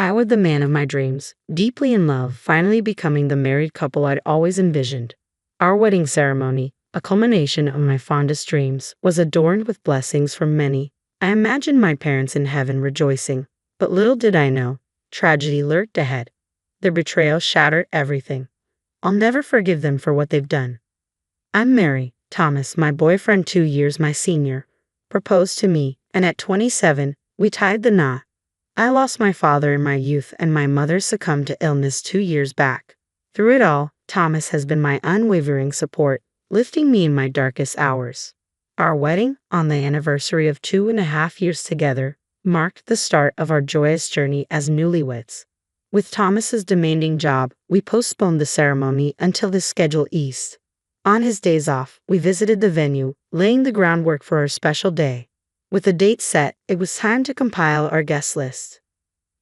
I was the man of my dreams, deeply in love, finally becoming the married couple I'd always envisioned. Our wedding ceremony, a culmination of my fondest dreams, was adorned with blessings from many. I imagined my parents in heaven rejoicing, but little did I know, tragedy lurked ahead. Their betrayal shattered everything. I'll never forgive them for what they've done. I'm Mary. Thomas, my boyfriend 2 years my senior, proposed to me, and at 27, we tied the knot. I lost my father in my youth and my mother succumbed to illness 2 years back. Through it all, Thomas has been my unwavering support, lifting me in my darkest hours. Our wedding, on the anniversary of 2.5 years together, marked the start of our joyous journey as newlyweds. With Thomas's demanding job, we postponed the ceremony until the schedule eased. On his days off, we visited the venue, laying the groundwork for our special day. With the date set, it was time to compile our guest list.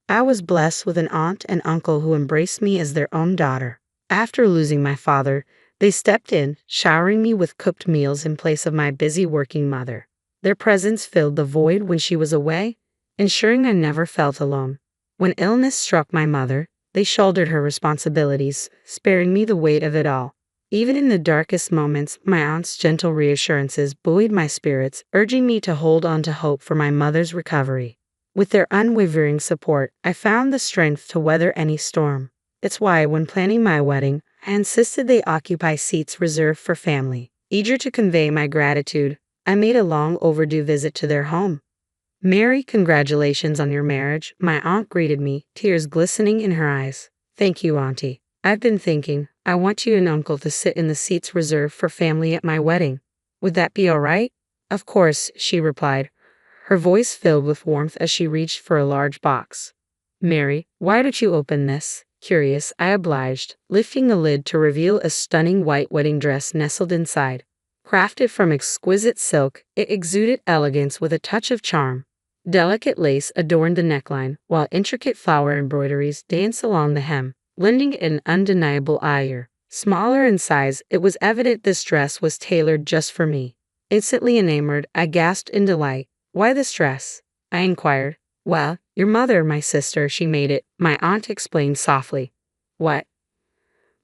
I was blessed with an aunt and uncle who embraced me as their own daughter. After losing my father, they stepped in, showering me with cooked meals in place of my busy working mother. Their presence filled the void when she was away, ensuring I never felt alone. When illness struck my mother, they shouldered her responsibilities, sparing me the weight of it all. Even in the darkest moments, my aunt's gentle reassurances buoyed my spirits, urging me to hold on to hope for my mother's recovery. With their unwavering support, I found the strength to weather any storm. It's why, when planning my wedding, I insisted they occupy seats reserved for family. Eager to convey my gratitude, I made a long overdue visit to their home. "Mary, congratulations on your marriage," my aunt greeted me, tears glistening in her eyes. "Thank you, Auntie. I've been thinking, I want you and Uncle to sit in the seats reserved for family at my wedding. Would that be all right?" "Of course," she replied, her voice filled with warmth as she reached for a large box. "Mary, why don't you open this?" Curious, I obliged, lifting the lid to reveal a stunning white wedding dress nestled inside. Crafted from exquisite silk, it exuded elegance with a touch of charm. Delicate lace adorned the neckline, while intricate flower embroideries danced along the hem, lending it an undeniable allure. Smaller in size, it was evident this dress was tailored just for me. Instantly enamored, I gasped in delight. "Why this dress?" I inquired. "Well, your mother, my sister, she made it," my aunt explained softly. "What?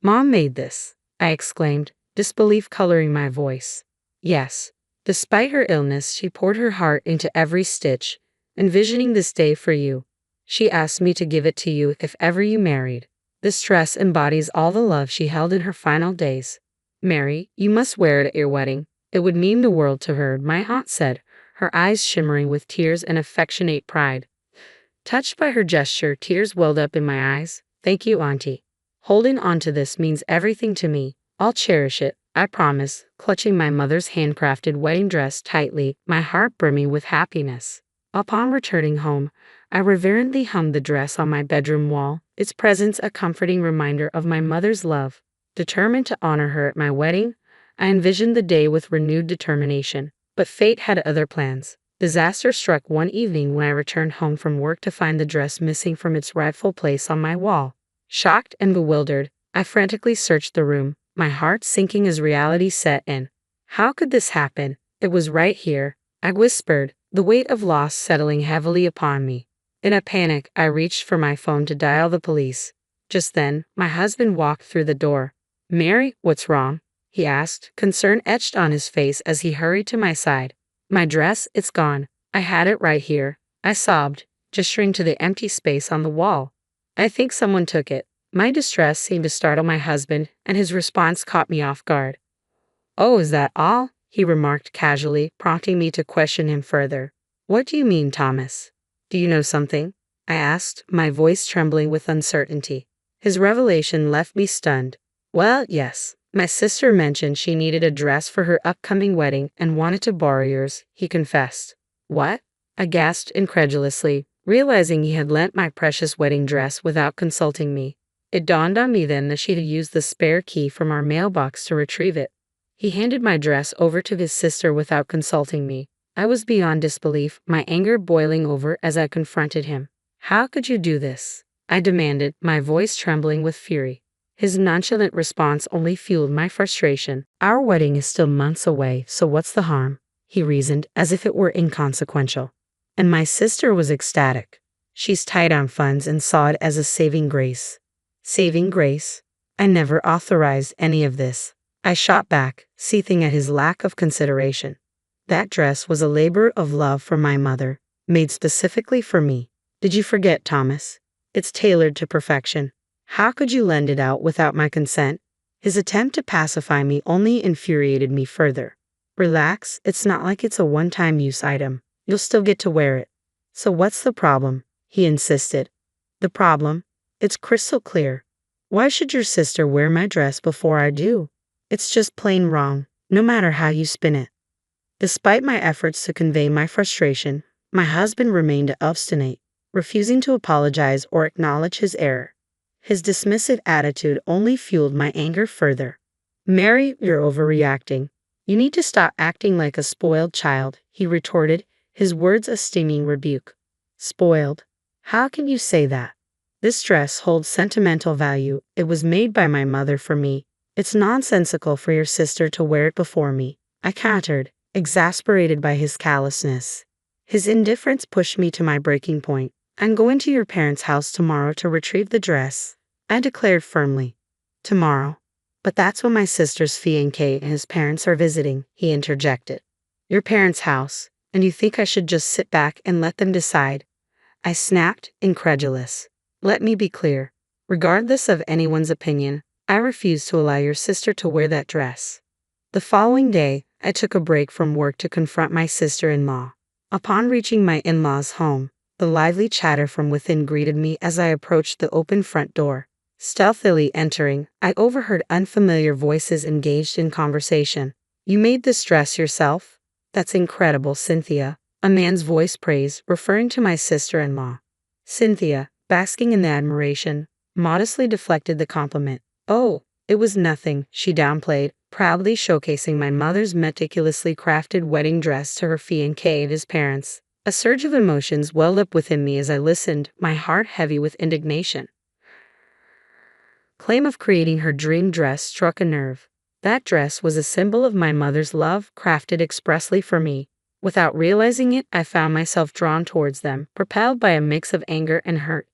Mom made this?" I exclaimed, disbelief coloring my voice. "Yes. Despite her illness, she poured her heart into every stitch, envisioning this day for you. She asked me to give it to you if ever you married. This dress embodies all the love she held in her final days. Mary, you must wear it at your wedding. It would mean the world to her," my aunt said, her eyes shimmering with tears and affectionate pride. Touched by her gesture, tears welled up in my eyes. "Thank you, Auntie. Holding on to this means everything to me. I'll cherish it, I promise," clutching my mother's handcrafted wedding dress tightly, my heart brimming with happiness. Upon returning home, I reverently hung the dress on my bedroom wall, its presence a comforting reminder of my mother's love. Determined to honor her at my wedding, I envisioned the day with renewed determination. But fate had other plans. Disaster struck one evening when I returned home from work to find the dress missing from its rightful place on my wall. Shocked and bewildered, I frantically searched the room, my heart sinking as reality set in. "How could this happen? It was right here," I whispered, the weight of loss settling heavily upon me. In a panic, I reached for my phone to dial the police. Just then, my husband walked through the door. "Mary, what's wrong?" he asked, concern etched on his face as he hurried to my side. "My dress, it's gone. I had it right here," I sobbed, gesturing to the empty space on the wall. "I think someone took it." My distress seemed to startle my husband, and his response caught me off guard. "Oh, is that all?" he remarked casually, prompting me to question him further. "What do you mean, Thomas? Do you know something?" I asked, my voice trembling with uncertainty. His revelation left me stunned. "Well, yes. My sister mentioned she needed a dress for her upcoming wedding and wanted to borrow yours," he confessed. "What?" I gasped incredulously, realizing he had lent my precious wedding dress without consulting me. It dawned on me then that she'd used the spare key from our mailbox to retrieve it. He handed my dress over to his sister without consulting me. I was beyond disbelief, my anger boiling over as I confronted him. "How could you do this?" I demanded, my voice trembling with fury. His nonchalant response only fueled my frustration. "Our wedding is still months away, so what's the harm?" he reasoned, as if it were inconsequential. And my sister was ecstatic. She's tight on funds and saw it as a saving grace. Saving grace? I never authorized any of this. I shot back, seething at his lack of consideration. That dress was a labor of love from my mother, made specifically for me. Did you forget, Thomas? It's tailored to perfection. How could you lend it out without my consent? His attempt to pacify me only infuriated me further. Relax, it's not like it's a one-time use item. You'll still get to wear it. So what's the problem? He insisted. The problem? It's crystal clear. Why should your sister wear my dress before I do? It's just plain wrong, no matter how you spin it. Despite my efforts to convey my frustration, my husband remained obstinate, refusing to apologize or acknowledge his error. His dismissive attitude only fueled my anger further. Mary, you're overreacting. You need to stop acting like a spoiled child, he retorted, his words a stinging rebuke. Spoiled? How can you say that? This dress holds sentimental value. It was made by my mother for me. It's nonsensical for your sister to wear it before me, I countered, exasperated by his callousness. His indifference pushed me to my breaking point. I'm going to your parents' house tomorrow to retrieve the dress, I declared firmly. Tomorrow? But that's when my sister's fiancé and his parents are visiting, he interjected. Your parents' house, and you think I should just sit back and let them decide? I snapped, incredulous. Let me be clear. Regardless of anyone's opinion, I refuse to allow your sister to wear that dress. The following day, I took a break from work to confront my sister-in-law. Upon reaching my in-laws' home, the lively chatter from within greeted me as I approached the open front door. Stealthily entering, I overheard unfamiliar voices engaged in conversation. You made this dress yourself? That's incredible, Cynthia. A man's voice praised, referring to my sister-in-law. Cynthia, basking in the admiration, modestly deflected the compliment. Oh, it was nothing, she downplayed, proudly showcasing my mother's meticulously crafted wedding dress to her fiancé and his parents. A surge of emotions welled up within me as I listened, my heart heavy with indignation. Claim of creating her dream dress struck a nerve. That dress was a symbol of my mother's love, crafted expressly for me. Without realizing it, I found myself drawn towards them, propelled by a mix of anger and hurt.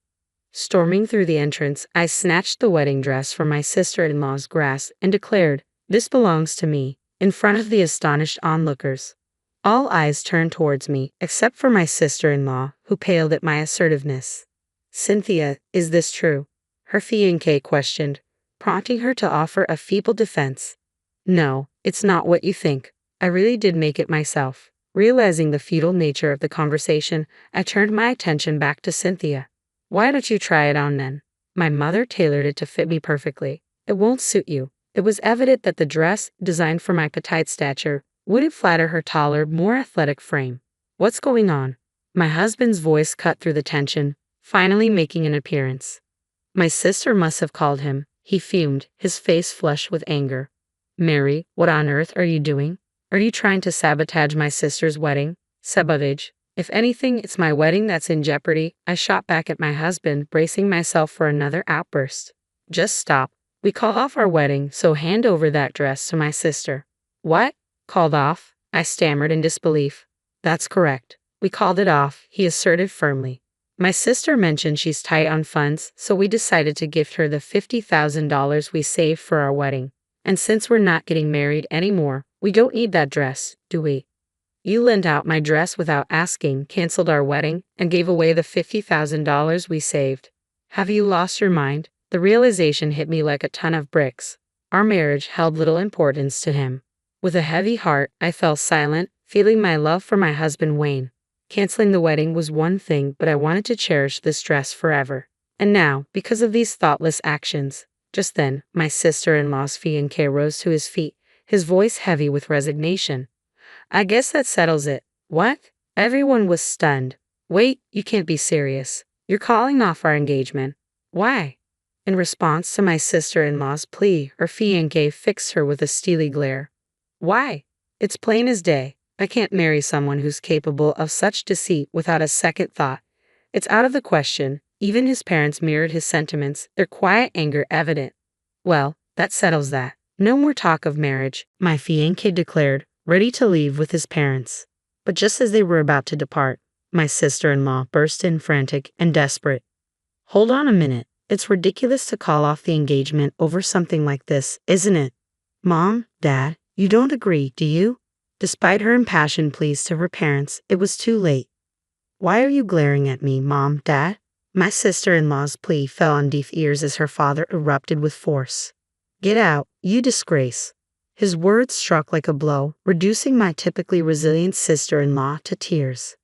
Storming through the entrance, I snatched the wedding dress from my sister-in-law's grasp and declared, "This belongs to me," in front of the astonished onlookers. All eyes turned towards me, except for my sister-in-law, who paled at my assertiveness. Cynthia, is this true? Her fiancé questioned, prompting her to offer a feeble defense. No, it's not what you think. I really did make it myself. Realizing the futile nature of the conversation, I turned my attention back to Cynthia. Why don't you try it on then? My mother tailored it to fit me perfectly. It won't suit you. It was evident that the dress, designed for my petite stature, wouldn't flatter her taller, more athletic frame. What's going on? My husband's voice cut through the tension, finally making an appearance. My sister must have called him, he fumed, his face flushed with anger. Mary, what on earth are you doing? Are you trying to sabotage my sister's wedding? Sabotage. If anything, it's my wedding that's in jeopardy, I shot back at my husband, bracing myself for another outburst. Just stop. We call off our wedding, so hand over that dress to my sister. What? Called off? I stammered in disbelief. That's correct. We called it off, he asserted firmly. My sister mentioned she's tight on funds, so we decided to gift her the $50,000 we saved for our wedding. And since we're not getting married anymore, we don't need that dress, do we? You lent out my dress without asking, canceled our wedding, and gave away the $50,000 we saved. Have you lost your mind? The realization hit me like a ton of bricks. Our marriage held little importance to him. With a heavy heart, I fell silent, feeling my love for my husband wane. Canceling the wedding was one thing, but I wanted to cherish this dress forever. And now, because of these thoughtless actions, just then, my sister-in-law's fiancé rose to his feet, his voice heavy with resignation. I guess that settles it. What? Everyone was stunned. Wait, you can't be serious. You're calling off our engagement. Why? In response to my sister-in-law's plea, her fiancé fixed her with a steely glare. Why? It's plain as day. I can't marry someone who's capable of such deceit without a second thought. It's out of the question. Even his parents mirrored his sentiments, their quiet anger evident. Well, that settles that. No more talk of marriage, my fiancé declared, ready to leave with his parents. But just as they were about to depart, My sister-in-law burst in frantic and desperate. Hold on a minute. It's ridiculous to call off the engagement over something like this, isn't it? Mom, Dad, you don't agree, do you? Despite her impassioned pleas to her parents, it was too late. Why are you glaring at me, Mom, Dad? My sister-in-law's plea fell on deaf ears as her father erupted with force. Get out, you disgrace. His words struck like a blow, reducing my typically resilient sister-in-law to tears.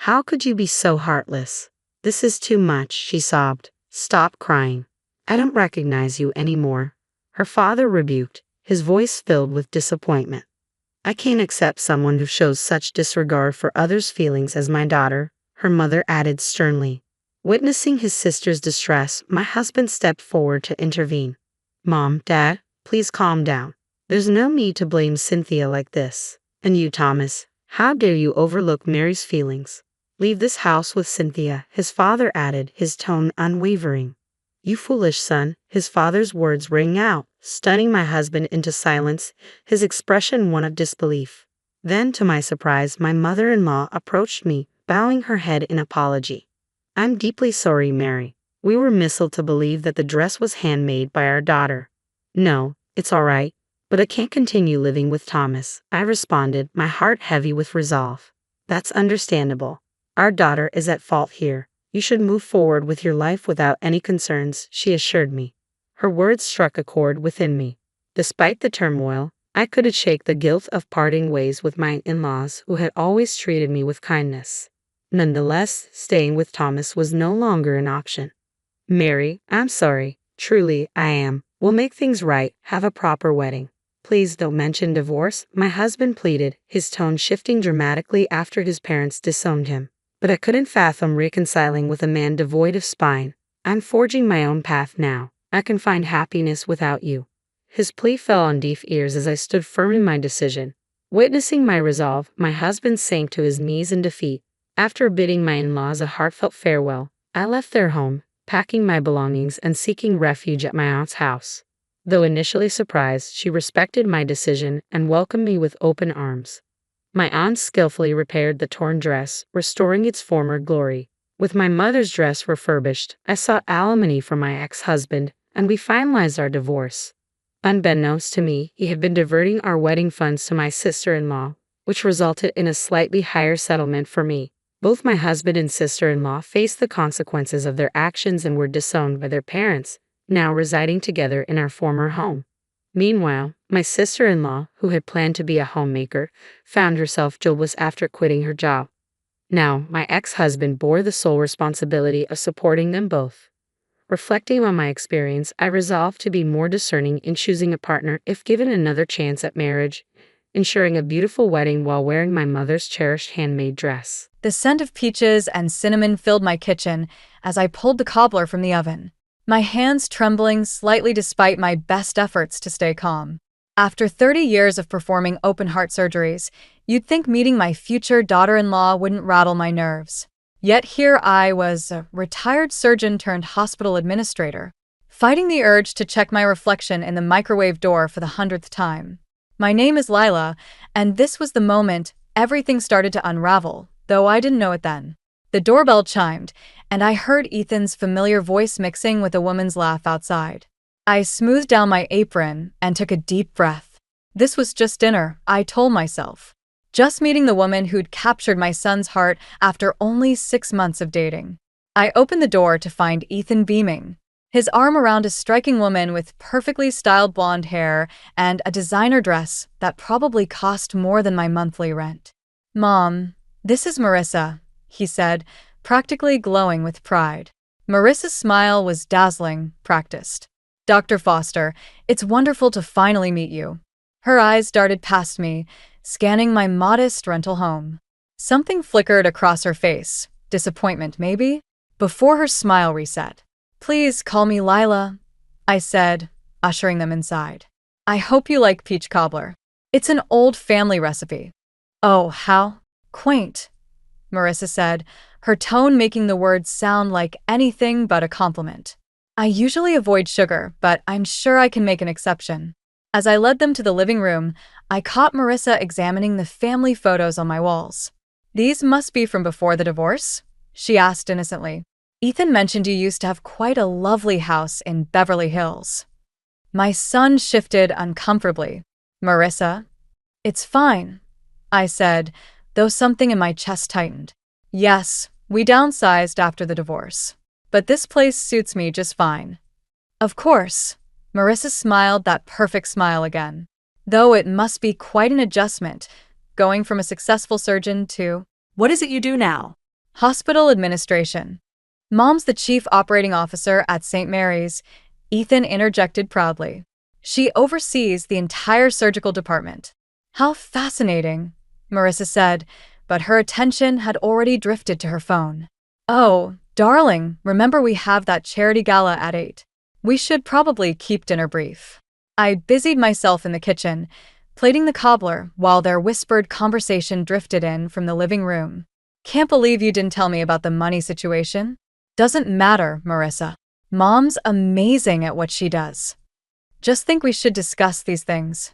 How could you be so heartless? This is too much, she sobbed. Stop crying. I don't recognize you anymore. Her father rebuked, his voice filled with disappointment. I can't accept someone who shows such disregard for others' feelings as my daughter, her mother added sternly. Witnessing his sister's distress, my husband stepped forward to intervene. Mom, Dad, please calm down. There's no need to blame Cynthia like this. And you, Thomas, how dare you overlook Mary's feelings? Leave this house with Cynthia, his father added, his tone unwavering. You foolish son, his father's words rang out, stunning my husband into silence, his expression one of disbelief. Then, to my surprise, my mother-in-law approached me, bowing her head in apology. I'm deeply sorry, Mary. We were misled to believe that the dress was handmade by our daughter. No, it's all right, but I can't continue living with Thomas, I responded, my heart heavy with resolve. That's understandable. Our daughter is at fault here. You should move forward with your life without any concerns, she assured me. Her words struck a chord within me. Despite the turmoil, I couldn't shake the guilt of parting ways with my in-laws who had always treated me with kindness. Nonetheless, staying with Thomas was no longer an option. Mary, I'm sorry. Truly, I am. We'll make things right, have a proper wedding. Please don't mention divorce, my husband pleaded, his tone shifting dramatically after his parents disowned him. But I couldn't fathom reconciling with a man devoid of spine. I'm forging my own path now. I can find happiness without you. His plea fell on deaf ears as I stood firm in my decision. Witnessing my resolve, my husband sank to his knees in defeat. After bidding my in-laws a heartfelt farewell, I left their home, packing my belongings and seeking refuge at my aunt's house. Though initially surprised, she respected my decision and welcomed me with open arms. My aunt skillfully repaired the torn dress, restoring its former glory. With my mother's dress refurbished, I sought alimony from my ex-husband, and we finalized our divorce. Unbeknownst to me, he had been diverting our wedding funds to my sister-in-law, which resulted in a slightly higher settlement for me. Both my husband and sister-in-law faced the consequences of their actions and were disowned by their parents, now residing together in our former home. Meanwhile, my sister-in-law, who had planned to be a homemaker, found herself jobless after quitting her job. Now, my ex-husband bore the sole responsibility of supporting them both. Reflecting on my experience, I resolved to be more discerning in choosing a partner if given another chance at marriage, ensuring a beautiful wedding while wearing my mother's cherished handmade dress. The scent of peaches and cinnamon filled my kitchen as I pulled the cobbler from the oven, my hands trembling slightly despite my best efforts to stay calm. After 30 years of performing open-heart surgeries, you'd think meeting my future daughter-in-law wouldn't rattle my nerves. Yet here I was, a retired surgeon turned hospital administrator, fighting the urge to check my reflection in the microwave door for the 100th time. My name is Lila, and this was the moment everything started to unravel, though I didn't know it then. The doorbell chimed, and I heard Ethan's familiar voice mixing with a woman's laugh outside. I smoothed down my apron and took a deep breath. This was just dinner, I told myself. Just meeting the woman who'd captured my son's heart after only 6 months of dating. I opened the door to find Ethan beaming, his arm around a striking woman with perfectly styled blonde hair and a designer dress that probably cost more than my monthly rent. "Mom, this is Marissa," he said, practically glowing with pride. Marissa's smile was dazzling, practiced. "Dr. Foster, it's wonderful to finally meet you." Her eyes darted past me, scanning my modest rental home. Something flickered across her face. Disappointment, maybe? Before her smile reset. "Please call me Lila," I said, ushering them inside. "I hope you like peach cobbler. It's an old family recipe." "Oh, how quaint," Marissa said, her tone making the words sound like anything but a compliment. "I usually avoid sugar, but I'm sure I can make an exception." As I led them to the living room, I caught Marissa examining the family photos on my walls. These must be from before the divorce? She asked innocently. Ethan mentioned you used to have quite a lovely house in Beverly Hills. My son shifted uncomfortably. Marissa? It's fine, I said, though something in my chest tightened. Yes, we downsized after the divorce. But this place suits me just fine. Of course. Marissa smiled that perfect smile again. Though it must be quite an adjustment, going from a successful surgeon to, what is it you do now? Hospital administration. Mom's the chief operating officer at St. Mary's, Ethan interjected proudly. She oversees the entire surgical department. How fascinating, Marissa said, but her attention had already drifted to her phone. Oh, darling, remember we have that charity gala at 8. We should probably keep dinner brief. I busied myself in the kitchen, plating the cobbler while their whispered conversation drifted in from the living room. Can't believe you didn't tell me about the money situation. Doesn't matter, Marissa. Mom's amazing at what she does. Just think we should discuss these things.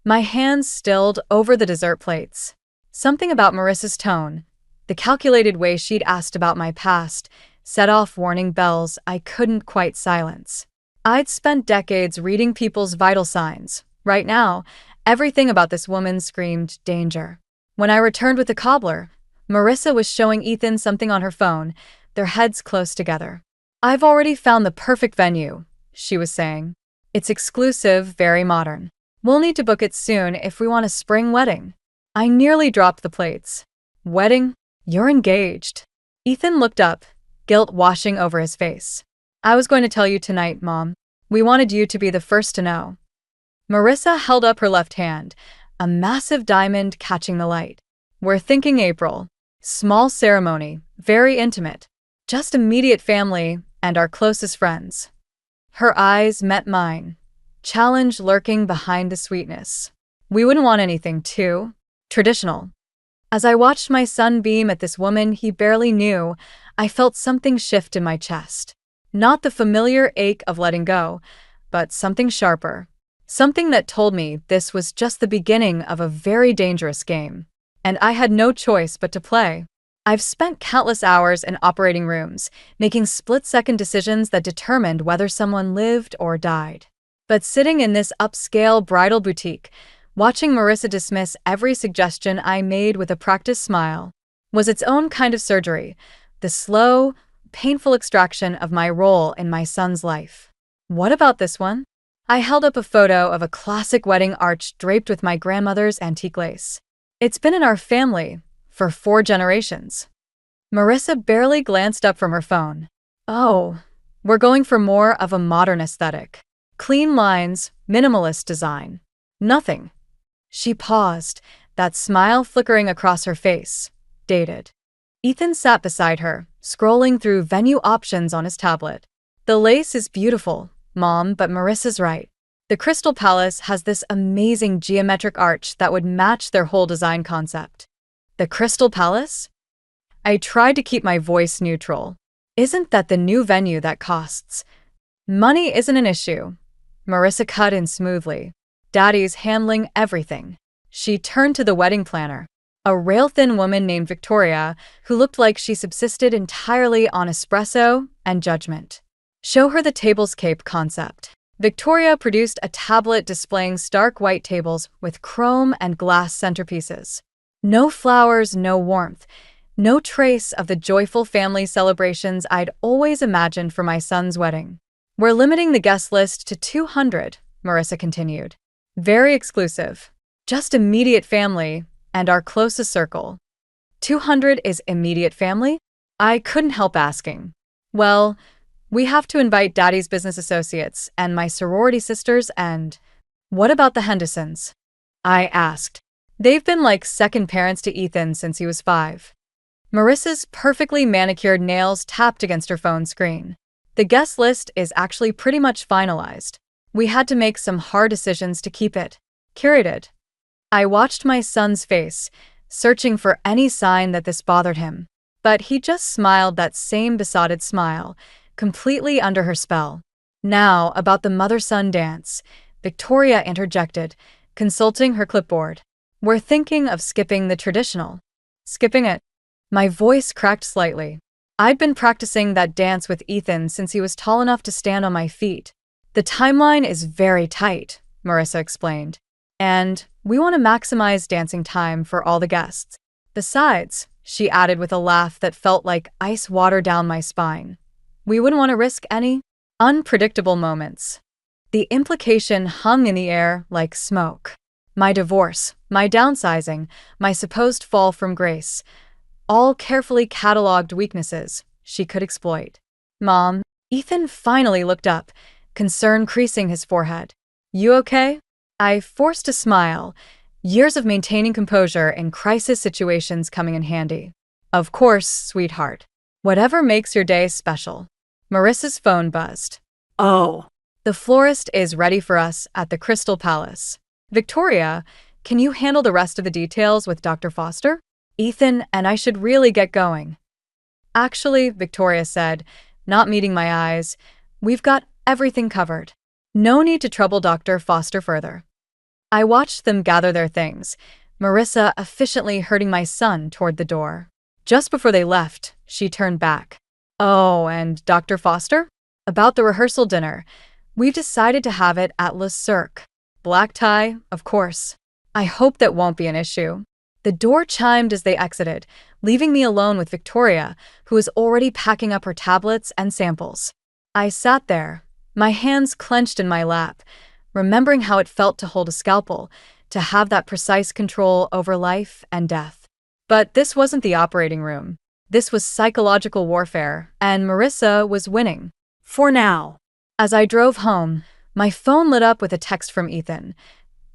My hands stilled over the dessert plates. Something about Marissa's tone, the calculated way she'd asked about my past, set off warning bells I couldn't quite silence. I'd spent decades reading people's vital signs. Right now, everything about this woman screamed danger. When I returned with the cobbler, Marissa was showing Ethan something on her phone, their heads close together. I've already found the perfect venue, she was saying. It's exclusive, very modern. We'll need to book it soon if we want a spring wedding. I nearly dropped the plates. Wedding? You're engaged. Ethan looked up, guilt washing over his face. I was going to tell you tonight, Mom. We wanted you to be the first to know. Marissa held up her left hand, a massive diamond catching the light. We're thinking April. Small ceremony, very intimate. Just immediate family and our closest friends. Her eyes met mine, challenge lurking behind the sweetness. We wouldn't want anything too traditional. As I watched my son beam at this woman he barely knew, I felt something shift in my chest. Not the familiar ache of letting go, but something sharper. Something that told me this was just the beginning of a very dangerous game. And I had no choice but to play. I've spent countless hours in operating rooms, making split-second decisions that determined whether someone lived or died. But sitting in this upscale bridal boutique, watching Marissa dismiss every suggestion I made with a practiced smile, was its own kind of surgery, the slow, painful extraction of my role in my son's life. What about this one? I held up a photo of a classic wedding arch draped with my grandmother's antique lace. It's been in our family for 4 generations. Marissa barely glanced up from her phone. Oh, we're going for more of a modern aesthetic. Clean lines, minimalist design. Nothing. She paused, that smile flickering across her face. Dated. Ethan sat beside her, scrolling through venue options on his tablet. The lace is beautiful, Mom, but Marissa's right. The Crystal Palace has this amazing geometric arch that would match their whole design concept. The Crystal Palace? I tried to keep my voice neutral. Isn't that the new venue that costs? Money isn't an issue. Marissa cut in smoothly. Daddy's handling everything. She turned to the wedding planner, a rail-thin woman named Victoria who looked like she subsisted entirely on espresso and judgment. Show her the tablescape concept. Victoria produced a tablet displaying stark white tables with chrome and glass centerpieces. No flowers, no warmth, no trace of the joyful family celebrations I'd always imagined for my son's wedding. We're limiting the guest list to 200, Marissa continued. Very exclusive. Just immediate family and our closest circle. 200 is immediate family? I couldn't help asking. Well, we have to invite Daddy's business associates and my sorority sisters and… What about the Hendersons? I asked. They've been like second parents to Ethan since he was 5. Marissa's perfectly manicured nails tapped against her phone screen. The guest list is actually pretty much finalized. We had to make some hard decisions to keep it curated. I watched my son's face, searching for any sign that this bothered him. But he just smiled that same besotted smile, completely under her spell. Now, about the mother-son dance, Victoria interjected, consulting her clipboard. We're thinking of skipping the traditional. Skipping it. My voice cracked slightly. I'd been practicing that dance with Ethan since he was tall enough to stand on my feet. The timeline is very tight, Marissa explained. And we want to maximize dancing time for all the guests. Besides, she added with a laugh that felt like ice water down my spine, we wouldn't want to risk any unpredictable moments. The implication hung in the air like smoke. My divorce, my downsizing, my supposed fall from grace, all carefully cataloged weaknesses she could exploit. Mom, Ethan finally looked up, concern creasing his forehead. You okay? I forced a smile, years of maintaining composure in crisis situations coming in handy. Of course, sweetheart. Whatever makes your day special. Marissa's phone buzzed. Oh. The florist is ready for us at the Crystal Palace. Victoria, can you handle the rest of the details with Dr. Foster? Ethan and I should really get going. Actually, Victoria said, not meeting my eyes, we've got everything covered. No need to trouble Dr. Foster further. I watched them gather their things, Marissa efficiently herding my son toward the door. Just before they left, she turned back. Oh, and Dr. Foster? About the rehearsal dinner. We've decided to have it at Le Cirque. Black tie, of course. I hope that won't be an issue. The door chimed as they exited, leaving me alone with Victoria, who was already packing up her tablets and samples. I sat there, my hands clenched in my lap, remembering how it felt to hold a scalpel, to have that precise control over life and death. But this wasn't the operating room. This was psychological warfare, and Marissa was winning. For now. As I drove home, my phone lit up with a text from Ethan.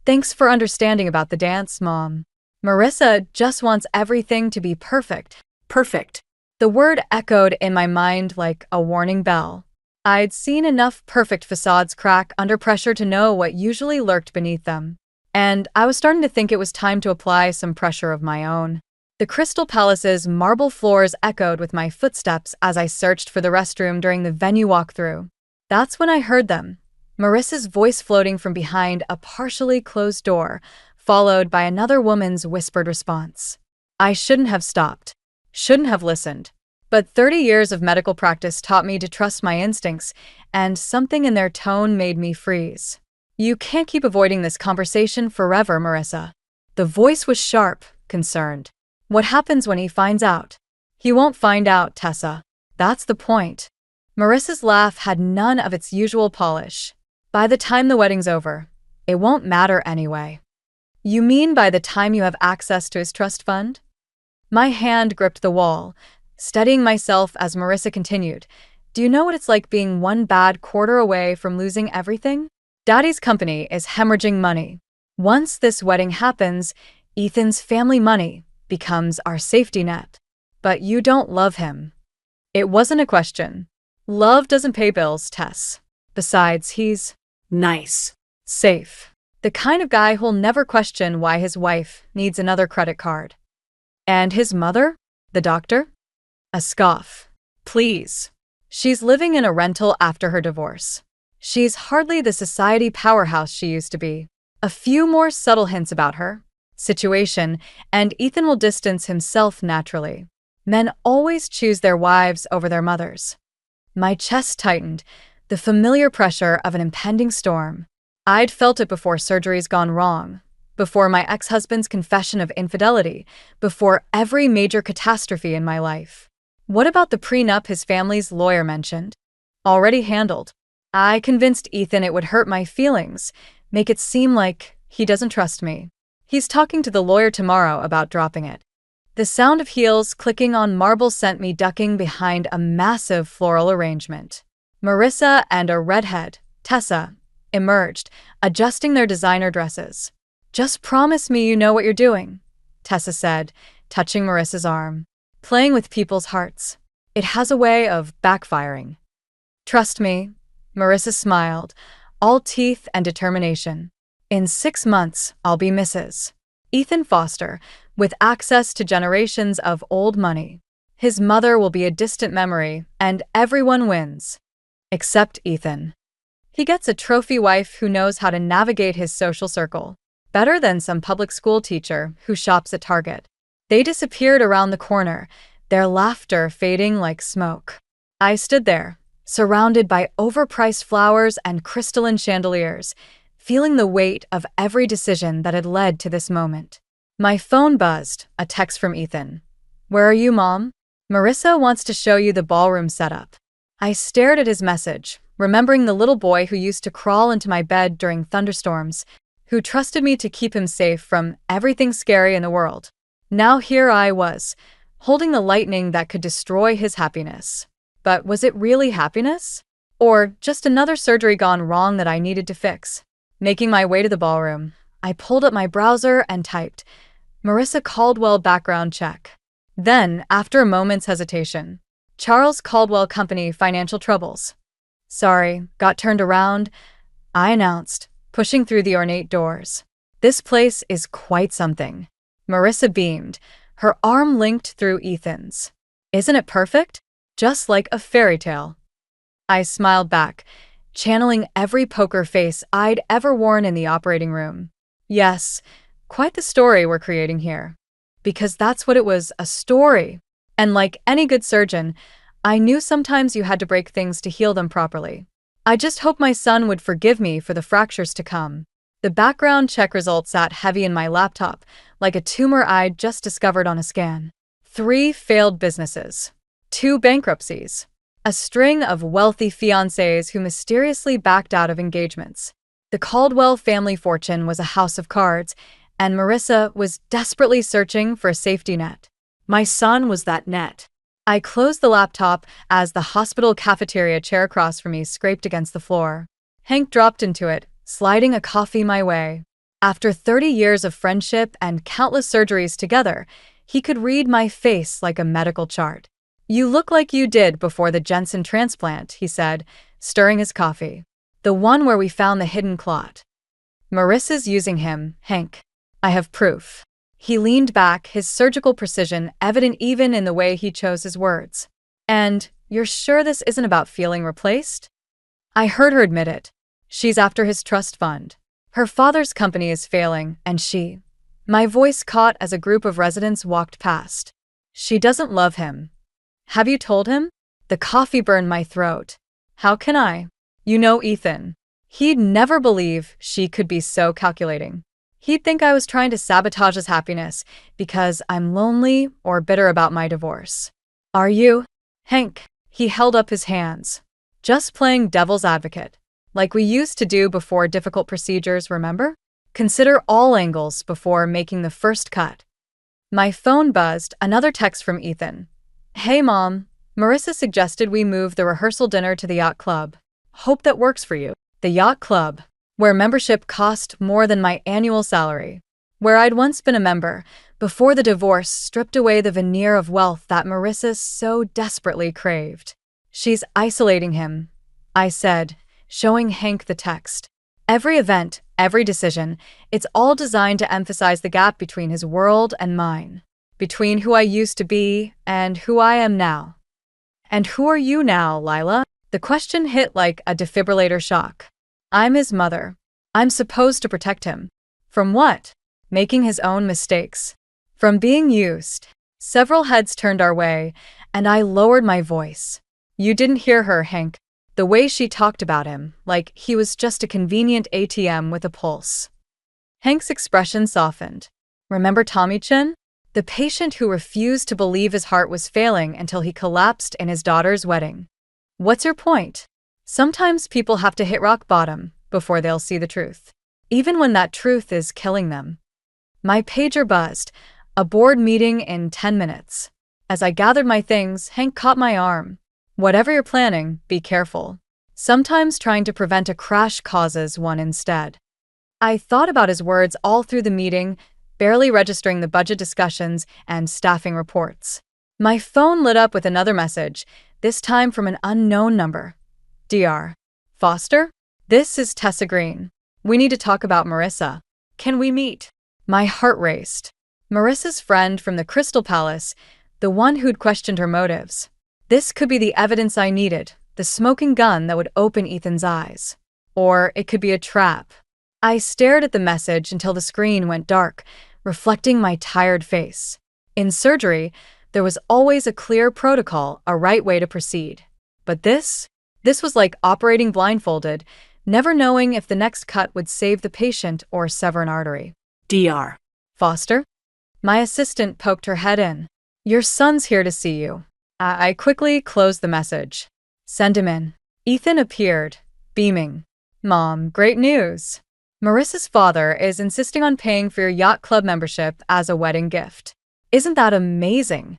Thanks for understanding about the dance, Mom. Marissa just wants everything to be perfect. Perfect. The word echoed in my mind like a warning bell. I'd seen enough perfect facades crack under pressure to know what usually lurked beneath them. And I was starting to think it was time to apply some pressure of my own. The Crystal Palace's marble floors echoed with my footsteps as I searched for the restroom during the venue walkthrough. That's when I heard them. Marissa's voice floating from behind a partially closed door, followed by another woman's whispered response. I shouldn't have stopped. Shouldn't have listened. But 30 years of medical practice taught me to trust my instincts, and something in their tone made me freeze. You can't keep avoiding this conversation forever, Marissa. The voice was sharp, concerned. What happens when he finds out? He won't find out, Tessa. That's the point. Marissa's laugh had none of its usual polish. By the time the wedding's over, it won't matter anyway. You mean by the time you have access to his trust fund? My hand gripped the wall, steadying myself as Marissa continued. Do you know what it's like being one bad quarter away from losing everything? Daddy's company is hemorrhaging money. Once this wedding happens, Ethan's family money becomes our safety net. But you don't love him. It wasn't a question. Love doesn't pay bills, Tess. Besides, he's nice, safe. The kind of guy who'll never question why his wife needs another credit card. And his mother? The doctor? A scoff. Please. She's living in a rental after her divorce. She's hardly the society powerhouse she used to be. A few more subtle hints about her situation, and Ethan will distance himself naturally. Men always choose their wives over their mothers. My chest tightened, the familiar pressure of an impending storm. I'd felt it before surgeries gone wrong, before my ex-husband's confession of infidelity, before every major catastrophe in my life. What about the prenup his family's lawyer mentioned? Already handled. I convinced Ethan it would hurt my feelings, make it seem like he doesn't trust me. He's talking to the lawyer tomorrow about dropping it. The sound of heels clicking on marble sent me ducking behind a massive floral arrangement. Marissa and a redhead, Tessa, emerged, adjusting their designer dresses. Just promise me you know what you're doing, Tessa said, touching Marissa's arm. Playing with people's hearts. It has a way of backfiring. Trust me, Marissa smiled, all teeth and determination. In 6 months, I'll be Mrs. Ethan Foster, with access to generations of old money. His mother will be a distant memory, and everyone wins. Except Ethan. He gets a trophy wife who knows how to navigate his social circle, better than some public school teacher who shops at Target. They disappeared around the corner, their laughter fading like smoke. I stood there, surrounded by overpriced flowers and crystalline chandeliers, feeling the weight of every decision that had led to this moment. My phone buzzed, a text from Ethan. "Where are you, Mom? Marissa wants to show you the ballroom setup." I stared at his message, remembering the little boy who used to crawl into my bed during thunderstorms, who trusted me to keep him safe from everything scary in the world. Now here I was, holding the lightning that could destroy his happiness. But was it really happiness? Or just another surgery gone wrong that I needed to fix? Making my way to the ballroom, I pulled up my browser and typed, "Marissa Caldwell background check." Then, after a moment's hesitation, "Charles Caldwell Company financial troubles." "Sorry, got turned around," I announced, pushing through the ornate doors. "This place is quite something." Marissa beamed, her arm linked through Ethan's. "Isn't it perfect? Just like a fairy tale." I smiled back, channeling every poker face I'd ever worn in the operating room. Yes, quite the story we're creating here. Because that's what it was, a story. And like any good surgeon, I knew sometimes you had to break things to heal them properly. I just hoped my son would forgive me for the fractures to come. The background check result sat heavy in my laptop, like a tumor I'd just discovered on a scan. 3 failed businesses. 2 bankruptcies. A string of wealthy fiancés who mysteriously backed out of engagements. The Caldwell family fortune was a house of cards, and Marissa was desperately searching for a safety net. My son was that net. I closed the laptop as the hospital cafeteria chair across from me scraped against the floor. Hank dropped into it, sliding a coffee my way. After 30 years of friendship and countless surgeries together, he could read my face like a medical chart. "You look like you did before the Jensen transplant," he said, stirring his coffee. "The one where we found the hidden clot." "Marissa's using him, Hank. I have proof." He leaned back, his surgical precision evident even in the way he chose his words. "And you're sure this isn't about feeling replaced?" I heard her admit it. She's after his trust fund. Her father's company is failing, and she... My voice caught as a group of residents walked past. "She doesn't love him." "Have you told him?" The coffee burned my throat. "How can I? You know Ethan. He'd never believe she could be so calculating. He'd think I was trying to sabotage his happiness because I'm lonely or bitter about my divorce." "Are you?" "Hank." He held up his hands. "Just playing devil's advocate. Like we used to do before difficult procedures, remember? Consider all angles before making the first cut." My phone buzzed, another text from Ethan. "Hey Mom, Marissa suggested we move the rehearsal dinner to the yacht club. Hope that works for you." The yacht club, where membership cost more than my annual salary. Where I'd once been a member, before the divorce stripped away the veneer of wealth that Marissa so desperately craved. "She's isolating him," I said, showing Hank the text. "Every event, every decision, it's all designed to emphasize the gap between his world and mine. Between who I used to be and who I am now." "And who are you now, Lila?" The question hit like a defibrillator shock. "I'm his mother. I'm supposed to protect him." "From what?" "Making his own mistakes. From being used." Several heads turned our way, and I lowered my voice. "You didn't hear her, Hank. The way she talked about him, like he was just a convenient ATM with a pulse." Hank's expression softened. "Remember Tommy Chin? The patient who refused to believe his heart was failing until he collapsed in his daughter's wedding. What's your point? Sometimes people have to hit rock bottom before they'll see the truth, even when that truth is killing them." My pager buzzed. A board meeting in 10 minutes. As I gathered my things, Hank caught my arm. "Whatever you're planning, be careful. Sometimes trying to prevent a crash causes one instead." I thought about his words all through the meeting, barely registering the budget discussions and staffing reports. My phone lit up with another message, this time from an unknown number. "Dr. Foster? This is Tessa Green. We need to talk about Marissa. Can we meet?" My heart raced. Marissa's friend from the Crystal Palace, the one who'd questioned her motives. This could be the evidence I needed, the smoking gun that would open Ethan's eyes. Or it could be a trap. I stared at the message until the screen went dark, reflecting my tired face. In surgery, there was always a clear protocol, a right way to proceed. But this was like operating blindfolded, never knowing if the next cut would save the patient or sever an artery. Dr. Foster? My assistant poked her head in. Your son's here to see you. I quickly closed the message. Send him in. Ethan appeared, beaming. Mom, great news. Marissa's father is insisting on paying for your yacht club membership as a wedding gift. Isn't that amazing?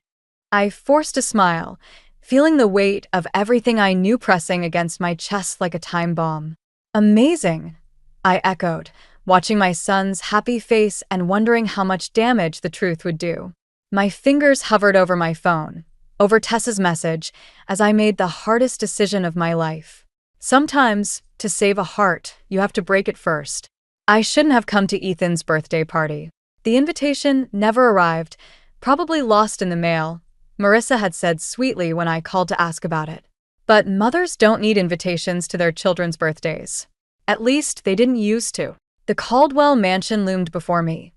I forced a smile, feeling the weight of everything I knew pressing against my chest like a time bomb. Amazing, I echoed, watching my son's happy face and wondering how much damage the truth would do. My fingers hovered over my phone, over Tessa's message, as I made the hardest decision of my life. Sometimes, to save a heart, you have to break it first. I shouldn't have come to Ethan's birthday party. The invitation never arrived, probably lost in the mail, Marissa had said sweetly when I called to ask about it. But mothers don't need invitations to their children's birthdays. At least they didn't used to. The Caldwell mansion loomed before me,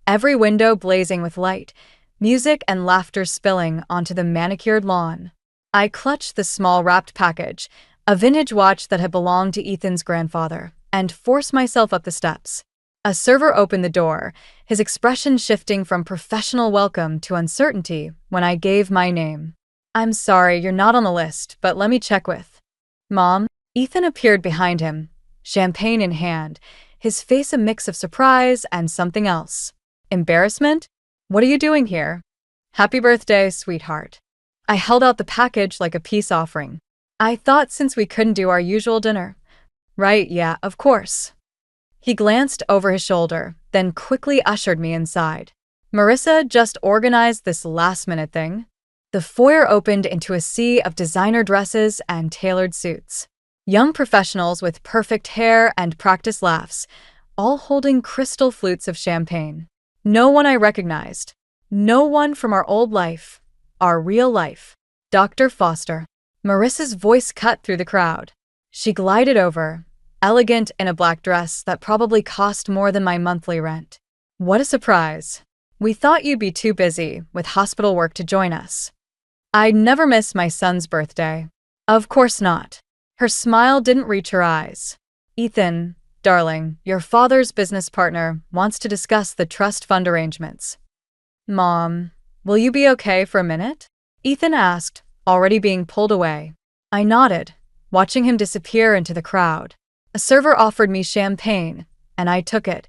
every window blazing with light, music and laughter spilling onto the manicured lawn. I clutched the small wrapped package, a vintage watch that had belonged to Ethan's grandfather, and forced myself up the steps. A server opened the door, his expression shifting from professional welcome to uncertainty when I gave my name. I'm sorry, you're not on the list, but let me check with. Mom? Ethan appeared behind him, champagne in hand, his face a mix of surprise and something else. Embarrassment? What are you doing here? Happy birthday, sweetheart. I held out the package like a peace offering. I thought since we couldn't do our usual dinner. Right, yeah, of course. He glanced over his shoulder, then quickly ushered me inside. Marissa just organized this last-minute thing. The foyer opened into a sea of designer dresses and tailored suits. Young professionals with perfect hair and practiced laughs, all holding crystal flutes of champagne. No one I recognized. No one from our old life. Our real life. Dr. Foster. Marissa's voice cut through the crowd. She glided over, elegant in a black dress that probably cost more than my monthly rent. What a surprise. We thought you'd be too busy with hospital work to join us. I'd never miss my son's birthday. Of course not. Her smile didn't reach her eyes. Ethan, darling, your father's business partner wants to discuss the trust fund arrangements. Mom, will you be okay for a minute? Ethan asked, already being pulled away. I nodded, watching him disappear into the crowd. A server offered me champagne, and I took it,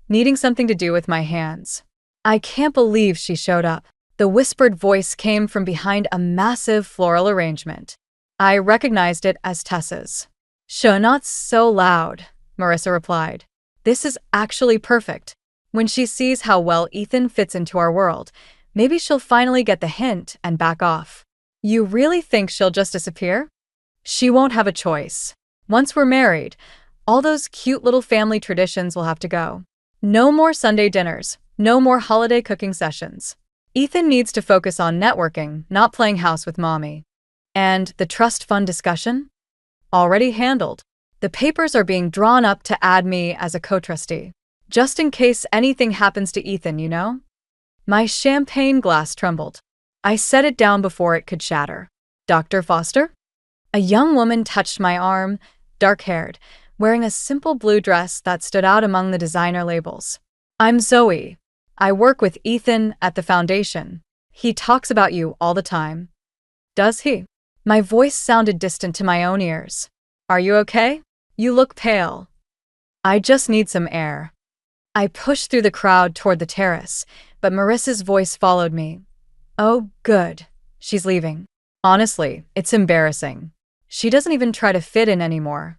needing something to do with my hands. I can't believe she showed up. The whispered voice came from behind a massive floral arrangement. I recognized it as Tessa's. Sure, not so loud, Marissa replied. This is actually perfect. When she sees how well Ethan fits into our world, maybe she'll finally get the hint and back off. You really think she'll just disappear? She won't have a choice. Once we're married, all those cute little family traditions will have to go. No more Sunday dinners, no more holiday cooking sessions. Ethan needs to focus on networking, not playing house with mommy. And the trust fund discussion? Already handled. The papers are being drawn up to add me as a co-trustee. Just in case anything happens to Ethan, you know? My champagne glass trembled. I set it down before it could shatter. Dr. Foster? A young woman touched my arm, dark-haired, wearing a simple blue dress that stood out among the designer labels. I'm Zoe. I work with Ethan at the foundation. He talks about you all the time. Does he? My voice sounded distant to my own ears. Are you okay? You look pale. I just need some air. I pushed through the crowd toward the terrace, but Marissa's voice followed me. Oh, good. She's leaving. Honestly, it's embarrassing. She doesn't even try to fit in anymore.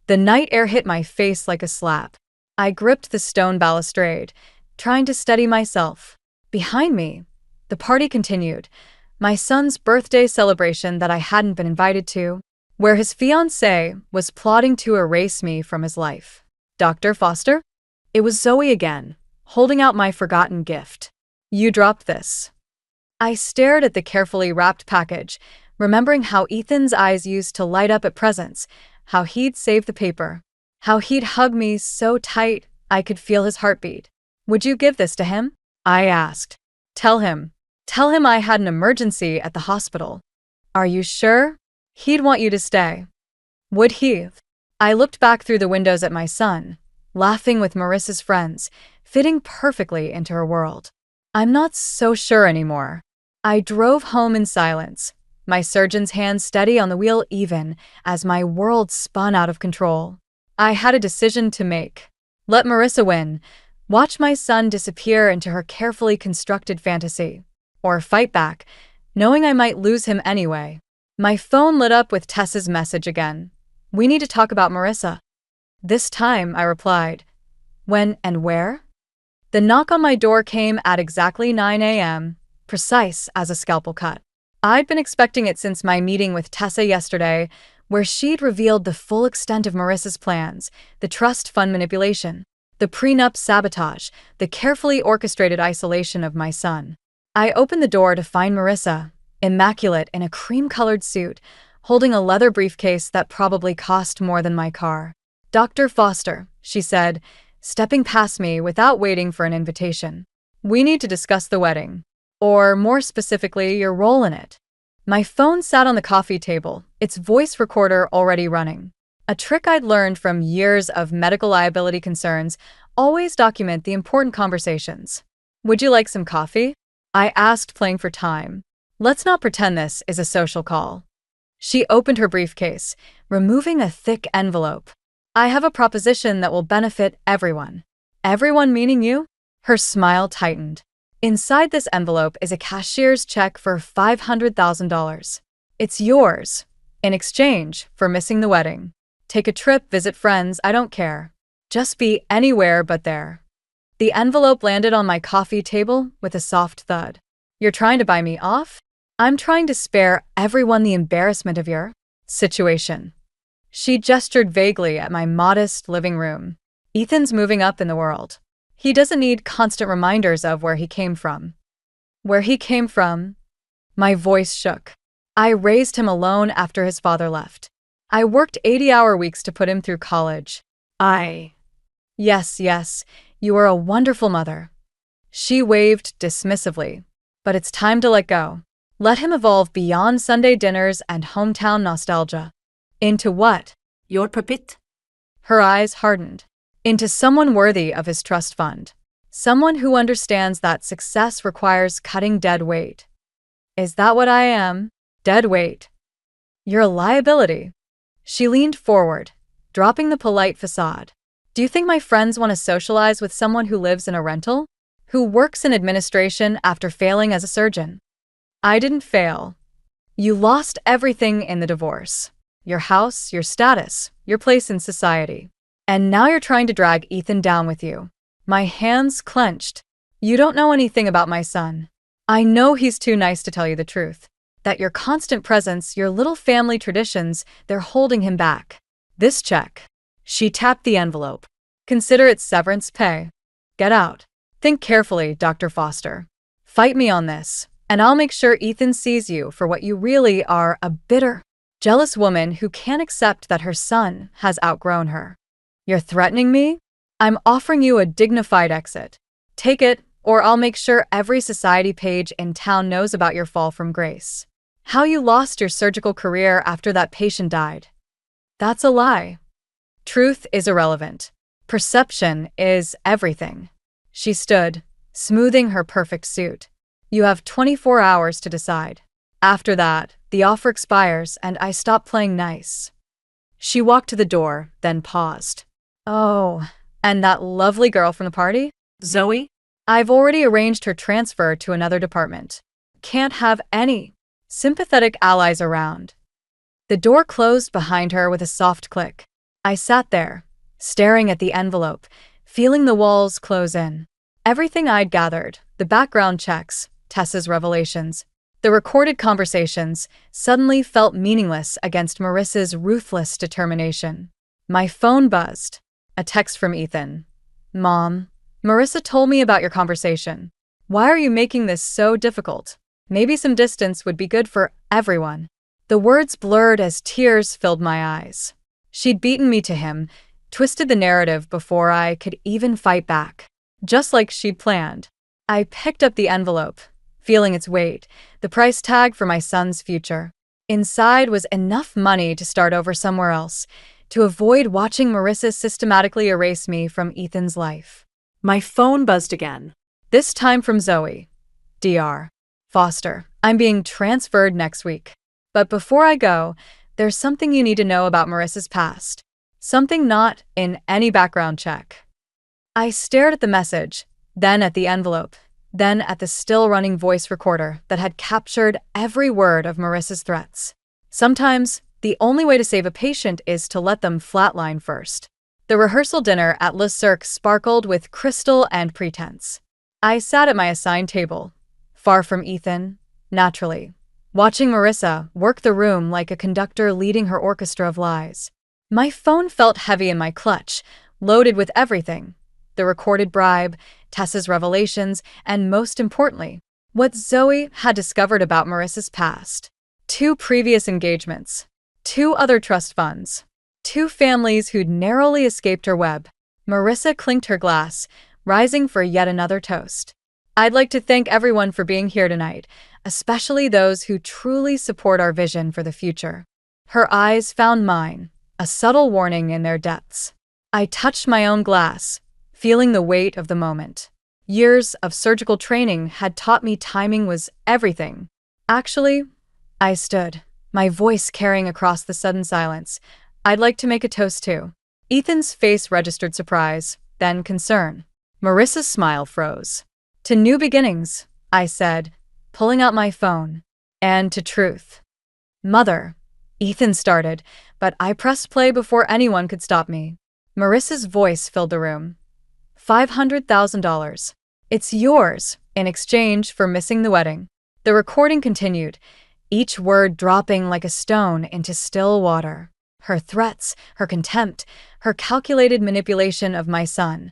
The night air hit my face like a slap. I gripped the stone balustrade, trying to steady myself. Behind me, the party continued. My son's birthday celebration that I hadn't been invited to, where his fiancée was plotting to erase me from his life. Dr. Foster? It was Zoe again, holding out my forgotten gift. You dropped this. I stared at the carefully wrapped package, remembering how Ethan's eyes used to light up at presents, how he'd saved the paper, how he'd hug me so tight I could feel his heartbeat. Would you give this to him? I asked. Tell him. Tell him I had an emergency at the hospital. Are you sure? He'd want you to stay. Would he? I looked back through the windows at my son, laughing with Marissa's friends, fitting perfectly into her world. I'm not so sure anymore. I drove home in silence, my surgeon's hand steady on the wheel even as my world spun out of control. I had a decision to make. Let Marissa win, watch my son disappear into her carefully constructed fantasy, or fight back, knowing I might lose him anyway. My phone lit up with Tessa's message again. We need to talk about Marissa. This time, I replied. When and where? The knock on my door came at exactly 9 a.m., precise as a scalpel cut. I'd been expecting it since my meeting with Tessa yesterday, where she'd revealed the full extent of Marissa's plans, the trust fund manipulation, the prenup sabotage, the carefully orchestrated isolation of my son. I opened the door to find Marissa, immaculate in a cream-colored suit, holding a leather briefcase that probably cost more than my car. Dr. Foster, she said, stepping past me without waiting for an invitation. We need to discuss the wedding. Or, more specifically, your role in it. My phone sat on the coffee table, its voice recorder already running. A trick I'd learned from years of medical liability concerns: always document the important conversations. Would you like some coffee? I asked, playing for time. Let's not pretend this is a social call. She opened her briefcase, removing a thick envelope. I have a proposition that will benefit everyone. Everyone meaning you? Her smile tightened. Inside this envelope is a cashier's check for $500,000. It's yours, in exchange for missing the wedding. Take a trip, visit friends, I don't care. Just be anywhere but there. The envelope landed on my coffee table with a soft thud. You're trying to buy me off? I'm trying to spare everyone the embarrassment of your situation. She gestured vaguely at my modest living room. Ethan's moving up in the world. He doesn't need constant reminders of where he came from. Where he came from? My voice shook. I raised him alone after his father left. I worked 80-hour weeks to put him through college. Yes, you are a wonderful mother. She waved dismissively. But it's time to let go. Let him evolve beyond Sunday dinners and hometown nostalgia. Into what? Your puppet. Her eyes hardened. Into someone worthy of his trust fund. Someone who understands that success requires cutting dead weight. Is that what I am? Dead weight. You're a liability. She leaned forward, dropping the polite facade. Do you think my friends want to socialize with someone who lives in a rental? Who works in administration after failing as a surgeon? I didn't fail. You lost everything in the divorce. Your house, your status, your place in society. And now you're trying to drag Ethan down with you. My hands clenched. You don't know anything about my son. I know he's too nice to tell you the truth. That your constant presence, your little family traditions, they're holding him back. This check. She tapped the envelope. Consider it severance pay. Get out. Think carefully, Dr. Foster. Fight me on this, and I'll make sure Ethan sees you for what you really are: a bitter, jealous woman who can't accept that her son has outgrown her. You're threatening me? I'm offering you a dignified exit. Take it, or I'll make sure every society page in town knows about your fall from grace. How you lost your surgical career after that patient died. That's a lie. Truth is irrelevant. Perception is everything. She stood, smoothing her perfect suit. You have 24 hours to decide. After that, the offer expires and I stop playing nice. She walked to the door, then paused. Oh, and that lovely girl from the party? Zoe? I've already arranged her transfer to another department. Can't have any sympathetic allies around. The door closed behind her with a soft click. I sat there, staring at the envelope, feeling the walls close in. Everything I'd gathered, the background checks, Tessa's revelations, the recorded conversations, suddenly felt meaningless against Marissa's ruthless determination. My phone buzzed. A text from Ethan. Mom, Marissa told me about your conversation. Why are you making this so difficult? Maybe some distance would be good for everyone. The words blurred as tears filled my eyes. She'd beaten me to him, twisted the narrative before I could even fight back. Just like she'd planned. I picked up the envelope, feeling its weight, the price tag for my son's future. Inside was enough money to start over somewhere else, to avoid watching Marissa systematically erase me from Ethan's life. My phone buzzed again. This time from Zoe. Dr. Foster, I'm being transferred next week. But before I go, there's something you need to know about Marissa's past. Something not in any background check. I stared at the message, then at the envelope, then at the still-running voice recorder that had captured every word of Marissa's threats. Sometimes, the only way to save a patient is to let them flatline first. The rehearsal dinner at Le Cirque sparkled with crystal and pretense. I sat at my assigned table, far from Ethan, naturally, watching Marissa work the room like a conductor leading her orchestra of lies. My phone felt heavy in my clutch, loaded with everything. The recorded bribe, Tessa's revelations, and most importantly, what Zoe had discovered about Marissa's past. 2 previous engagements, 2 other trust funds, 2 families who'd narrowly escaped her web. Marissa clinked her glass, rising for yet another toast. I'd like to thank everyone for being here tonight, especially those who truly support our vision for the future. Her eyes found mine, a subtle warning in their depths. I touched my own glass, feeling the weight of the moment. Years of surgical training had taught me timing was everything. Actually, I stood, my voice carrying across the sudden silence. I'd like to make a toast too. Ethan's face registered surprise, then concern. Marissa's smile froze. To new beginnings, I said, pulling out my phone. And to truth. Mother, Ethan started, but I pressed play before anyone could stop me. Marissa's voice filled the room. $500,000. It's yours, in exchange for missing the wedding. The recording continued, each word dropping like a stone into still water. Her threats, her contempt, her calculated manipulation of my son,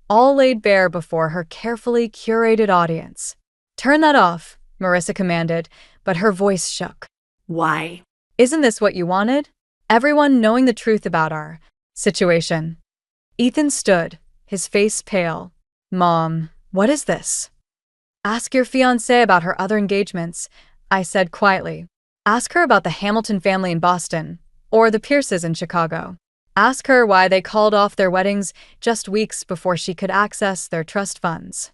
all laid bare before her carefully curated audience. Turn that off, Marissa commanded, but her voice shook. Why? Isn't this what you wanted? Everyone knowing the truth about our situation. Ethan stood, his face pale. Mom, what is this? Ask your fiancée about her other engagements, I said quietly. Ask her about the Hamilton family in Boston, or the Pierces in Chicago. Ask her why they called off their weddings just weeks before she could access their trust funds.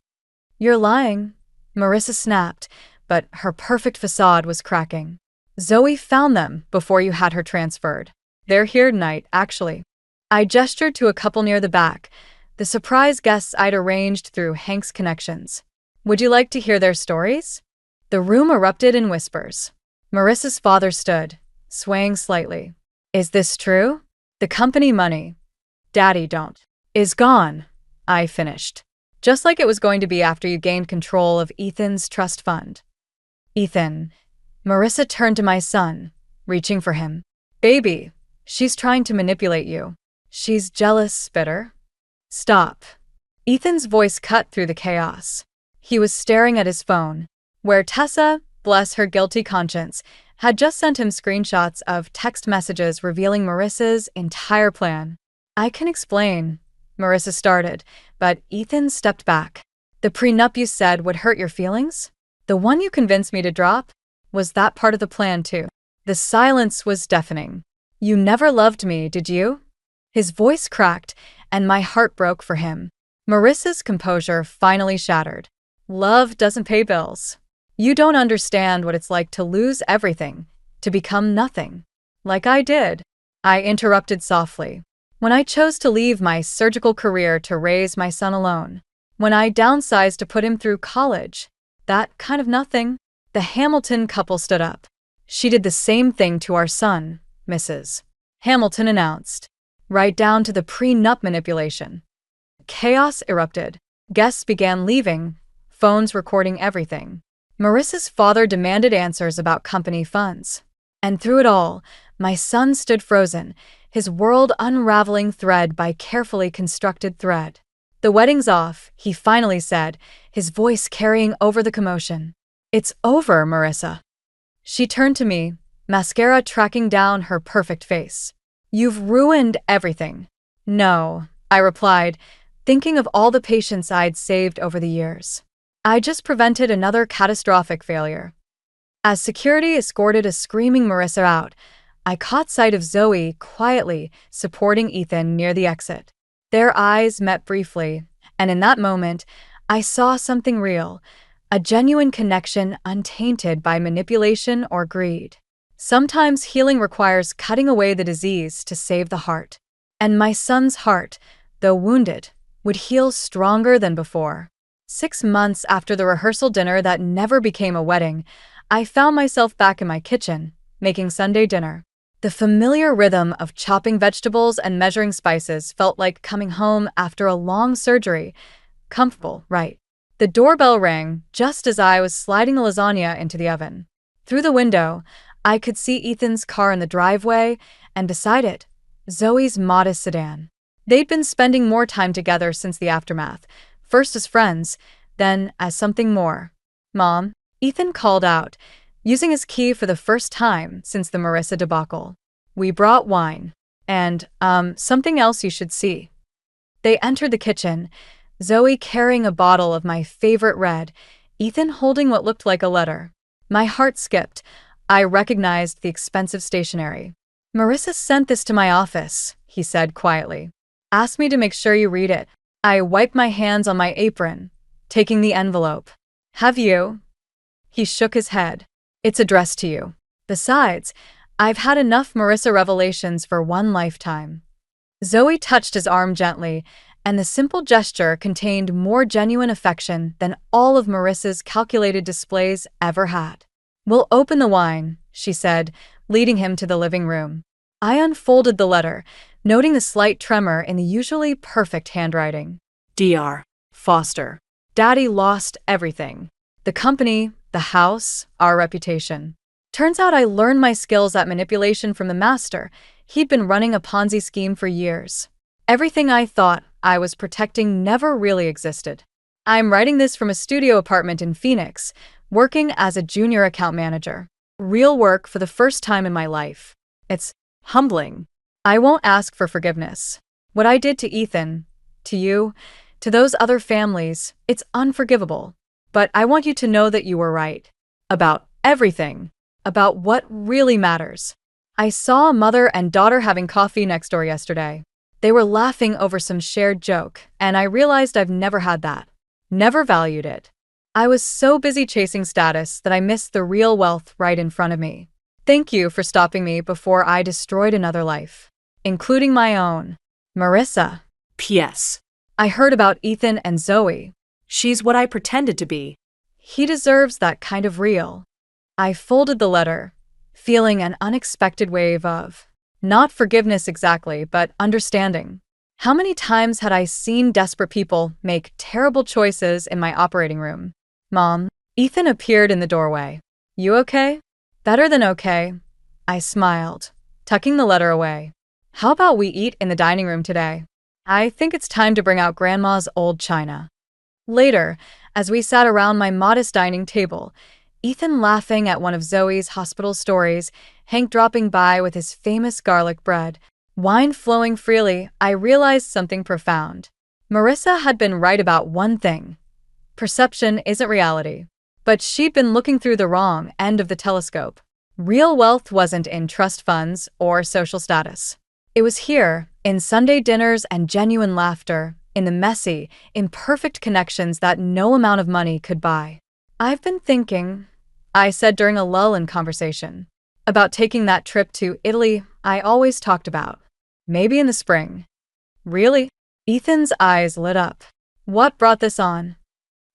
You're lying, Marissa snapped, but her perfect facade was cracking. Zoe found them before you had her transferred. They're here tonight, actually. I gestured to a couple near the back, the surprise guests I'd arranged through Hank's connections. Would you like to hear their stories? The room erupted in whispers. Marissa's father stood, swaying slightly. Is this true? The company money, Daddy don't, is gone, I finished. Just like it was going to be after you gained control of Ethan's trust fund. Ethan, Marissa turned to my son, reaching for him. Baby, she's trying to manipulate you. She's jealous, bitter. Stop. Ethan's voice cut through the chaos. He was staring at his phone, where Tessa, bless her guilty conscience, had just sent him screenshots of text messages revealing Marissa's entire plan. I can explain, Marissa started, but Ethan stepped back. The prenup you said would hurt your feelings? The one you convinced me to drop? Was that part of the plan too? The silence was deafening. You never loved me, did you? His voice cracked, and my heart broke for him. Marissa's composure finally shattered. Love doesn't pay bills. You don't understand what it's like to lose everything, to become nothing. Like I did. I interrupted softly. When I chose to leave my surgical career to raise my son alone. When I downsized to put him through college. That kind of nothing. The Hamilton couple stood up. She did the same thing to our son, Mrs. Hamilton announced. Right down to the prenup manipulation. Chaos erupted. Guests began leaving, phones recording everything. Marissa's father demanded answers about company funds. And through it all, my son stood frozen, his world unraveling thread by carefully constructed thread. The wedding's off, he finally said, his voice carrying over the commotion. It's over, Marissa. She turned to me, mascara tracking down her perfect face. You've ruined everything. No, I replied, thinking of all the patience I'd saved over the years. I just prevented another catastrophic failure. As security escorted a screaming Marissa out, I caught sight of Zoe quietly supporting Ethan near the exit. Their eyes met briefly, and in that moment, I saw something real, a genuine connection untainted by manipulation or greed. Sometimes healing requires cutting away the disease to save the heart. And my son's heart, though wounded, would heal stronger than before. 6 months after the rehearsal dinner that never became a wedding, I found myself back in my kitchen, making Sunday dinner. The familiar rhythm of chopping vegetables and measuring spices felt like coming home after a long surgery. Comfortable, right? The doorbell rang just as I was sliding the lasagna into the oven. Through the window, I could see Ethan's car in the driveway, and beside it, Zoe's modest sedan. They'd been spending more time together since the aftermath, first as friends, then as something more. "Mom," Ethan called out, using his key for the first time since the Marissa debacle. "We brought wine. And, something else you should see." They entered the kitchen, Zoe carrying a bottle of my favorite red, Ethan holding what looked like a letter. My heart skipped. I recognized the expensive stationery. "Marissa sent this to my office," he said quietly. "Asked me to make sure you read it." I wiped my hands on my apron, taking the envelope. "Have you?" He shook his head. "It's addressed to you. Besides, I've had enough Marissa revelations for one lifetime." Zoe touched his arm gently, and the simple gesture contained more genuine affection than all of Marissa's calculated displays ever had. "We'll open the wine," she said, leading him to the living room. I unfolded the letter, noting the slight tremor in the usually perfect handwriting. Dr. Foster. Daddy lost everything. The company, the house, our reputation. Turns out I learned my skills at manipulation from the master. He'd been running a Ponzi scheme for years. Everything I thought I was protecting never really existed. I'm writing this from a studio apartment in Phoenix, working as a junior account manager. Real work for the first time in my life. It's humbling. I won't ask for forgiveness. What I did to Ethan, to you, to those other families, it's unforgivable. But I want you to know that you were right. About everything. About what really matters. I saw a mother and daughter having coffee next door yesterday. They were laughing over some shared joke, and I realized I've never had that. Never valued it. I was so busy chasing status that I missed the real wealth right in front of me. Thank you for stopping me before I destroyed another life. Including my own. Marissa. P.S. I heard about Ethan and Zoe. She's what I pretended to be. He deserves that kind of real. I folded the letter, feeling an unexpected wave of, not forgiveness exactly, but understanding. How many times had I seen desperate people make terrible choices in my operating room? "Mom," Ethan appeared in the doorway. "You okay?" "Better than okay." I smiled, tucking the letter away. "How about we eat in the dining room today? I think it's time to bring out Grandma's old china." Later, as we sat around my modest dining table, Ethan laughing at one of Zoe's hospital stories, Hank dropping by with his famous garlic bread, wine flowing freely, I realized something profound. Marissa had been right about one thing. Perception isn't reality. But she'd been looking through the wrong end of the telescope. Real wealth wasn't in trust funds or social status. It was here, in Sunday dinners and genuine laughter, in the messy, imperfect connections that no amount of money could buy. "I've been thinking," I said during a lull in conversation, "about taking that trip to Italy I always talked about. Maybe in the spring." "Really?" Ethan's eyes lit up. "What brought this on?"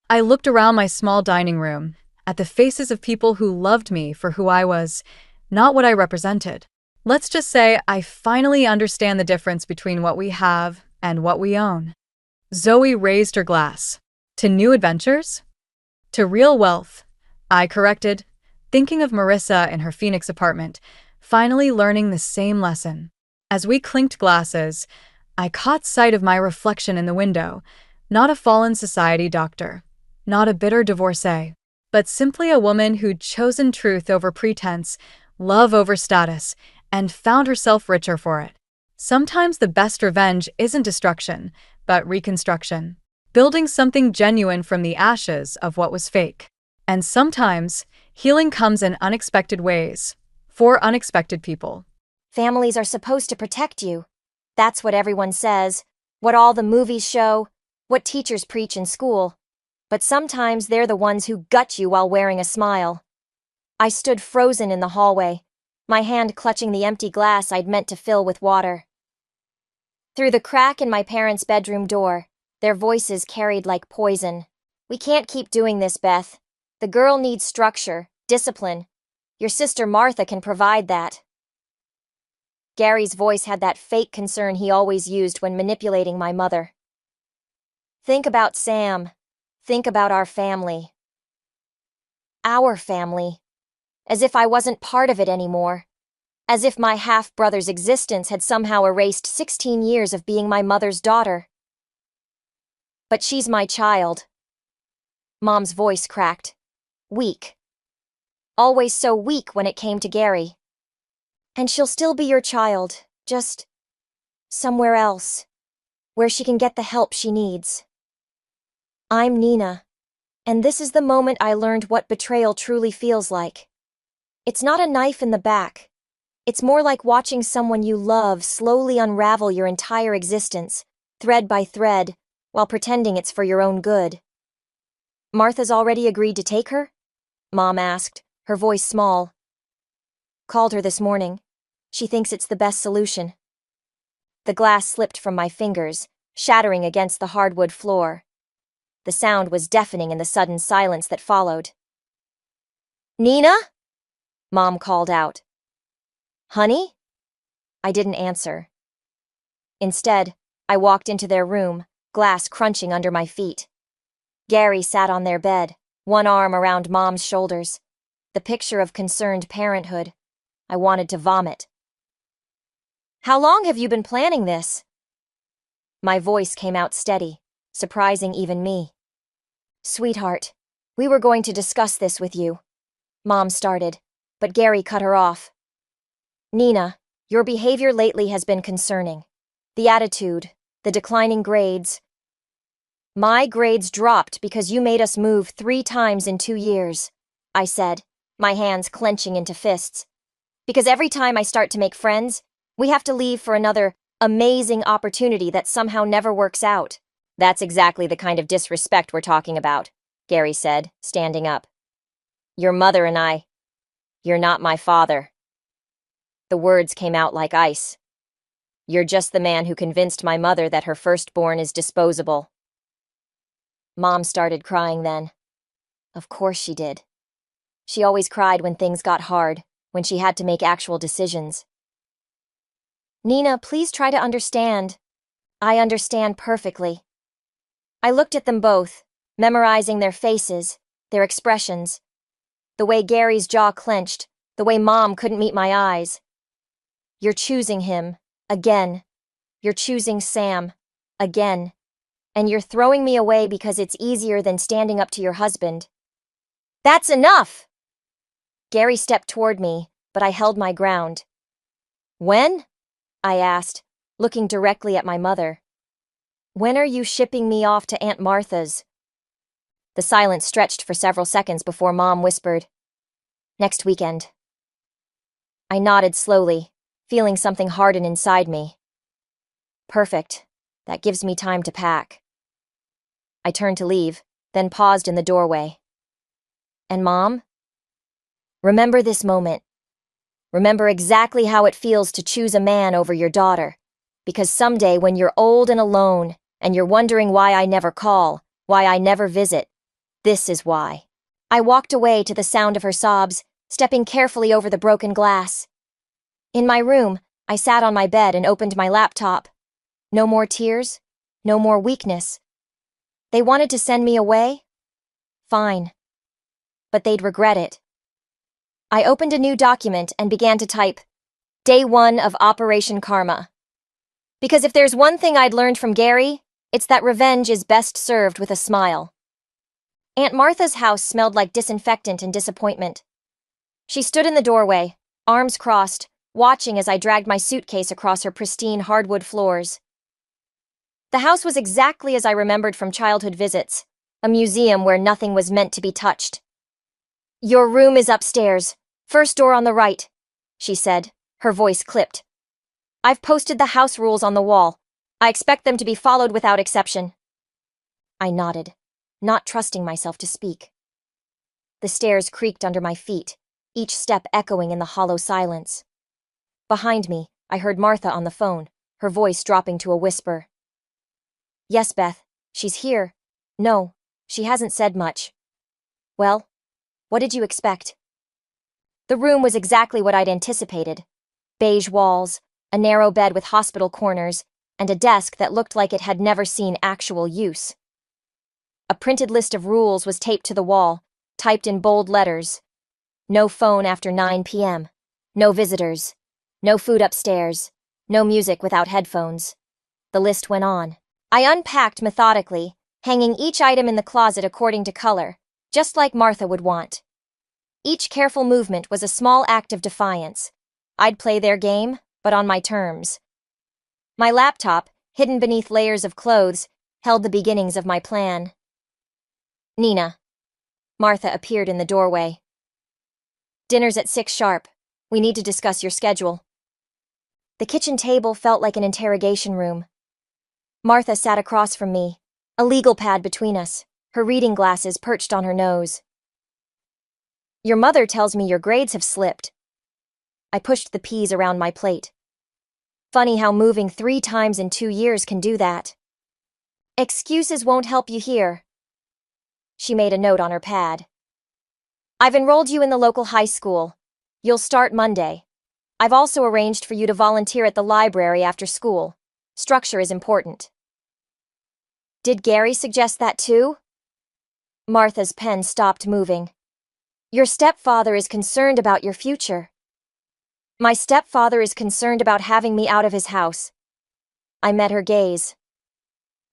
I looked around my small dining room, at the faces of people who loved me for who I was, not what I represented. Let's just say I finally understand the difference between what we have and what we own. Zoe raised her glass. "To new adventures?" "To real wealth," I corrected, thinking of Marissa in her Phoenix apartment, finally learning the same lesson. As we clinked glasses, I caught sight of my reflection in the window, not a fallen society doctor, not a bitter divorcee, but simply a woman who'd chosen truth over pretense, love over status, and found herself richer for it. Sometimes the best revenge isn't destruction, but reconstruction. building something genuine from the ashes of what was fake. And sometimes, healing comes in unexpected ways, for unexpected people. Families are supposed to protect you. That's what everyone says, what all the movies show, what teachers preach in school. But sometimes they're the ones who gut you while wearing a smile. I stood frozen in the hallway, my hand clutching the empty glass I'd meant to fill with water. Through the crack in my parents' bedroom door, their voices carried like poison. "We can't keep doing this, Beth. The girl needs structure, discipline. Your sister Martha can provide that." Gary's voice had that fake concern he always used when manipulating my mother. "Think about Sam. Think about our family." Our family. As if I wasn't part of it anymore. As if my half-brother's existence had somehow erased 16 years of being my mother's daughter. "But she's my child." Mom's voice cracked. Weak. Always so weak when it came to Gary. "And she'll still be your child, just somewhere else, where she can get the help she needs." I'm Nina, and this is the moment I learned what betrayal truly feels like. It's not a knife in the back. It's more like watching someone you love slowly unravel your entire existence, thread by thread, while pretending it's for your own good. "Martha's already agreed to take her?" Mom asked, her voice small. "Called her this morning. She thinks it's the best solution." The glass slipped from my fingers, shattering against the hardwood floor. The sound was deafening in the sudden silence that followed. "Nina?" Mom called out. "Honey?" I didn't answer. Instead, I walked into their room, glass crunching under my feet. Gary sat on their bed, one arm around Mom's shoulders. The picture of concerned parenthood. I wanted to vomit. "How long have you been planning this?" My voice came out steady, surprising even me. "Sweetheart, we were going to discuss this with you." Mom started, but Gary cut her off. "Nina, your behavior lately has been concerning. The attitude, the declining grades." "My grades dropped because you made us move 3 times in 2 years," I said, my hands clenching into fists. "Because every time I start to make friends, we have to leave for another amazing opportunity that somehow never works out." "That's exactly the kind of disrespect we're talking about," Gary said, standing up. "Your mother and I. You're not my father." The words came out like ice. "You're just the man who convinced my mother that her firstborn is disposable." Mom started crying then. Of course she did. She always cried when things got hard, when she had to make actual decisions. "Nina, please try to understand." "I understand perfectly." I looked at them both, memorizing their faces, their expressions. The way Gary's jaw clenched, the way Mom couldn't meet my eyes. "You're choosing him, again. You're choosing Sam, again. And you're throwing me away because it's easier than standing up to your husband." "That's enough!" Gary stepped toward me, but I held my ground. "When?" I asked, looking directly at my mother. "When are you shipping me off to Aunt Martha's?" The silence stretched for several seconds before Mom whispered, "Next weekend." I nodded slowly, feeling something harden inside me. Perfect. That gives me time to pack. I turned to leave, then paused in the doorway. "And Mom? Remember this moment. Remember exactly how it feels to choose a man over your daughter. Because someday when you're old and alone, and you're wondering why I never call, why I never visit, this is why." I walked away to the sound of her sobs, stepping carefully over the broken glass. In my room, I sat on my bed and opened my laptop. No more tears, no more weakness. They wanted to send me away? Fine. But they'd regret it. I opened a new document and began to type, "Day 1 of Operation Karma." Because if there's one thing I'd learned from Gary, it's that revenge is best served with a smile. Aunt Martha's house smelled like disinfectant and disappointment. She stood in the doorway, arms crossed, watching as I dragged my suitcase across her pristine hardwood floors. The house was exactly as I remembered from childhood visits, a museum where nothing was meant to be touched. "Your room is upstairs, first door on the right," she said, her voice clipped. "I've posted the house rules on the wall. I expect them to be followed without exception." I nodded, not trusting myself to speak. The stairs creaked under my feet, each step echoing in the hollow silence. Behind me, I heard Martha on the phone, her voice dropping to a whisper. "Yes, Beth, she's here. No, she hasn't said much." "Well, what did you expect?" The room was exactly what I'd anticipated. Beige walls, a narrow bed with hospital corners, and a desk that looked like it had never seen actual use. A printed list of rules was taped to the wall, typed in bold letters. No phone after 9 p.m. No visitors. No food upstairs. No music without headphones. The list went on. I unpacked methodically, hanging each item in the closet according to color, just like Martha would want. Each careful movement was a small act of defiance. I'd play their game, but on my terms. My laptop, hidden beneath layers of clothes, held the beginnings of my plan. "Nina." Martha appeared in the doorway. "Dinner's at 6 sharp. We need to discuss your schedule." The kitchen table felt like an interrogation room. Martha sat across from me, a legal pad between us, her reading glasses perched on her nose. "Your mother tells me your grades have slipped." I pushed the peas around my plate. "Funny how moving 3 times in 2 years can do that." "Excuses won't help you here." She made a note on her pad. "I've enrolled you in the local high school. You'll start Monday. I've also arranged for you to volunteer at the library after school. Structure is important." "Did Gary suggest that too?" Martha's pen stopped moving. "Your stepfather is concerned about your future." "My stepfather is concerned about having me out of his house." I met her gaze.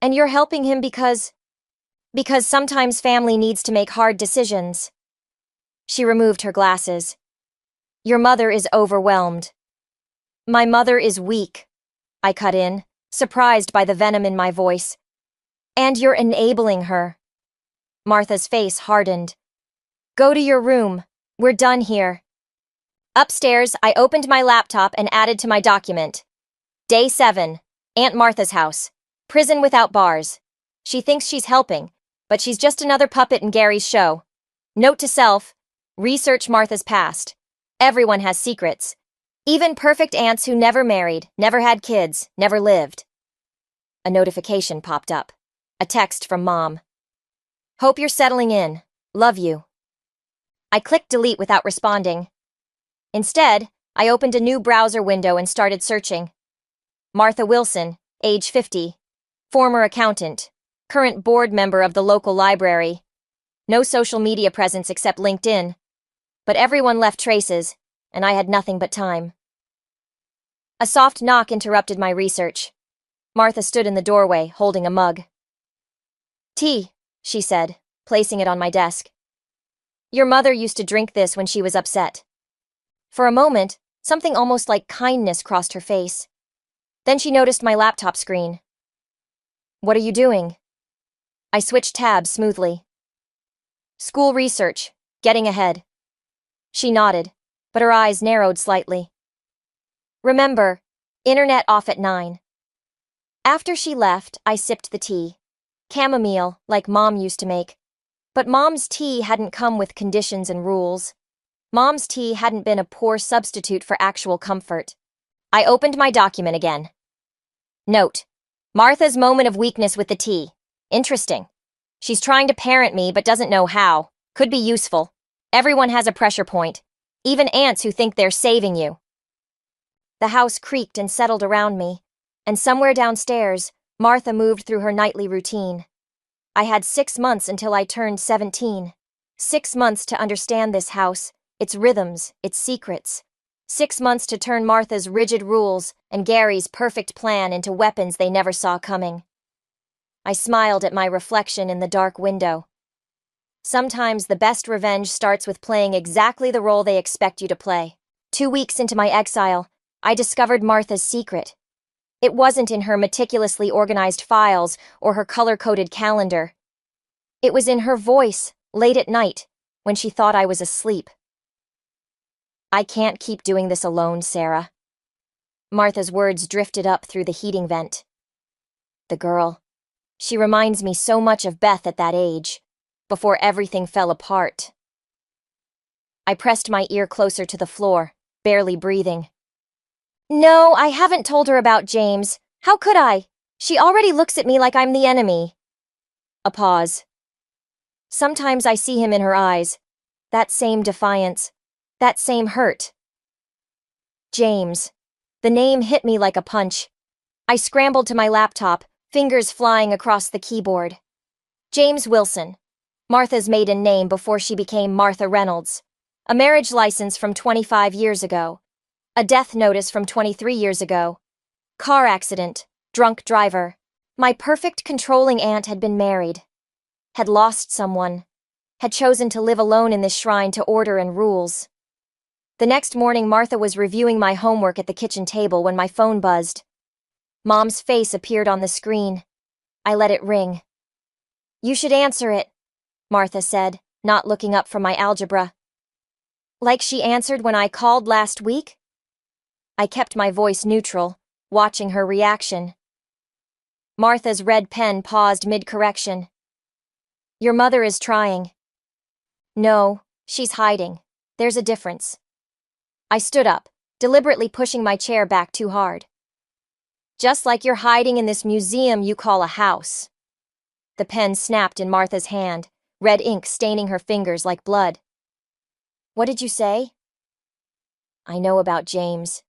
"And you're helping him because sometimes family needs to make hard decisions." She removed her glasses. "Your mother is overwhelmed." "My mother is weak," I cut in, surprised by the venom in my voice. "And you're enabling her." Martha's face hardened. "Go to your room. We're done here." Upstairs, I opened my laptop and added to my document. Day 7, Aunt Martha's house. Prison without bars. She thinks she's helping, but she's just another puppet in Gary's show. Note to self, research Martha's past. Everyone has secrets. Even perfect aunts who never married, never had kids, never lived. A notification popped up. A text from Mom. "Hope you're settling in. Love you." I clicked delete without responding. Instead, I opened a new browser window and started searching. Martha Wilson, age 50. Former accountant. Current board member of the local library. No social media presence except LinkedIn. But everyone left traces, and I had nothing but time. A soft knock interrupted my research. Martha stood in the doorway, holding a mug. "Tea," she said, placing it on my desk. "Your mother used to drink this when she was upset." For a moment, something almost like kindness crossed her face. Then she noticed my laptop screen. "What are you doing?" I switched tabs smoothly. "School research, getting ahead." She nodded, but her eyes narrowed slightly. "Remember, internet off at 9. After she left, I sipped the tea. Chamomile, like Mom used to make. But Mom's tea hadn't come with conditions and rules. Mom's tea hadn't been a poor substitute for actual comfort. I opened my document again. Note: Martha's moment of weakness with the tea. Interesting. She's trying to parent me but doesn't know how. Could be useful. Everyone has a pressure point. Even aunts who think they're saving you. The house creaked and settled around me, and somewhere downstairs, Martha moved through her nightly routine. I had 6 months until I turned 17. 6 months to understand this house, its rhythms, its secrets. 6 months to turn Martha's rigid rules and Gary's perfect plan into weapons they never saw coming. I smiled at my reflection in the dark window. Sometimes the best revenge starts with playing exactly the role they expect you to play. 2 weeks into my exile, I discovered Martha's secret. It wasn't in her meticulously organized files or her color-coded calendar. It was in her voice, late at night, when she thought I was asleep. "I can't keep doing this alone, Sarah." Martha's words drifted up through the heating vent. The girl. She reminds me so much of Beth at that age, before everything fell apart. I pressed my ear closer to the floor, barely breathing. "No, I haven't told her about James. How could I? She already looks at me like I'm the enemy." A pause. Sometimes I see him in her eyes. That same defiance. That same hurt. James. The name hit me like a punch. I scrambled to my laptop, fingers flying across the keyboard. James Wilson. Martha's maiden name before she became Martha Reynolds. A marriage license from 25 years ago. A death notice from 23 years ago. Car accident. Drunk driver. My perfect controlling aunt had been married. Had lost someone. Had chosen to live alone in this shrine to order and rules. The next morning, Martha was reviewing my homework at the kitchen table when my phone buzzed. Mom's face appeared on the screen. I let it ring. "You should answer it," Martha said, not looking up from my algebra. Like she answered when I called last week? I kept my voice neutral, watching her reaction. Martha's red pen paused mid-correction. "Your mother is trying." "No, she's hiding. There's a difference." I stood up, deliberately pushing my chair back too hard. "Just like you're hiding in this museum you call a house." The pen snapped in Martha's hand, red ink staining her fingers like blood. "What did you say?" "I know about James."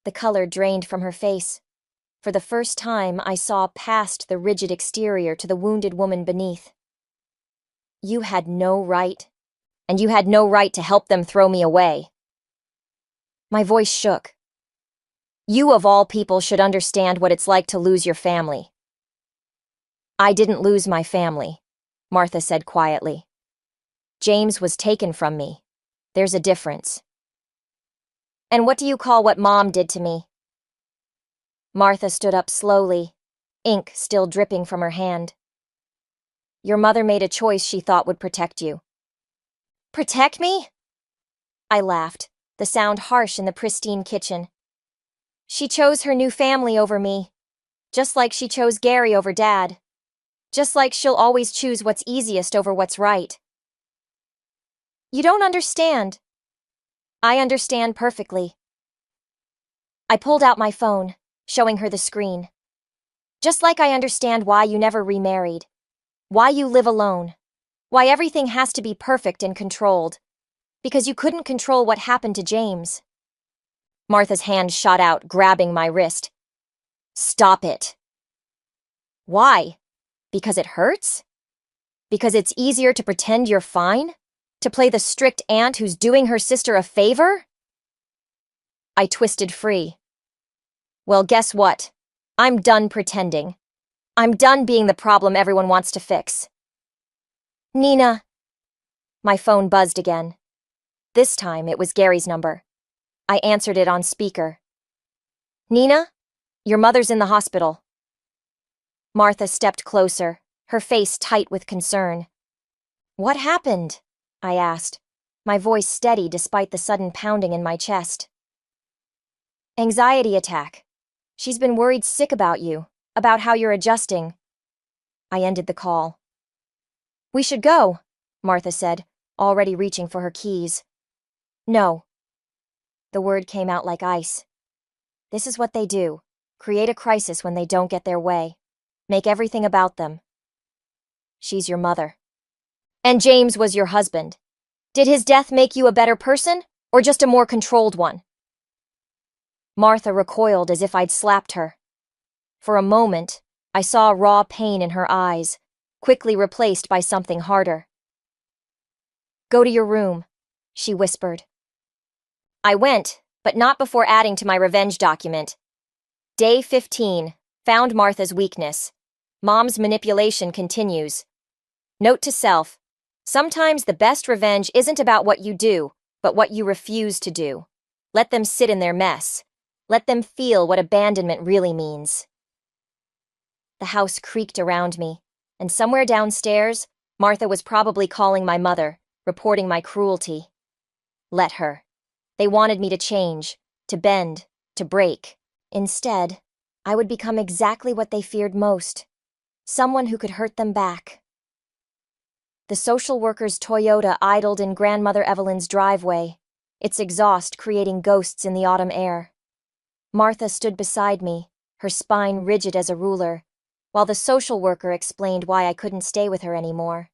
The color drained from her face. For the first time, I saw past the rigid exterior to the wounded woman beneath. "You had no right, and you had no right to help them throw me away." My voice shook. "You of all people should understand what it's like to lose your family." "I didn't lose my family," Martha said quietly. "James was taken from me. There's a difference." "And what do you call what Mom did to me?" Martha stood up slowly, ink still dripping from her hand. "Your mother made a choice she thought would protect you." "Protect me?" I laughed, the sound harsh in the pristine kitchen. "She chose her new family over me, just like she chose Gary over Dad. Just like she'll always choose what's easiest over what's right." "You don't understand." "I understand perfectly." I pulled out my phone, showing her the screen. "Just like I understand why you never remarried. Why you live alone. Why everything has to be perfect and controlled. Because you couldn't control what happened to James." Martha's hand shot out, grabbing my wrist. "Stop it." "Why? Because it hurts? Because it's easier to pretend you're fine? To play the strict aunt who's doing her sister a favor?" I twisted free. "Well, guess what? I'm done pretending. I'm done being the problem everyone wants to fix." "Nina." My phone buzzed again. This time it was Gary's number. I answered it on speaker. "Nina, your mother's in the hospital." Martha stepped closer, her face tight with concern. "What happened?" I asked, my voice steady despite the sudden pounding in my chest. "Anxiety attack. She's been worried sick about you, about how you're adjusting." I ended the call. "We should go," Martha said, already reaching for her keys. "No." The word came out like ice. This is what they do. Create a crisis when they don't get their way. Make everything about them. She's your mother. And James was your husband. Did his death make you a better person, or just a more controlled one? Martha recoiled as if I'd slapped her. For a moment, I saw raw pain in her eyes, quickly replaced by something harder. "Go to your room," she whispered. I went, but not before adding to my revenge document. Day 15, found Martha's weakness. Mom's manipulation continues. Note to self, sometimes the best revenge isn't about what you do, but what you refuse to do. Let them sit in their mess. Let them feel what abandonment really means. The house creaked around me, and somewhere downstairs, Martha was probably calling my mother, reporting my cruelty. Let her. They wanted me to change, to bend, to break. Instead, I would become exactly what they feared most, someone who could hurt them back. The social worker's Toyota idled in Grandmother Evelyn's driveway, its exhaust creating ghosts in the autumn air. Martha stood beside me, her spine rigid as a ruler, while the social worker explained why I couldn't stay with her anymore.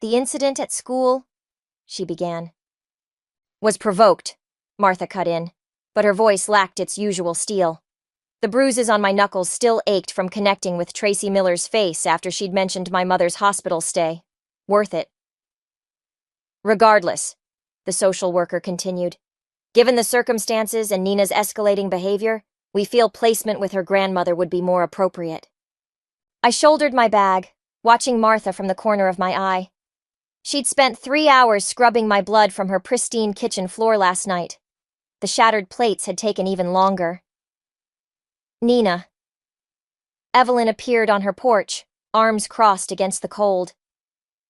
"The incident at school," she began. "Was provoked," Martha cut in, but her voice lacked its usual steel. The bruises on my knuckles still ached from connecting with Tracy Miller's face after she'd mentioned my mother's hospital stay. Worth it. "Regardless," the social worker continued, "given the circumstances and Nina's escalating behavior, we feel placement with her grandmother would be more appropriate." I shouldered my bag, watching Martha from the corner of my eye. She'd spent 3 hours scrubbing my blood from her pristine kitchen floor last night. The shattered plates had taken even longer. "Nina." Evelyn appeared on her porch, arms crossed against the cold.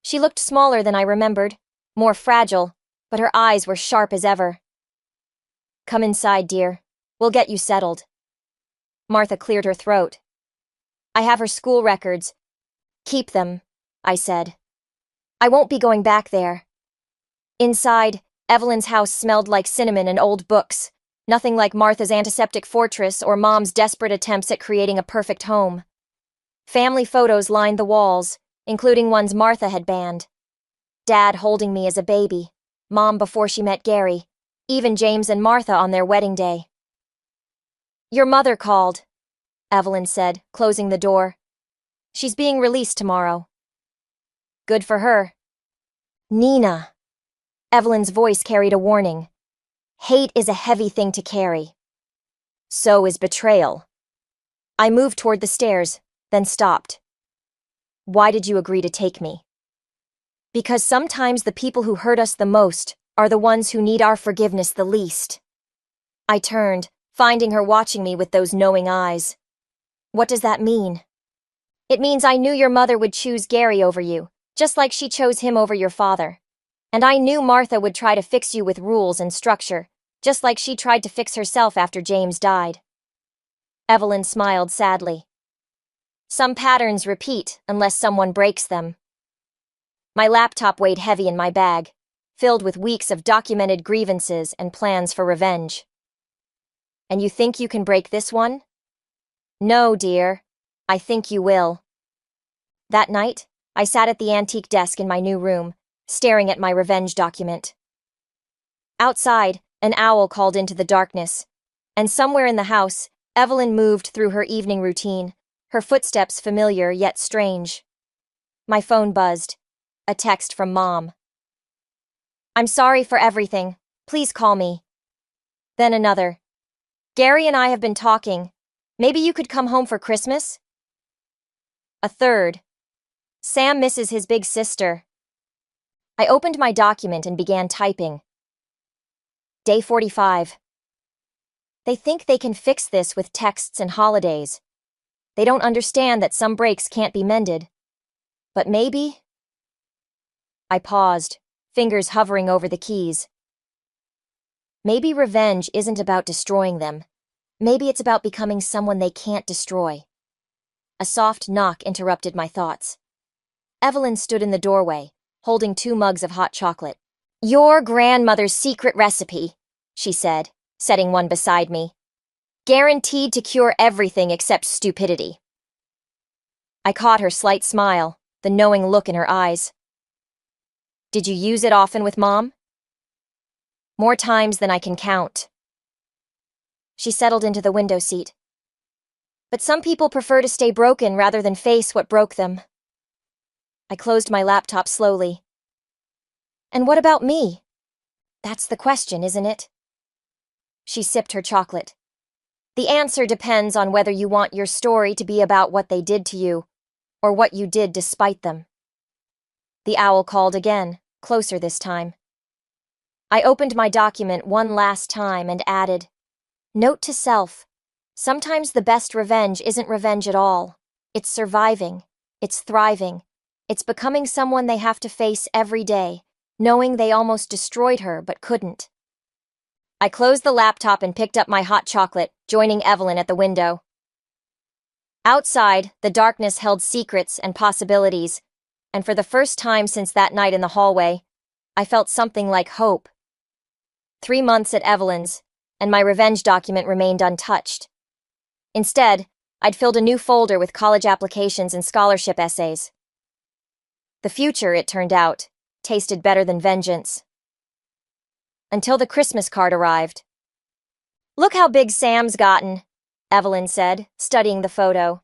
She looked smaller than I remembered, more fragile, but her eyes were sharp as ever. "Come inside, dear. We'll get you settled." Martha cleared her throat. "I have her school records. Keep them," I said. "I won't be going back there." Inside, Evelyn's house smelled like cinnamon and old books, nothing like Martha's antiseptic fortress or Mom's desperate attempts at creating a perfect home. Family photos lined the walls, including ones Martha had banned. Dad holding me as a baby, Mom before she met Gary, even James and Martha on their wedding day. "Your mother called," Evelyn said, closing the door. "She's being released tomorrow." "Good for her." "Nina." Evelyn's voice carried a warning. "Hate is a heavy thing to carry. So is betrayal." I moved toward the stairs, then stopped. "Why did you agree to take me?" "Because sometimes the people who hurt us the most are the ones who need our forgiveness the least." I turned, finding her watching me with those knowing eyes. "What does that mean?" "It means I knew your mother would choose Gary over you, just like she chose him over your father. And I knew Martha would try to fix you with rules and structure, just like she tried to fix herself after James died." Evelyn smiled sadly. "Some patterns repeat unless someone breaks them." My laptop weighed heavy in my bag, filled with weeks of documented grievances and plans for revenge. "And you think you can break this one?" "No, dear. I think you will." That night, I sat at the antique desk in my new room, staring at my revenge document. Outside, an owl called into the darkness, and somewhere in the house, Evelyn moved through her evening routine, her footsteps familiar yet strange. My phone buzzed. A text from Mom. "I'm sorry for everything. Please call me." Then another. "Gary and I have been talking. Maybe you could come home for Christmas?" A third. "Sam misses his big sister." I opened my document and began typing. Day 45. They think they can fix this with texts and holidays. They don't understand that some breaks can't be mended. But maybe... I paused, fingers hovering over the keys. Maybe revenge isn't about destroying them. Maybe it's about becoming someone they can't destroy. A soft knock interrupted my thoughts. Evelyn stood in the doorway, holding 2 mugs of hot chocolate. "Your grandmother's secret recipe," she said, setting one beside me. "Guaranteed to cure everything except stupidity." I caught her slight smile, the knowing look in her eyes. "Did you use it often with Mom?" "More times than I can count." She settled into the window seat. "But some people prefer to stay broken rather than face what broke them." I closed my laptop slowly. "And what about me? That's the question, isn't it?" She sipped her chocolate. "The answer depends on whether you want your story to be about what they did to you, or what you did despite them." The owl called again, closer this time. I opened my document one last time and added, Note to self. Sometimes the best revenge isn't revenge at all. It's surviving. It's thriving. It's becoming someone they have to face every day, knowing they almost destroyed her but couldn't. I closed the laptop and picked up my hot chocolate, joining Evelyn at the window. Outside, the darkness held secrets and possibilities, and for the first time since that night in the hallway, I felt something like hope. 3 months at Evelyn's, and my revenge document remained untouched. Instead, I'd filled a new folder with college applications and scholarship essays. The future, it turned out, tasted better than vengeance. Until the Christmas card arrived. "Look how big Sam's gotten," Evelyn said, studying the photo.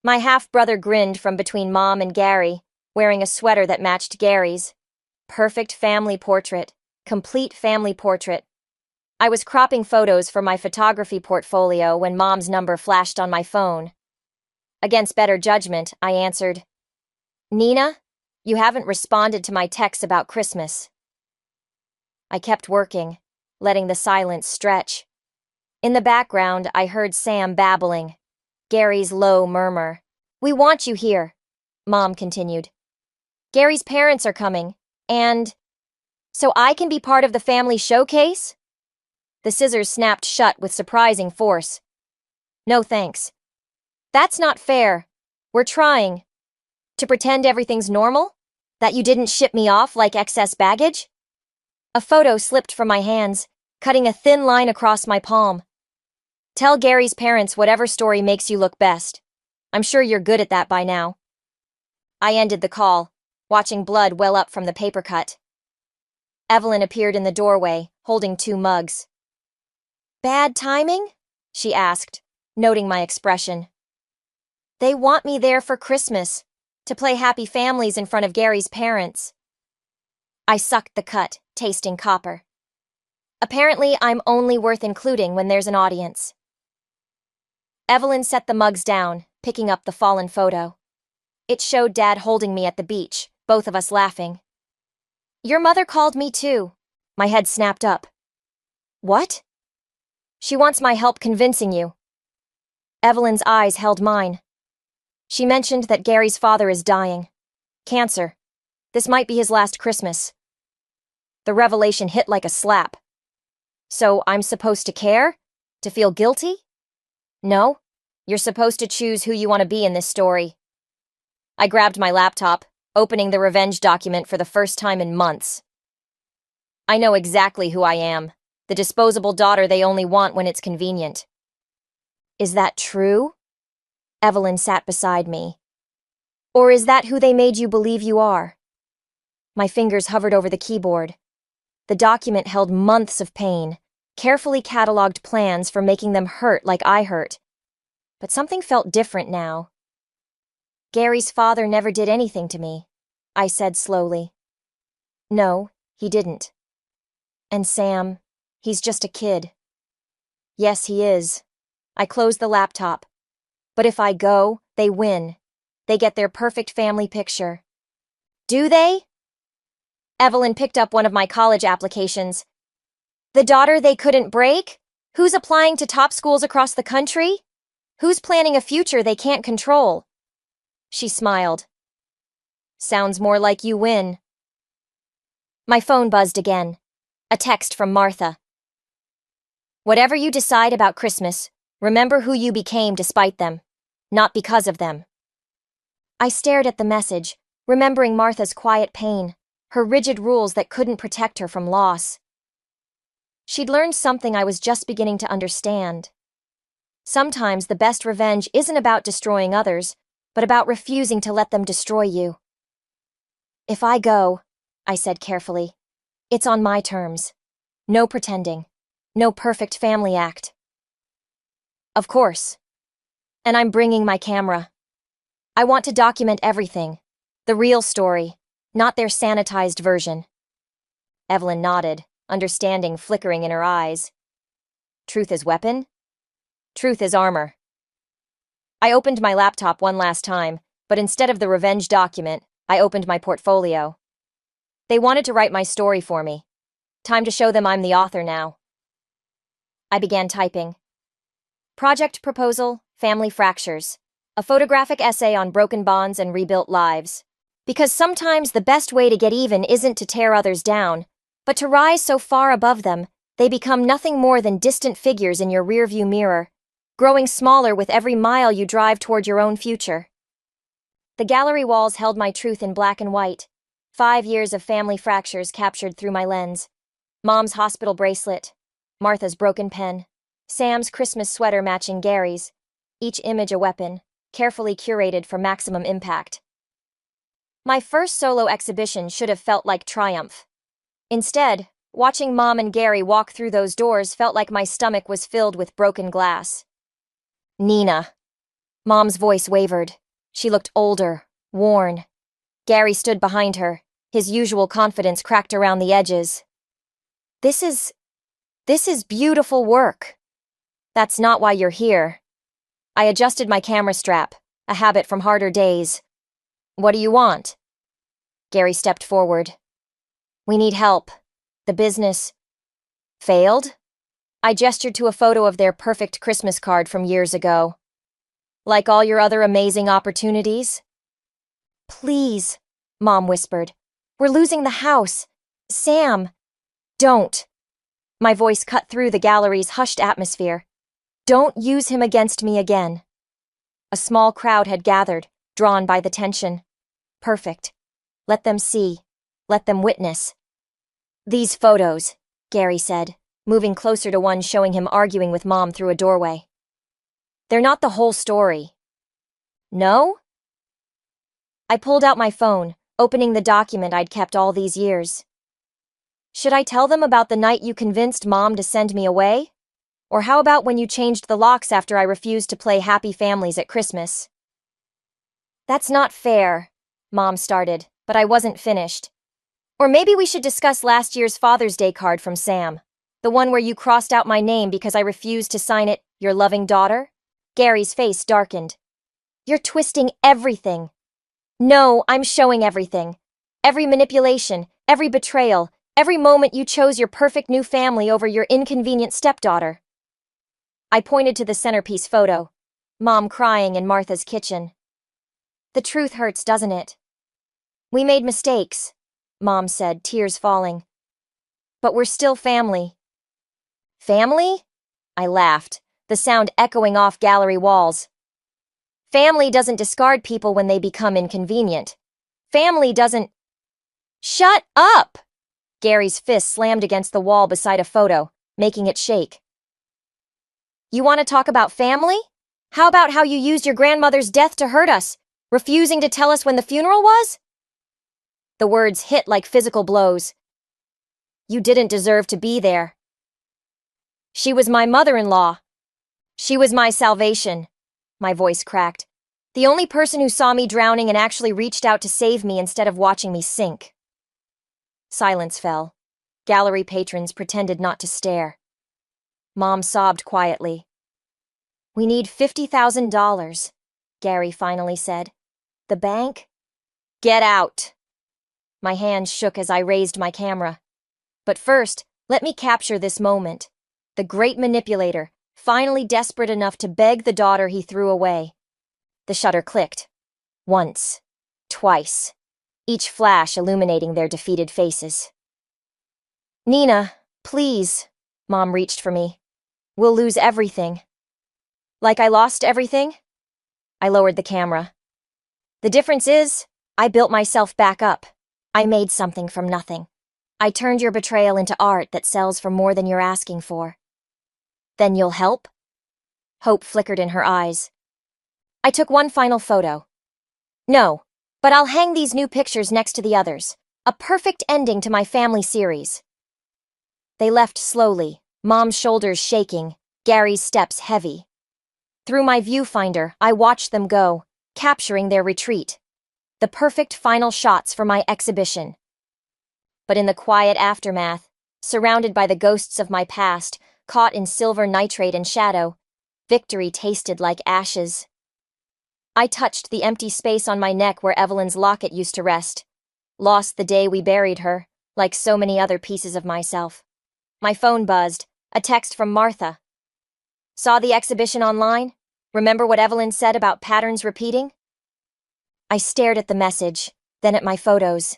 My half-brother grinned from between Mom and Gary, wearing a sweater that matched Gary's. Perfect family portrait. Complete family portrait. I was cropping photos for my photography portfolio when Mom's number flashed on my phone. Against better judgment, I answered, "Nina, you haven't responded to my texts about Christmas." I kept working, letting the silence stretch. In the background, I heard Sam babbling. Gary's low murmur. "We want you here," Mom continued. "Gary's parents are coming, and so I can be part of the family showcase?" The scissors snapped shut with surprising force. "No thanks. That's not fair. We're trying. To pretend everything's normal? That you didn't ship me off like excess baggage?" A photo slipped from my hands, cutting a thin line across my palm. "Tell Gary's parents whatever story makes you look best. I'm sure you're good at that by now." I ended the call, watching blood well up from the paper cut. Evelyn appeared in the doorway, holding 2 mugs. "Bad timing?" she asked, noting my expression. "They want me there for Christmas, to play Happy Families in front of Gary's parents." I sucked the cut, tasting copper. Apparently, I'm only worth including when there's an audience. Evelyn set the mugs down, picking up the fallen photo. It showed Dad holding me at the beach, both of us laughing. "Your mother called me too." My head snapped up. "What?" "She wants my help convincing you." Evelyn's eyes held mine. "She mentioned that Gary's father is dying. Cancer. This might be his last Christmas." The revelation hit like a slap. "So I'm supposed to care? To feel guilty?" "No. You're supposed to choose who you want to be in this story." I grabbed my laptop, opening the revenge document for the first time in months. I know exactly who I am, the disposable daughter they only want when it's convenient. "Is that true?" Evelyn sat beside me. "Or is that who they made you believe you are?" My fingers hovered over the keyboard. The document held months of pain, carefully cataloged plans for making them hurt like I hurt. But something felt different now. "Gary's father never did anything to me," I said slowly. "No, he didn't. And Sam, he's just a kid." "Yes, he is." I closed the laptop. "But if I go, they win. They get their perfect family picture." "Do they?" Evelyn picked up one of my college applications. "The daughter they couldn't break? Who's applying to top schools across the country? Who's planning a future they can't control?" She smiled. "Sounds more like you win." My phone buzzed again. A text from Martha. "Whatever you decide about Christmas, remember who you became despite them, not because of them." I stared at the message, remembering Martha's quiet pain, her rigid rules that couldn't protect her from loss. She'd learned something I was just beginning to understand. Sometimes the best revenge isn't about destroying others, but about refusing to let them destroy you. "If I go," I said carefully, "it's on my terms. No pretending. No perfect family act." "Of course. And I'm bringing my camera. I want to document everything. The real story, not their sanitized version." Evelyn nodded, understanding flickering in her eyes. "Truth is weapon? Truth is armor." I opened my laptop one last time, but instead of the revenge document, I opened my portfolio. They wanted to write my story for me. Time to show them I'm the author now. I began typing, Project proposal, family fractures. A photographic essay on broken bonds and rebuilt lives. Because sometimes the best way to get even isn't to tear others down, but to rise so far above them, they become nothing more than distant figures in your rearview mirror, growing smaller with every mile you drive toward your own future. The gallery walls held my truth in black and white. 5 years of family fractures captured through my lens. Mom's hospital bracelet, Martha's broken pen, Sam's Christmas sweater matching Gary's, each image a weapon, carefully curated for maximum impact. My first solo exhibition should have felt like triumph. Instead, watching Mom and Gary walk through those doors felt like my stomach was filled with broken glass. Nina. Mom's voice wavered. She looked older, worn. Gary stood behind her, his usual confidence cracked around the edges. This is beautiful work. That's not why you're here. I adjusted my camera strap, a habit from harder days. What do you want? Gary stepped forward. We need help. The business failed? I gestured to a photo of their perfect Christmas card from years ago. Like all your other amazing opportunities? Please, Mom whispered. We're losing the house. Sam, don't. My voice cut through the gallery's hushed atmosphere. Don't use him against me again. A small crowd had gathered, drawn by the tension. Perfect. Let them see. Let them witness. These photos, Gary said, moving closer to one showing him arguing with Mom through a doorway. They're not the whole story. No? I pulled out my phone, opening the document I'd kept all these years. Should I tell them about the night you convinced Mom to send me away? Or how about when you changed the locks after I refused to play Happy Families at Christmas? That's not fair, Mom started, but I wasn't finished. Or maybe we should discuss last year's Father's Day card from Sam, the one where you crossed out my name because I refused to sign it, your loving daughter? Gary's face darkened. You're twisting everything. No, I'm showing everything. Every manipulation, every betrayal, every moment you chose your perfect new family over your inconvenient stepdaughter. I pointed to the centerpiece photo, Mom crying in Martha's kitchen. The truth hurts, doesn't it? We made mistakes, Mom said, tears falling. But we're still family. Family? I laughed, the sound echoing off gallery walls. Family doesn't discard people when they become inconvenient. Family doesn't... Shut up! Gary's fist slammed against the wall beside a photo, making it shake. You want to talk about family? How about how you used your grandmother's death to hurt us, refusing to tell us when the funeral was? The words hit like physical blows. You didn't deserve to be there. She was my mother-in-law. She was my salvation. My voice cracked. The only person who saw me drowning and actually reached out to save me instead of watching me sink. Silence fell. Gallery patrons pretended not to stare. Mom sobbed quietly. We need $50,000, Gary finally said. The bank? Get out! My hands shook as I raised my camera. But first, let me capture this moment. The great manipulator, finally desperate enough to beg the daughter he threw away. The shutter clicked. Once. Twice. Each flash illuminating their defeated faces. Nina, please. Mom reached for me. We'll lose everything. Like I lost everything? I lowered the camera. The difference is, I built myself back up. I made something from nothing. I turned your betrayal into art that sells for more than you're asking for. Then you'll help? Hope flickered in her eyes. I took one final photo. No, but I'll hang these new pictures next to the others. A perfect ending to my family series. They left slowly, Mom's shoulders shaking, Gary's steps heavy. Through my viewfinder, I watched them go, capturing their retreat. The perfect final shots for my exhibition. But in the quiet aftermath, surrounded by the ghosts of my past, caught in silver nitrate and shadow, victory tasted like ashes. I touched the empty space on my neck where Evelyn's locket used to rest. Lost the day we buried her, like so many other pieces of myself. My phone buzzed, a text from Martha. Saw the exhibition online? Remember what Evelyn said about patterns repeating? I stared at the message, then at my photos.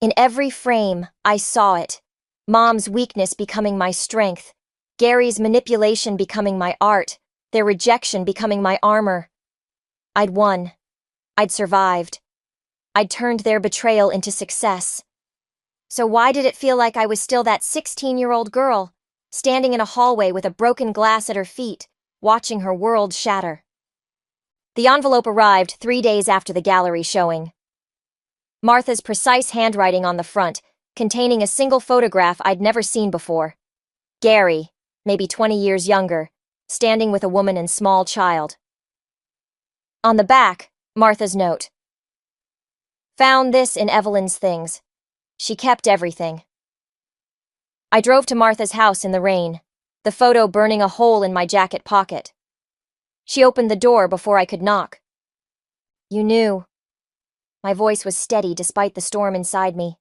In every frame, I saw it. Mom's weakness becoming my strength, Gary's manipulation becoming my art, their rejection becoming my armor. I'd won. I'd survived. I'd turned their betrayal into success. So why did it feel like I was still that 16-year-old girl, standing in a hallway with a broken glass at her feet, watching her world shatter? The envelope arrived 3 days after the gallery showing. Martha's precise handwriting on the front, containing a single photograph I'd never seen before. Gary, maybe 20 years younger, standing with a woman and small child. On the back, Martha's note. Found this in Evelyn's things. She kept everything. I drove to Martha's house in the rain, the photo burning a hole in my jacket pocket. She opened the door before I could knock. You knew. My voice was steady despite the storm inside me.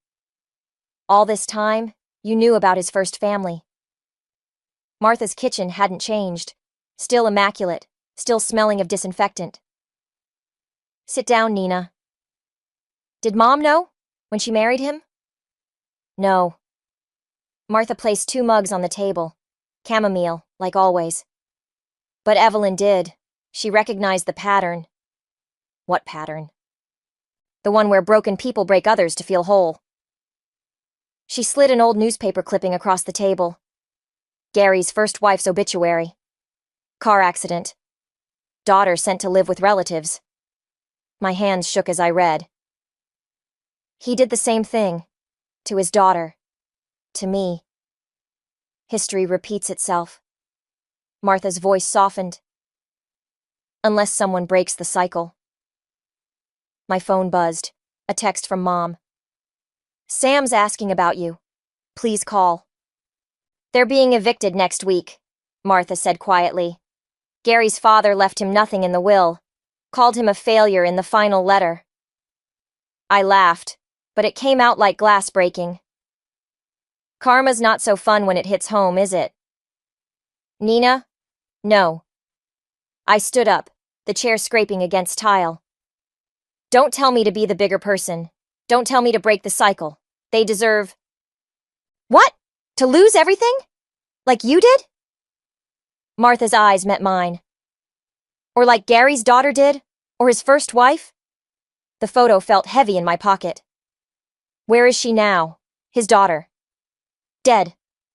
All this time, you knew about his first family. Martha's kitchen hadn't changed, still immaculate, still smelling of disinfectant. Sit down, Nina. Did Mom know when she married him? No. Martha placed 2 mugs on the table, chamomile, like always. But Evelyn did. She recognized the pattern. What pattern? The one where broken people break others to feel whole. She slid an old newspaper clipping across the table. Gary's first wife's obituary. Car accident. Daughter sent to live with relatives. My hands shook as I read. He did the same thing. To his daughter. To me. History repeats itself. Martha's voice softened. Unless someone breaks the cycle. My phone buzzed. A text from Mom. Sam's asking about you. Please call. They're being evicted next week, Martha said quietly. Gary's father left him nothing in the will, called him a failure in the final letter. I laughed, but it came out like glass breaking. Karma's not so fun when it hits home, is it? Nina? No. I stood up, the chair scraping against tile. Don't tell me to be the bigger person. Don't tell me to break the cycle. They deserve... What? To lose everything? Like you did? Martha's eyes met mine. Or like Gary's daughter did? Or his first wife? The photo felt heavy in my pocket. Where is she now? His daughter. Dead.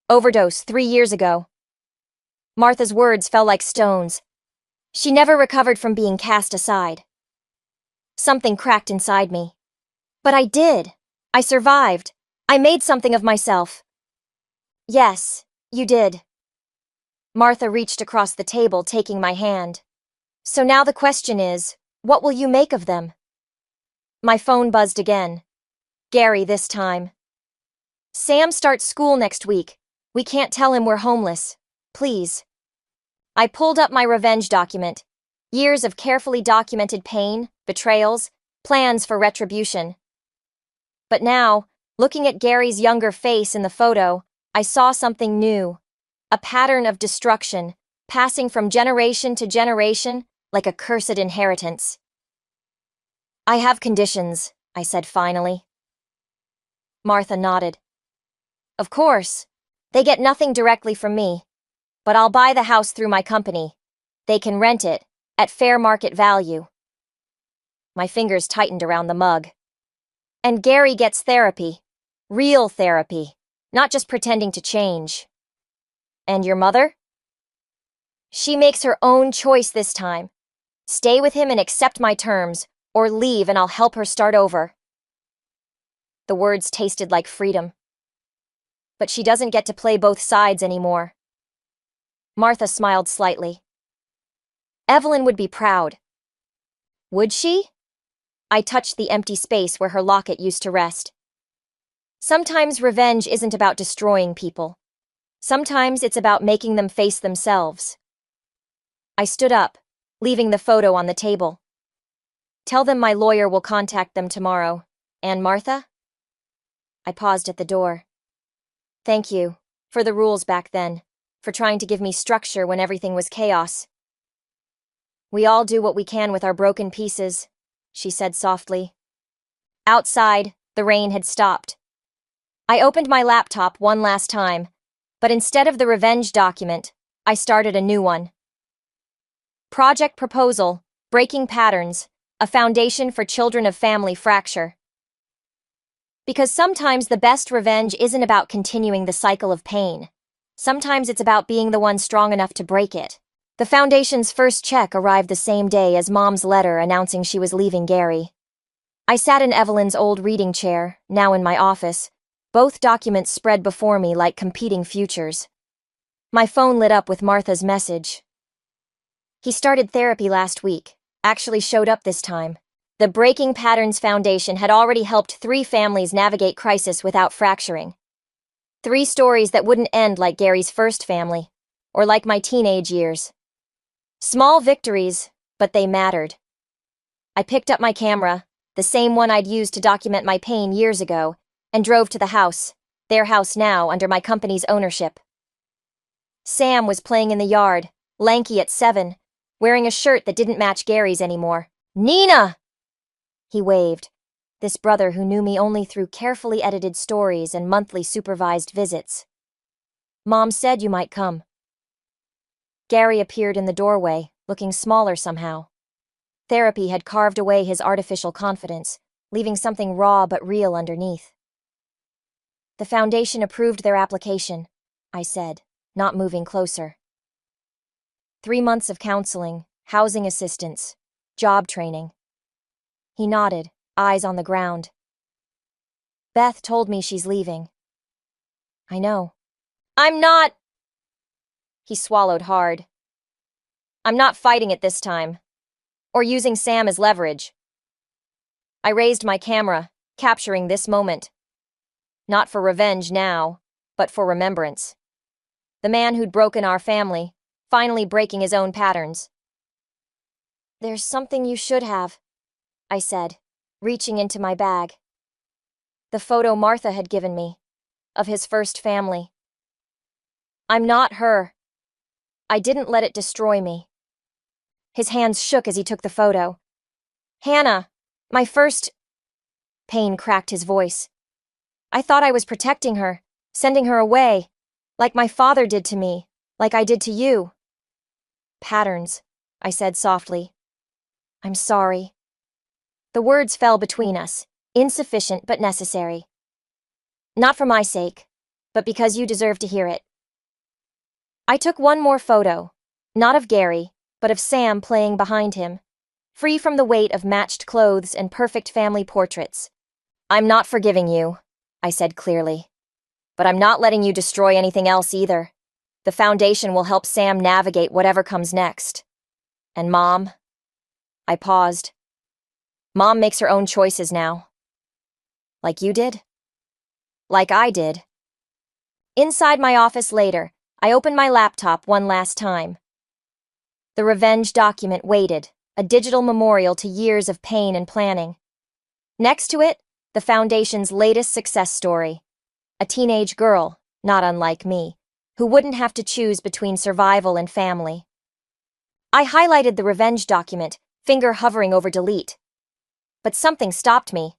Overdose 3 years ago. Martha's words fell like stones. She never recovered from being cast aside. Something cracked inside me. But I did. I survived. I made something of myself. Yes, you did. Martha reached across the table, taking my hand. So now the question is, what will you make of them? My phone buzzed again. Gary this time. Sam starts school next week. We can't tell him we're homeless. Please. I pulled up my revenge document. Years of carefully documented pain, betrayals, plans for retribution. But now, looking at Gary's younger face in the photo, I saw something new. A pattern of destruction, passing from generation to generation like a cursed inheritance. I have conditions, I said finally. Martha nodded. Of course. They get nothing directly from me. But I'll buy the house through my company. They can rent it, at fair market value. My fingers tightened around the mug. And Gary gets therapy. Real therapy. Not just pretending to change. And your mother? She makes her own choice this time. Stay with him and accept my terms, or leave and I'll help her start over. The words tasted like freedom. But she doesn't get to play both sides anymore. Martha smiled slightly. Evelyn would be proud. Would she? I touched the empty space where her locket used to rest. Sometimes revenge isn't about destroying people. Sometimes it's about making them face themselves. I stood up, leaving the photo on the table. Tell them my lawyer will contact them tomorrow. And Martha? I paused at the door. Thank you, for the rules back then. for trying to give me structure when everything was chaos. We all do what we can with our broken pieces, she said softly. Outside, the rain had stopped. I opened my laptop one last time, but instead of the revenge document, I started a new one. Project Proposal, Breaking Patterns, a Foundation for Children of Family Fracture. Because sometimes the best revenge isn't about continuing the cycle of pain. Sometimes it's about being the one strong enough to break it. The Foundation's first check arrived the same day as Mom's letter announcing she was leaving Gary. I sat in Evelyn's old reading chair, now in my office, both documents spread before me like competing futures. My phone lit up with Martha's message. He started therapy last week, actually showed up this time. The Breaking Patterns Foundation had already helped 3 families navigate crisis without fracturing. 3 stories that wouldn't end like Gary's first family, or like my teenage years. Small victories, but they mattered. I picked up my camera, the same one I'd used to document my pain years ago, and drove to the house, their house now under my company's ownership. Sam was playing in the yard, lanky at 7, wearing a shirt that didn't match Gary's anymore. "Nina!" He waved, this brother who knew me only through carefully edited stories and monthly supervised visits. "Mom said you might come." Gary appeared in the doorway, looking smaller somehow. Therapy had carved away his artificial confidence, leaving something raw but real underneath. "The foundation approved their application," I said, not moving closer. 3 months of counseling, housing assistance, job training. He nodded, eyes on the ground. "Beth told me she's leaving." "I know." "I'm not..." He swallowed hard. "I'm not fighting it this time. Or using Sam as leverage." I raised my camera, capturing this moment. Not for revenge now, but for remembrance. The man who'd broken our family, finally breaking his own patterns. "There's something you should have," I said, reaching into my bag. The photo Martha had given me, of his first family. "I'm not her. I didn't let it destroy me." His hands shook as he took the photo. "Hannah, my first..." Pain cracked his voice. "I thought I was protecting her, sending her away, like my father did to me, like I did to you." "Patterns," I said softly. "I'm sorry." The words fell between us, insufficient but necessary. "Not for my sake, but because you deserve to hear it." I took one more photo, not of Gary, but of Sam playing behind him, free from the weight of matched clothes and perfect family portraits. "I'm not forgiving you," I said clearly. "But I'm not letting you destroy anything else either. The foundation will help Sam navigate whatever comes next. And Mom..." I paused. "Mom makes her own choices now." "Like you did?" "Like I did." Inside my office later, I opened my laptop one last time. The revenge document waited, a digital memorial to years of pain and planning. Next to it, the Foundation's latest success story. A teenage girl, not unlike me, who wouldn't have to choose between survival and family. I highlighted the revenge document, finger hovering over delete. But something stopped me.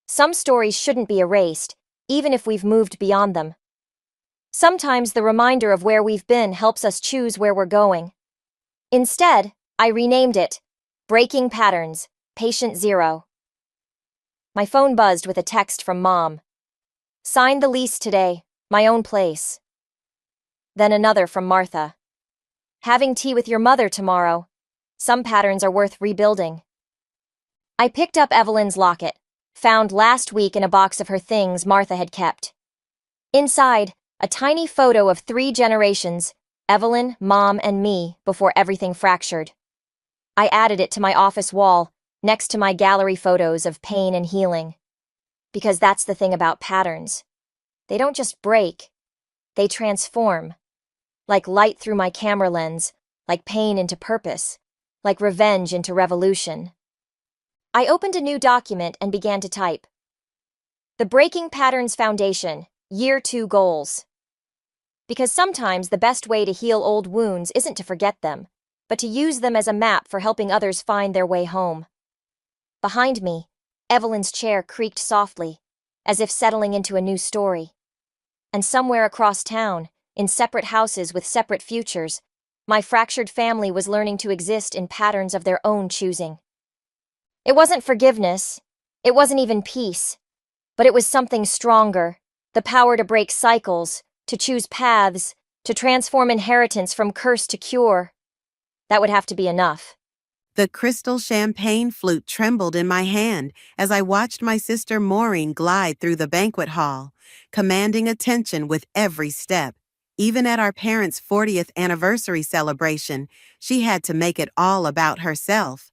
Some stories shouldn't be erased, even if we've moved beyond them. Sometimes the reminder of where we've been helps us choose where we're going. Instead, I renamed it Breaking Patterns, Patient Zero. My phone buzzed with a text from Mom. "Signed the lease today, my own place." Then another from Martha. "Having tea with your mother tomorrow. Some patterns are worth rebuilding." I picked up Evelyn's locket, found last week in a box of her things Martha had kept. Inside, a tiny photo of 3 generations, Evelyn, Mom, and me, before everything fractured. I added it to my office wall, next to my gallery photos of pain and healing. Because that's the thing about patterns. They don't just break, they transform. Like light through my camera lens, like pain into purpose, like revenge into revolution. I opened a new document and began to type. The Breaking Patterns Foundation, Year 2 Goals. Because sometimes the best way to heal old wounds isn't to forget them, but to use them as a map for helping others find their way home. Behind me, Evelyn's chair creaked softly, as if settling into a new story. And somewhere across town, in separate houses with separate futures, my fractured family was learning to exist in patterns of their own choosing. It wasn't forgiveness, it wasn't even peace, but it was something stronger, the power to break cycles, to choose paths, to transform inheritance from curse to cure. That would have to be enough. The crystal champagne flute trembled in my hand as I watched my sister Maureen glide through the banquet hall, commanding attention with every step. Even at our parents' 40th anniversary celebration, she had to make it all about herself.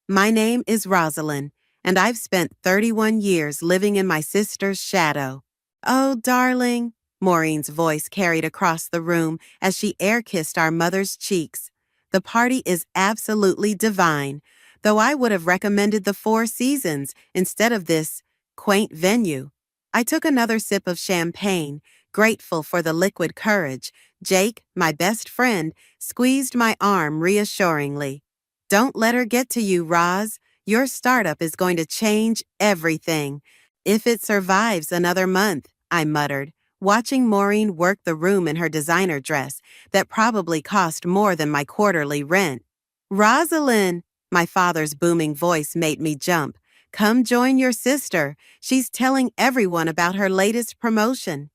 My name is Rosalind, and I've spent 31 years living in my sister's shadow. Oh, darling, Maureen's voice carried across the room as she air-kissed our mother's cheeks. The party is absolutely divine, though I would have recommended the Four Seasons instead of this quaint venue. I took another sip of champagne, grateful for the liquid courage. Jake, my best friend, squeezed my arm reassuringly. Don't let her get to you, Roz. Your startup is going to change everything. If it survives another month, I muttered, watching Maureen work the room in her designer dress that probably cost more than my quarterly rent. Rosalind, my father's booming voice made me jump. Come join your sister. She's telling everyone about her latest promotion.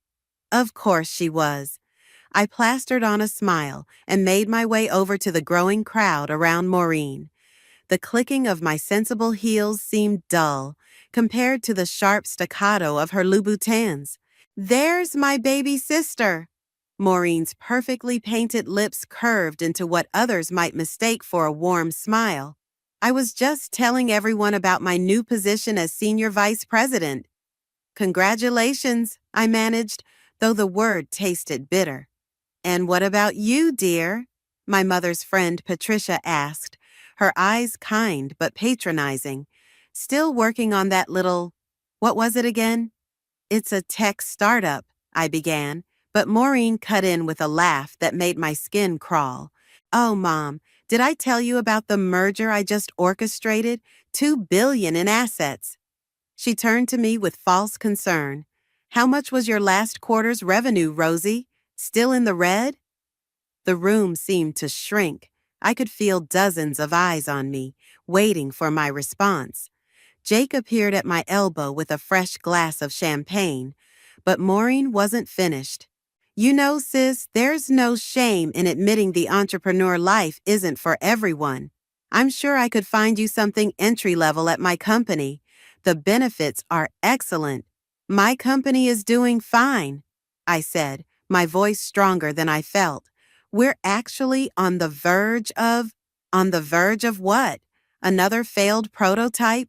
Of course she was. I plastered on a smile and made my way over to the growing crowd around Maureen. The clicking of my sensible heels seemed dull compared to the sharp staccato of her Louboutins. There's my baby sister. Maureen's perfectly painted lips curved into what others might mistake for a warm smile. I was just telling everyone about my new position as senior vice president. Congratulations, I managed, though the word tasted bitter. And what about you, dear? My mother's friend Patricia asked, her eyes kind but patronizing. Still working on that little, what was it again? It's a tech startup, I began, but Maureen cut in with a laugh that made my skin crawl. Oh, Mom, did I tell you about the merger I just orchestrated? $2 billion in assets. She turned to me with false concern. How much was your last quarter's revenue, Rosie? Still in the red? The room seemed to shrink. I could feel dozens of eyes on me, waiting for my response. Jake appeared at my elbow with a fresh glass of champagne, but Maureen wasn't finished. You know, sis, there's no shame in admitting the entrepreneur life isn't for everyone. I'm sure I could find you something entry-level at my company. The benefits are excellent. My company is doing fine, I said, my voice stronger than I felt. We're actually on the verge of what? Another failed prototype?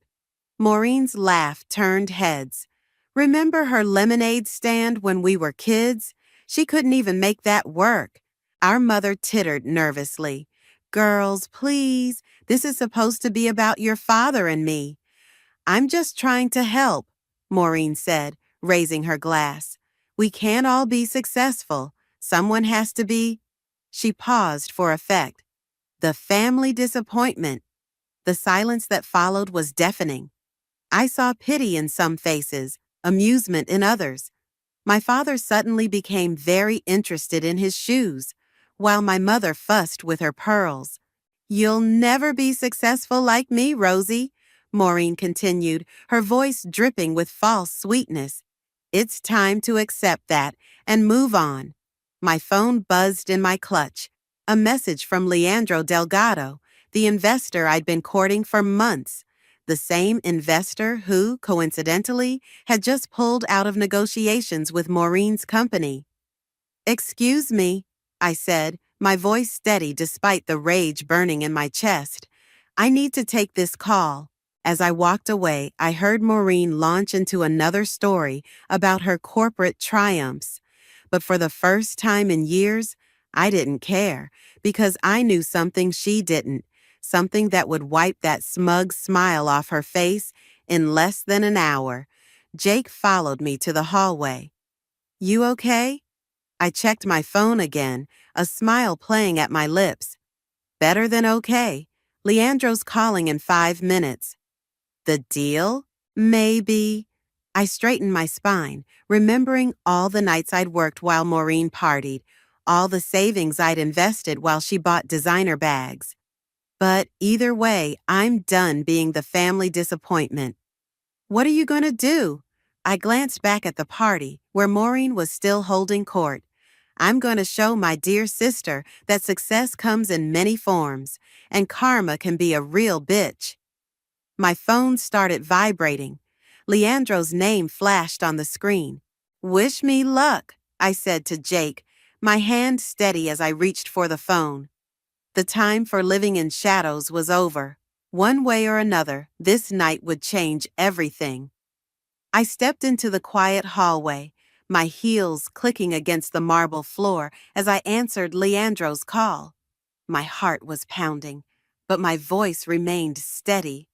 Maureen's laugh turned heads. Remember her lemonade stand when we were kids? She couldn't even make that work. Our mother tittered nervously. Girls, please, this is supposed to be about your father and me. I'm just trying to help, Maureen said, raising her glass. We can't all be successful. Someone has to be. She paused for effect. The family disappointment. The silence that followed was deafening. I saw pity in some faces, amusement in others. My father suddenly became very interested in his shoes, while my mother fussed with her pearls. You'll never be successful like me, Rosie, Maureen continued, her voice dripping with false sweetness. It's time to accept that and move on. My phone buzzed in my clutch. A message from Leandro Delgado, the investor I'd been courting for months. The same investor who, coincidentally, had just pulled out of negotiations with Maureen's company. Excuse me, I said, my voice steady despite the rage burning in my chest. I need to take this call. As I walked away, I heard Maureen launch into another story about her corporate triumphs. But for the first time in years, I didn't care, because I knew something she didn't. Something that would wipe that smug smile off her face in less than an hour. Jake followed me to the hallway. You okay? I checked my phone again, a smile playing at my lips. Better than okay. Leandro's calling in 5 minutes. The deal? Maybe. I straightened my spine, remembering all the nights I'd worked while Maureen partied, all the savings I'd invested while she bought designer bags. But either way, I'm done being the family disappointment. What are you going to do? I glanced back at the party, where Maureen was still holding court. I'm going to show my dear sister that success comes in many forms, and karma can be a real bitch. My phone started vibrating. Leandro's name flashed on the screen. Wish me luck, I said to Jake, my hand steady as I reached for the phone. The time for living in shadows was over. One way or another, this night would change everything. I stepped into the quiet hallway, my heels clicking against the marble floor as I answered Leandro's call. My heart was pounding, but my voice remained steady.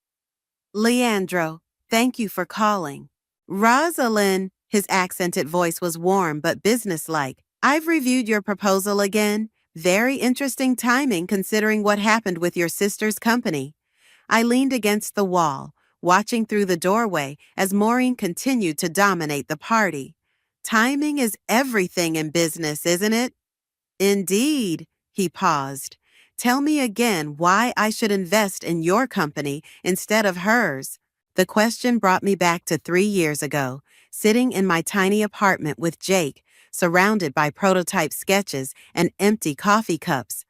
Leandro, thank you for calling. Rosalind, his accented voice was warm but businesslike. I've reviewed your proposal again. Very interesting timing considering what happened with your sister's company. I leaned against the wall, watching through the doorway as Maureen continued to dominate the party. Timing is everything in business, isn't it? Indeed, he paused. Tell me again why I should invest in your company instead of hers. The question brought me back to 3 years ago, sitting in my tiny apartment with Jake, surrounded by prototype sketches and empty coffee cups.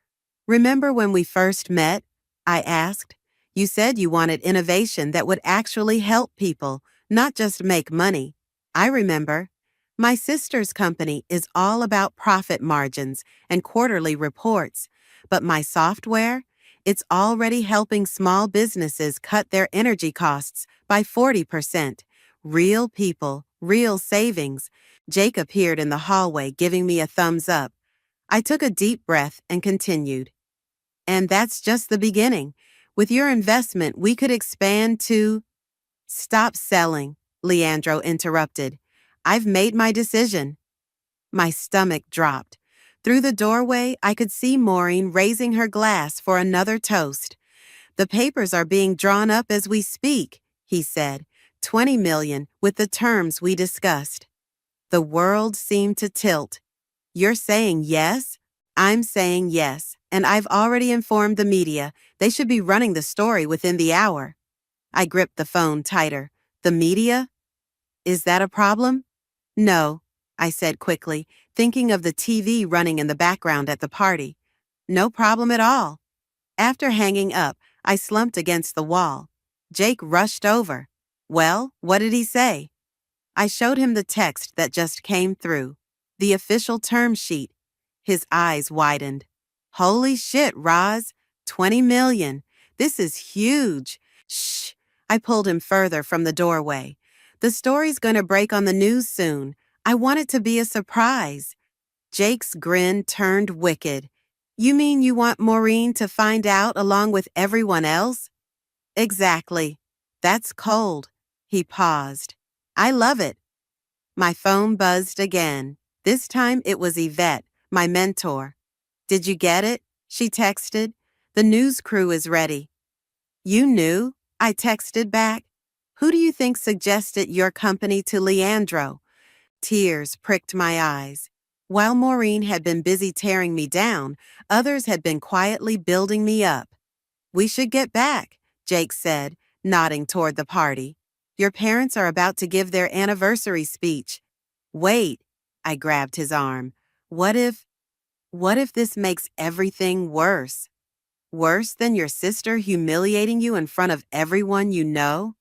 Remember when we first met? I asked. You said you wanted innovation that would actually help people, not just make money. I remember. My sister's company is all about profit margins and quarterly reports, but my software, it's already helping small businesses cut their energy costs by 40%. Real people, real savings. Jake appeared in the hallway, giving me a thumbs up. I took a deep breath and continued. And that's just the beginning. With your investment, we could expand to... Stop selling, Leandro interrupted. I've made my decision. My stomach dropped. Through the doorway, I could see Maureen raising her glass for another toast. The papers are being drawn up as we speak, he said. 20 million with the terms we discussed. The world seemed to tilt. You're saying yes? I'm saying yes, and I've already informed the media. They should be running the story within the hour. I gripped the phone tighter. The media? Is that a problem? No, I said quickly, thinking of the TV running in the background at the party. No problem at all. After hanging up, I slumped against the wall. Jake rushed over. Well, what did he say? I showed him the text that just came through. The official term sheet. His eyes widened. Holy shit, Roz. 20 million. This is huge. Shh. I pulled him further from the doorway. The story's gonna break on the news soon. I want it to be a surprise. Jake's grin turned wicked. You mean you want Maureen to find out along with everyone else? Exactly. That's cold. He paused. I love it. My phone buzzed again. This time it was Yvette, my mentor. Did you get it? She texted. The news crew is ready. You knew? I texted back. Who do you think suggested your company to Leandro? Tears pricked my eyes. While Maureen had been busy tearing me down, others had been quietly building me up. We should get back, Jake said, nodding toward the party. Your parents are about to give their anniversary speech. Wait, I grabbed his arm. What if this makes everything worse? Worse than your sister humiliating you in front of everyone you know?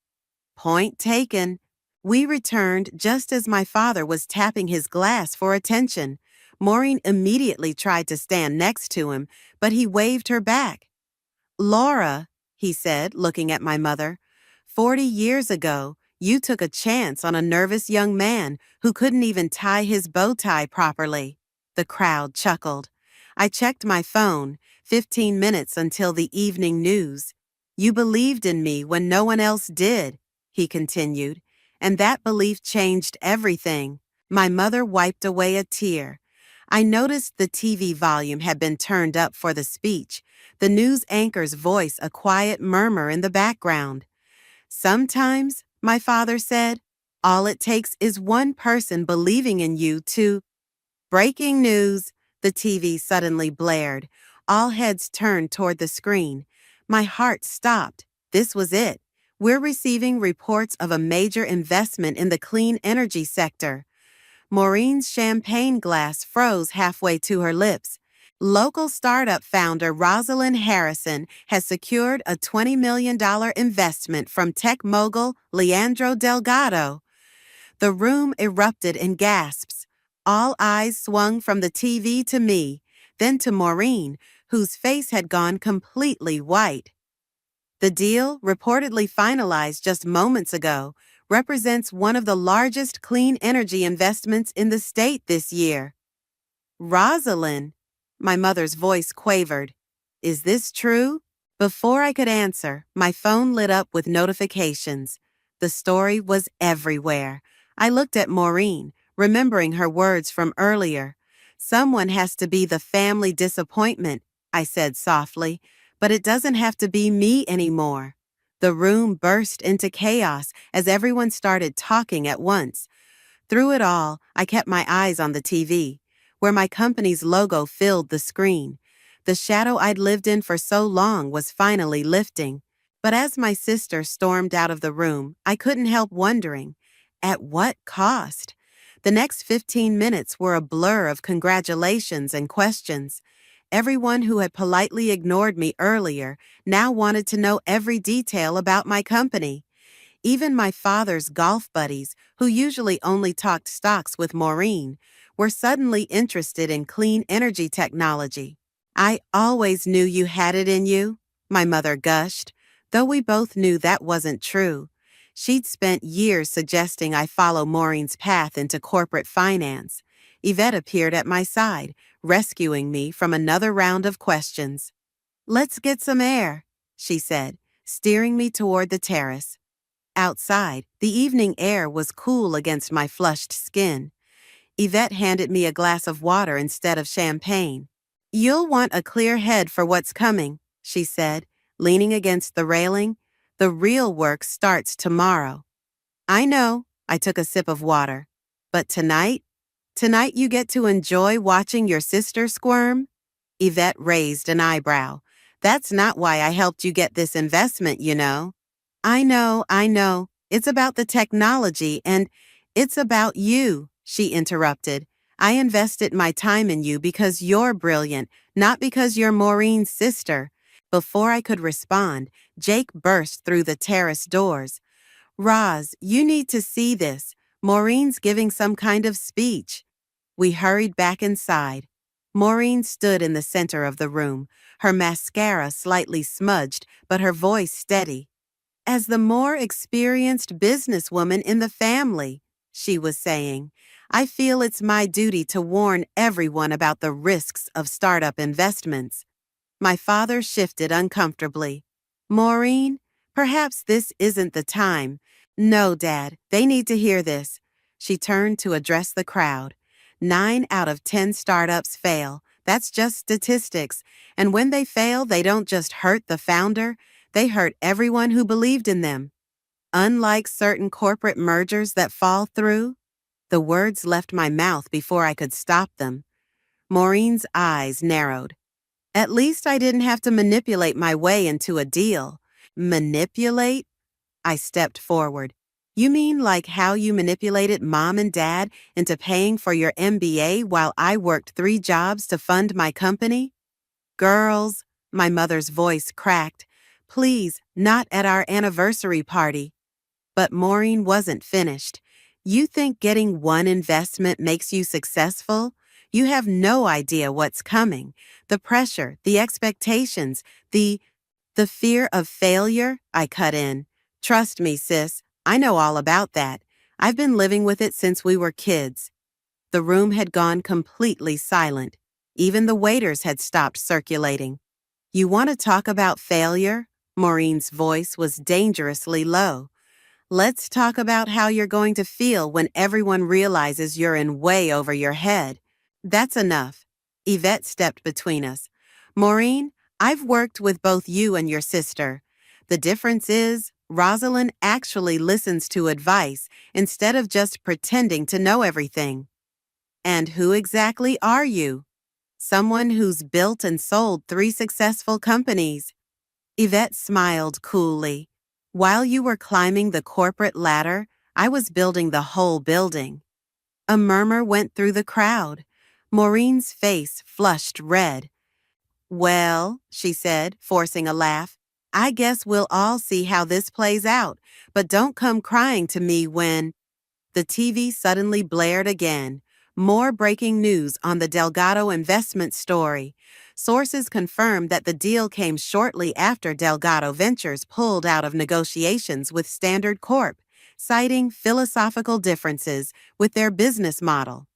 Point taken. We returned just as my father was tapping his glass for attention. Maureen immediately tried to stand next to him, but he waved her back. Laura, he said, looking at my mother, 40 years ago, you took a chance on a nervous young man who couldn't even tie his bow tie properly. The crowd chuckled. I checked my phone, 15 minutes until the evening news. You believed in me when no one else did, he continued, and that belief changed everything. My mother wiped away a tear. I noticed the TV volume had been turned up for the speech, the news anchor's voice a quiet murmur in the background. Sometimes, my father said, all it takes is one person believing in you to— Breaking news, the TV suddenly blared. All heads turned toward the screen. My heart stopped. This was it. We're receiving reports of a major investment in the clean energy sector. Maureen's champagne glass froze halfway to her lips. Local startup founder Rosalind Harrison has secured a $20 million investment from tech mogul Leandro Delgado. The room erupted in gasps. All eyes swung from the TV to me, then to Maureen, whose face had gone completely white. The deal, reportedly finalized just moments ago, represents one of the largest clean energy investments in the state this year. Rosalind, my mother's voice quavered. Is this true? Before I could answer, my phone lit up with notifications. The story was everywhere. I looked at Maureen, remembering her words from earlier. Someone has to be the family disappointment, I said softly, but it doesn't have to be me anymore. The room burst into chaos as everyone started talking at once. Through it all, I kept my eyes on the TV, where my company's logo filled the screen. The shadow I'd lived in for so long was finally lifting. But as my sister stormed out of the room, I couldn't help wondering, at what cost? The next 15 minutes were a blur of congratulations and questions. Everyone who had politely ignored me earlier now wanted to know every detail about my company. Even my father's golf buddies, who usually only talked stocks with Maureen, were suddenly interested in clean energy technology. I always knew you had it in you, my mother gushed, though we both knew that wasn't true. She'd spent years suggesting I follow Maureen's path into corporate finance. Yvette appeared at my side, rescuing me from another round of questions. Let's get some air, she said, steering me toward the terrace. Outside, the evening air was cool against my flushed skin. Yvette handed me a glass of water instead of champagne. You'll want a clear head for what's coming, she said, leaning against the railing. The real work starts tomorrow. I know, I took a sip of water. But tonight you get to enjoy watching your sister squirm? Yvette raised an eyebrow. That's not why I helped you get this investment, you know. I know. It's about the technology and it's about you, she interrupted. I invested my time in you because you're brilliant, not because you're Maureen's sister. Before I could respond, Jake burst through the terrace doors. Roz, you need to see this. Maureen's giving some kind of speech. We hurried back inside. Maureen stood in the center of the room, her mascara slightly smudged, but her voice steady. As the more experienced businesswoman in the family, she was saying, I feel it's my duty to warn everyone about the risks of startup investments. My father shifted uncomfortably. Maureen, perhaps this isn't the time. No, Dad, they need to hear this. She turned to address the crowd. 9 out of 10 startups fail. That's just statistics. And when they fail, they don't just hurt the founder, they hurt everyone who believed in them. Unlike certain corporate mergers that fall through, the words left my mouth before I could stop them. Maureen's eyes narrowed. At least I didn't have to manipulate my way into a deal. Manipulate? I stepped forward. You mean like how you manipulated Mom and Dad into paying for your MBA while I worked 3 jobs to fund my company? Girls, my mother's voice cracked. Please, not at our anniversary party. But Maureen wasn't finished. You think getting one investment makes you successful? You have no idea what's coming. The pressure, the expectations, the fear of failure, I cut in. Trust me, sis, I know all about that. I've been living with it since we were kids. The room had gone completely silent. Even the waiters had stopped circulating. You want to talk about failure? Maureen's voice was dangerously low. Let's talk about how you're going to feel when everyone realizes you're in way over your head. That's enough. Yvette stepped between us. Maureen, I've worked with both you and your sister. The difference is, Rosalind actually listens to advice instead of just pretending to know everything. And who exactly are you? Someone who's built and sold 3 successful companies. Yvette smiled coolly. While you were climbing the corporate ladder, I was building the whole building. A murmur went through the crowd. Maureen's face flushed red. Well, she said, forcing a laugh, I guess we'll all see how this plays out, but don't come crying to me when… The TV suddenly blared again. More breaking news on the Delgado investment story. Sources confirmed that the deal came shortly after Delgado Ventures pulled out of negotiations with Standard Corp, citing philosophical differences with their business model.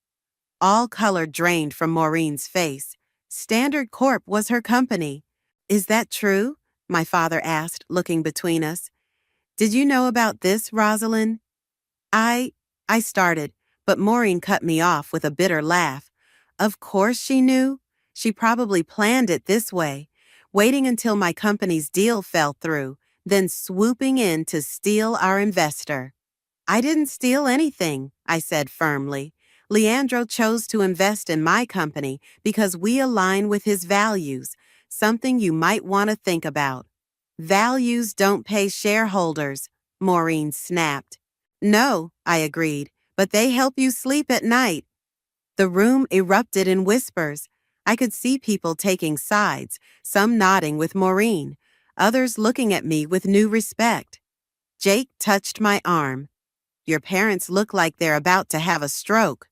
All color drained from Maureen's face. Standard Corp was her company. Is that true? My father asked, looking between us. Did you know about this, Rosalind? I started, but Maureen cut me off with a bitter laugh. Of course she knew. She probably planned it this way, waiting until my company's deal fell through, then swooping in to steal our investor. I didn't steal anything, I said firmly. Leandro chose to invest in my company because we align with his values, something you might want to think about. Values don't pay shareholders, Maureen snapped. No, I agreed, but they help you sleep at night. The room erupted in whispers. I could see people taking sides, some nodding with Maureen, others looking at me with new respect. Jake touched my arm. Your parents look like they're about to have a stroke.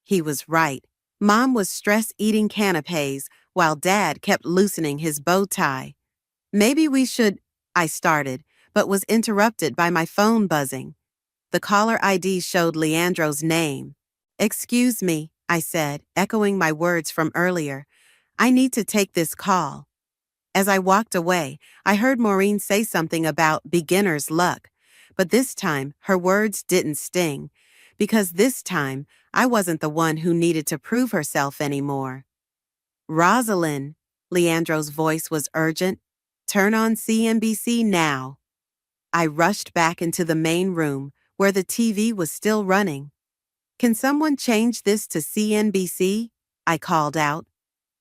He was right. Mom was stress-eating canapes while Dad kept loosening his bow tie. Maybe we should… I started, but was interrupted by my phone buzzing. The caller ID showed Leandro's name. Excuse me, I said, echoing my words from earlier. I need to take this call. As I walked away, I heard Maureen say something about beginner's luck, but this time her words didn't sting, because this time I wasn't the one who needed to prove herself anymore. Rosalind, Leandro's voice was urgent. Turn on CNBC now. I rushed back into the main room, where the TV was still running. Can someone change this to CNBC? I called out.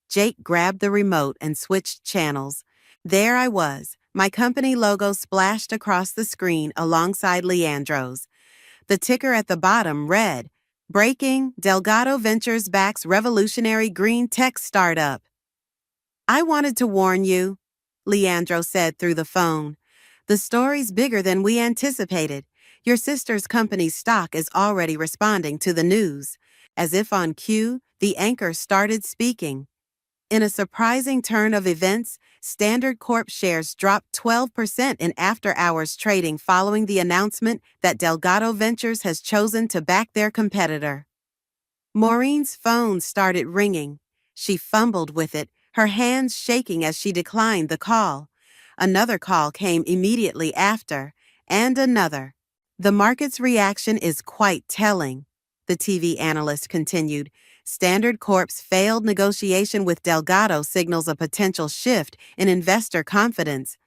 Jake grabbed the remote and switched channels. There I was, my company logo splashed across the screen alongside Leandro's. The ticker at the bottom read, Breaking, Delgado Ventures backs revolutionary green tech startup. I wanted to warn you, Leandro said through the phone. The story's bigger than we anticipated. Your sister's company's stock is already responding to the news. As if on cue, the anchor started speaking. In a surprising turn of events, Standard Corp shares dropped 12% in after-hours trading following the announcement that Delgado Ventures has chosen to back their competitor. Maureen's phone started ringing. She fumbled with it, her hands shaking as she declined the call. Another call came immediately after, and another. The market's reaction is quite telling, the TV analyst continued. Standard Corp's failed negotiation with Delgado signals a potential shift in investor confidence.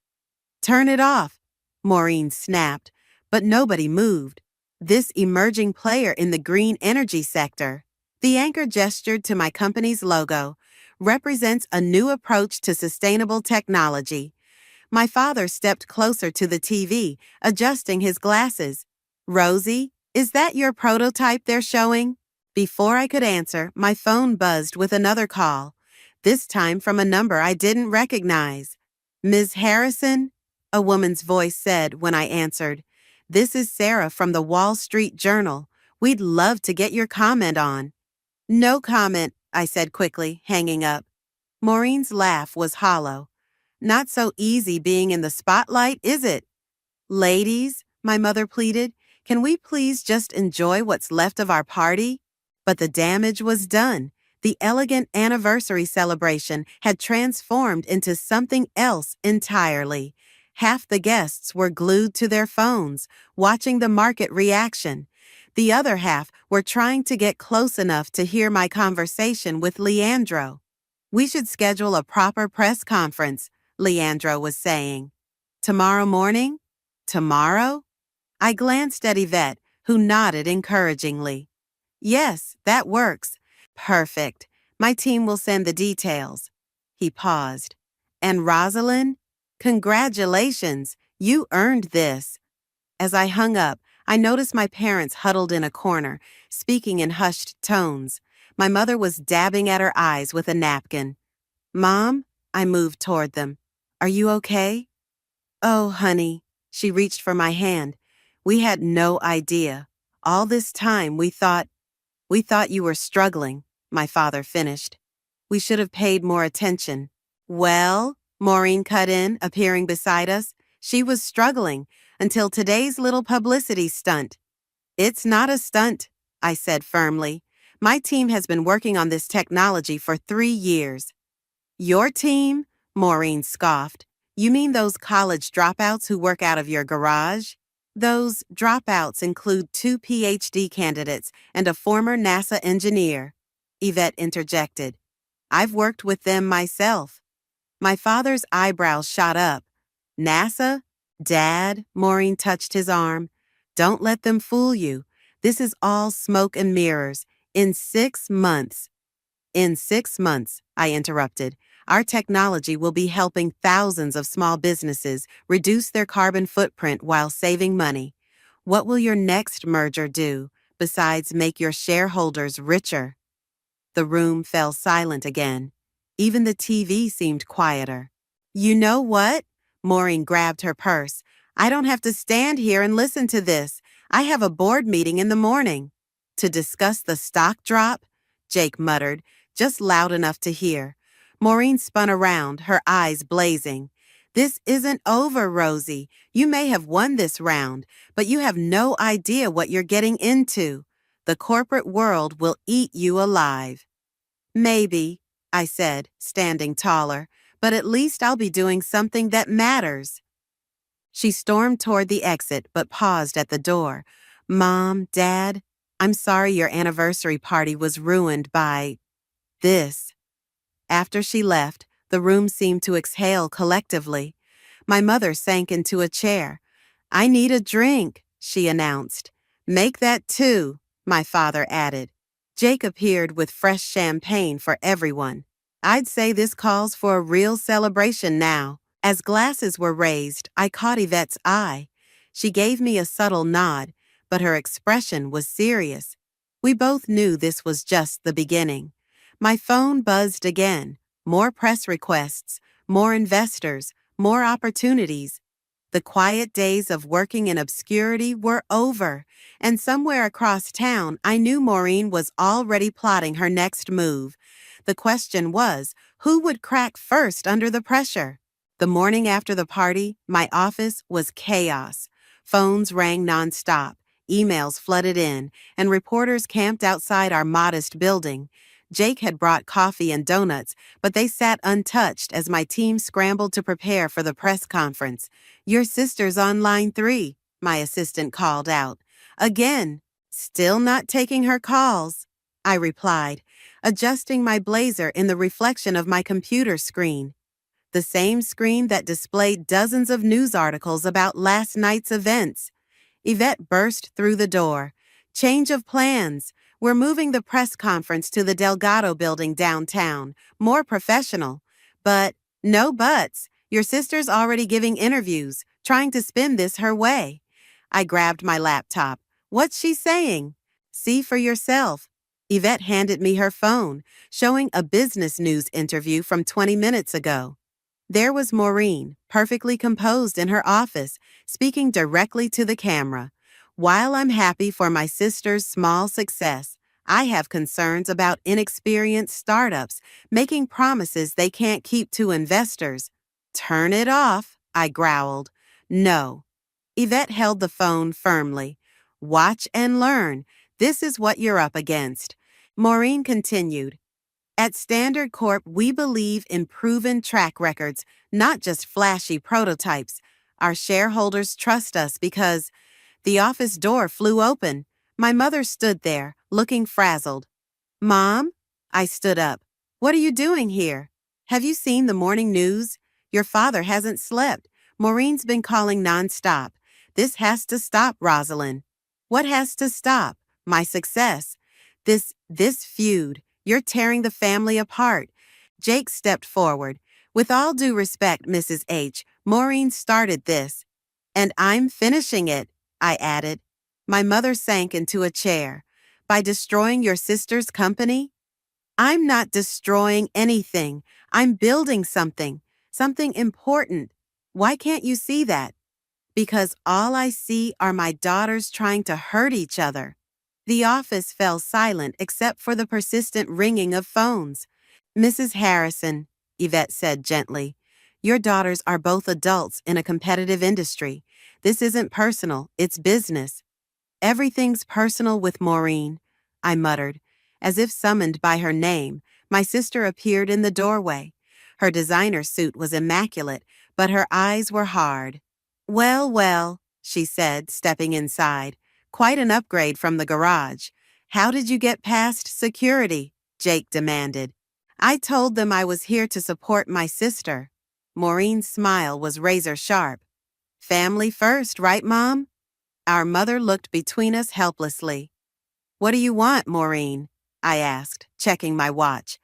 Turn it off, Maureen snapped, but nobody moved. This emerging player in the green energy sector, the anchor gestured to my company's logo, represents a new approach to sustainable technology. My father stepped closer to the TV, adjusting his glasses. Rosie, is that your prototype they're showing? Before I could answer, my phone buzzed with another call, this time from a number I didn't recognize. Ms. Harrison? A woman's voice said when I answered. This is Sarah from the Wall Street Journal. We'd love to get your comment on. No comment, I said quickly, hanging up. Maureen's laugh was hollow. Not so easy being in the spotlight, is it? Ladies, my mother pleaded, can we please just enjoy what's left of our party? But the damage was done. The elegant anniversary celebration had transformed into something else entirely. Half the guests were glued to their phones, watching the market reaction. The other half were trying to get close enough to hear my conversation with Leandro. We should schedule a proper press conference, Leandro was saying. Tomorrow morning? Tomorrow? I glanced at Yvette, who nodded encouragingly. Yes, that works. Perfect. My team will send the details. He paused. And Rosalind? Congratulations. You earned this. As I hung up, I noticed my parents huddled in a corner, speaking in hushed tones. My mother was dabbing at her eyes with a napkin. Mom? I moved toward them. Are you okay? Oh, honey. She reached for my hand. We had no idea. All this time we thought you were struggling, my father finished. We should have paid more attention. Well, Maureen cut in, appearing beside us. She was struggling until today's little publicity stunt. It's not a stunt, I said firmly. My team has been working on this technology for 3 years. Your team? Maureen scoffed. You mean those college dropouts who work out of your garage? Those dropouts include 2 PhD candidates and a former NASA engineer, Yvette interjected. I've worked with them myself. My father's eyebrows shot up. NASA? Dad? Maureen touched his arm. Don't let them fool you. This is all smoke and mirrors. In 6 months. In 6 months, I interrupted. Our technology will be helping thousands of small businesses reduce their carbon footprint while saving money. What will your next merger do, besides make your shareholders richer? The room fell silent again. Even the TV seemed quieter. You know what? Maureen grabbed her purse. I don't have to stand here and listen to this. I have a board meeting in the morning. To discuss the stock drop? Jake muttered, just loud enough to hear. Maureen spun around, her eyes blazing. This isn't over, Rosie. You may have won this round, but you have no idea what you're getting into. The corporate world will eat you alive. Maybe, I said, standing taller, but at least I'll be doing something that matters. She stormed toward the exit, but paused at the door. Mom, Dad, I'm sorry your anniversary party was ruined by this. After she left, the room seemed to exhale collectively. My mother sank into a chair. I need a drink, she announced. Make that 2, my father added. Jake appeared with fresh champagne for everyone. I'd say this calls for a real celebration now. As glasses were raised, I caught Yvette's eye. She gave me a subtle nod, but her expression was serious. We both knew this was just the beginning. My phone buzzed again. More press requests, more investors, more opportunities. The quiet days of working in obscurity were over, and somewhere across town I knew Maureen was already plotting her next move. The question was, who would crack first under the pressure? The morning after the party, my office was chaos. Phones rang nonstop, emails flooded in, and reporters camped outside our modest building. Jake had brought coffee and donuts, but they sat untouched as my team scrambled to prepare for the press conference. Your sister's on line 3, my assistant called out. Again, still not taking her calls, I replied, adjusting my blazer in the reflection of my computer screen. The same screen that displayed dozens of news articles about last night's events. Yvette burst through the door. Change of plans. We're moving the press conference to the Delgado building downtown. More professional. But, no buts. Your sister's already giving interviews, trying to spin this her way. I grabbed my laptop. What's she saying? See for yourself. Yvette handed me her phone, showing a business news interview from 20 minutes ago. There was Maureen, perfectly composed in her office, speaking directly to the camera. While I'm happy for my sister's small success, I have concerns about inexperienced startups making promises they can't keep to investors. Turn it off, I growled. No. Yvette held the phone firmly. Watch and learn. This is what you're up against. Maureen continued. At Standard Corp, we believe in proven track records, not just flashy prototypes. Our shareholders trust us because... The office door flew open. My mother stood there, looking frazzled. Mom? I stood up. What are you doing here? Have you seen the morning news? Your father hasn't slept. Maureen's been calling nonstop. This has to stop, Rosalind. What has to stop? My success. This feud. You're tearing the family apart. Jake stepped forward. With all due respect, Mrs. H., Maureen started this. And I'm finishing it, I added. My mother sank into a chair. By destroying your sister's company? I'm not destroying anything. I'm building something important. Why can't you see that? Because all I see are my daughters trying to hurt each other. The office fell silent except for the persistent ringing of phones. Mrs. Harrison, Yvette said gently, your daughters are both adults in a competitive industry. This isn't personal, it's business. Everything's personal with Maureen, I muttered. As if summoned by her name, my sister appeared in the doorway. Her designer suit was immaculate, but her eyes were hard. Well, she said, stepping inside. Quite an upgrade from the garage. How did you get past security? Jake demanded. I told them I was here to support my sister. Maureen's smile was razor sharp. Family first, right, Mom? Our mother looked between us helplessly. What do you want, Maureen? I asked, checking my watch.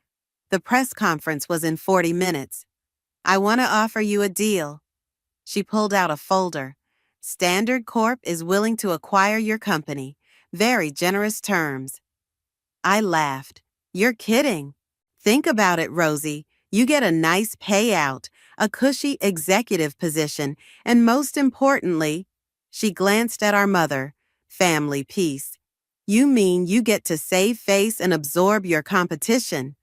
The press conference was in 40 minutes. I want to offer you a deal. She pulled out a folder. Standard Corp is willing to acquire your company. Very generous terms. I laughed. You're kidding. Think about it, Rosie. You get a nice payout, a cushy executive position, and most importantly, she glanced at our mother, family peace. You mean you get to save face and absorb your competition?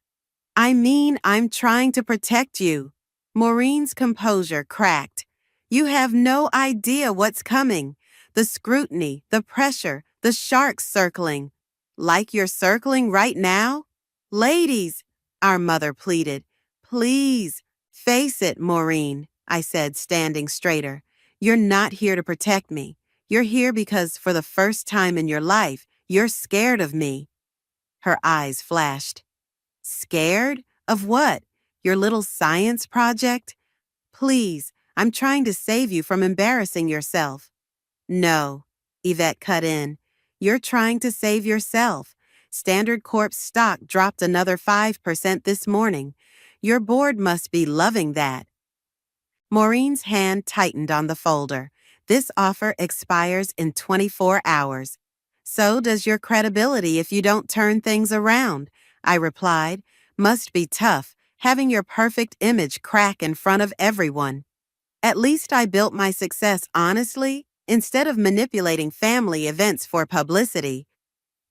I mean, I'm trying to protect you. Maureen's composure cracked. You have no idea what's coming. The scrutiny, the pressure, the sharks circling. Like you're circling right now? Ladies, our mother pleaded. Please, face it, Maureen, I said, standing straighter. You're not here to protect me. You're here because for the first time in your life, you're scared of me. Her eyes flashed. Scared? Of what? Your little science project? Please, I'm trying to save you from embarrassing yourself. No, Yvette cut in. You're trying to save yourself. Standard Corp's stock dropped another 5% this morning. Your board must be loving that. Maureen's hand tightened on the folder. This offer expires in 24 hours. So does your credibility if you don't turn things around, I replied. Must be tough, having your perfect image crack in front of everyone. At least I built my success honestly, instead of manipulating family events for publicity.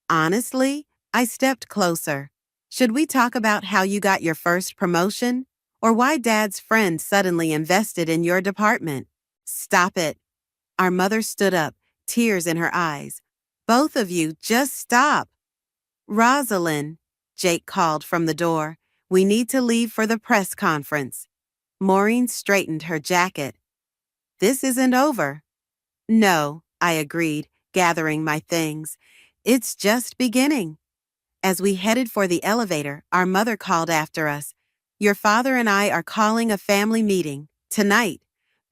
Honestly, I stepped closer. Should we talk about how you got your first promotion? Or why Dad's friend suddenly invested in your department? Stop it. Our mother stood up, tears in her eyes. Both of you, just stop. Rosalind, Jake called from the door. We need to leave for the press conference. Maureen straightened her jacket. This isn't over. No, I agreed, gathering my things. It's just beginning. As we headed for the elevator, our mother called after us. Your father and I are calling a family meeting, tonight.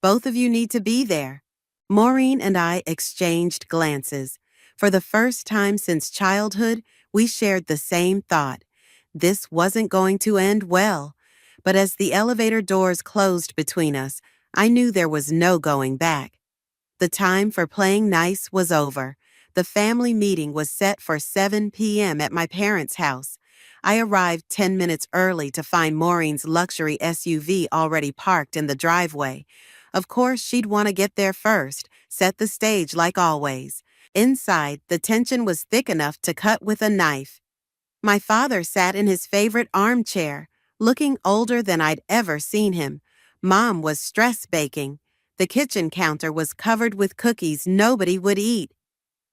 Both of you need to be there. Maureen and I exchanged glances. For the first time since childhood, we shared the same thought. This wasn't going to end well. But as the elevator doors closed between us, I knew there was no going back. The time for playing nice was over. The family meeting was set for 7 p.m. at my parents' house. I arrived 10 minutes early to find Maureen's luxury SUV already parked in the driveway. Of course, she'd want to get there first, set the stage like always. Inside, the tension was thick enough to cut with a knife. My father sat in his favorite armchair, looking older than I'd ever seen him. Mom was stress baking. The kitchen counter was covered with cookies nobody would eat.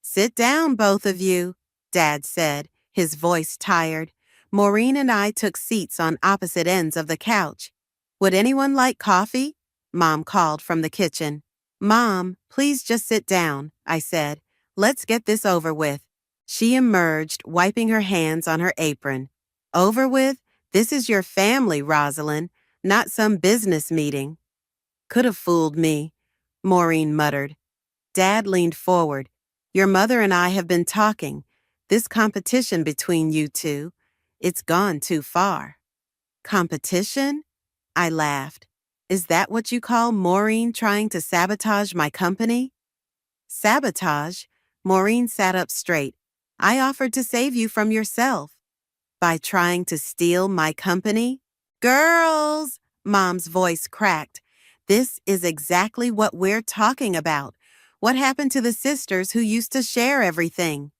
Sit down, both of you, Dad said, his voice tired. Maureen and I took seats on opposite ends of the couch. Would anyone like coffee? Mom called from the kitchen. Mom, please just sit down, I said. Let's get this over with. She emerged, wiping her hands on her apron. Over with? This is your family, Rosalind, not some business meeting. Could have fooled me, Maureen muttered. Dad leaned forward. Your mother and I have been talking. This competition between you two, it's gone too far. Competition? I laughed. Is that what you call Maureen trying to sabotage my company? Sabotage? Maureen sat up straight. I offered to save you from yourself. By trying to steal my company? Girls! Mom's voice cracked. This is exactly what we're talking about. What happened to the sisters who used to share everything?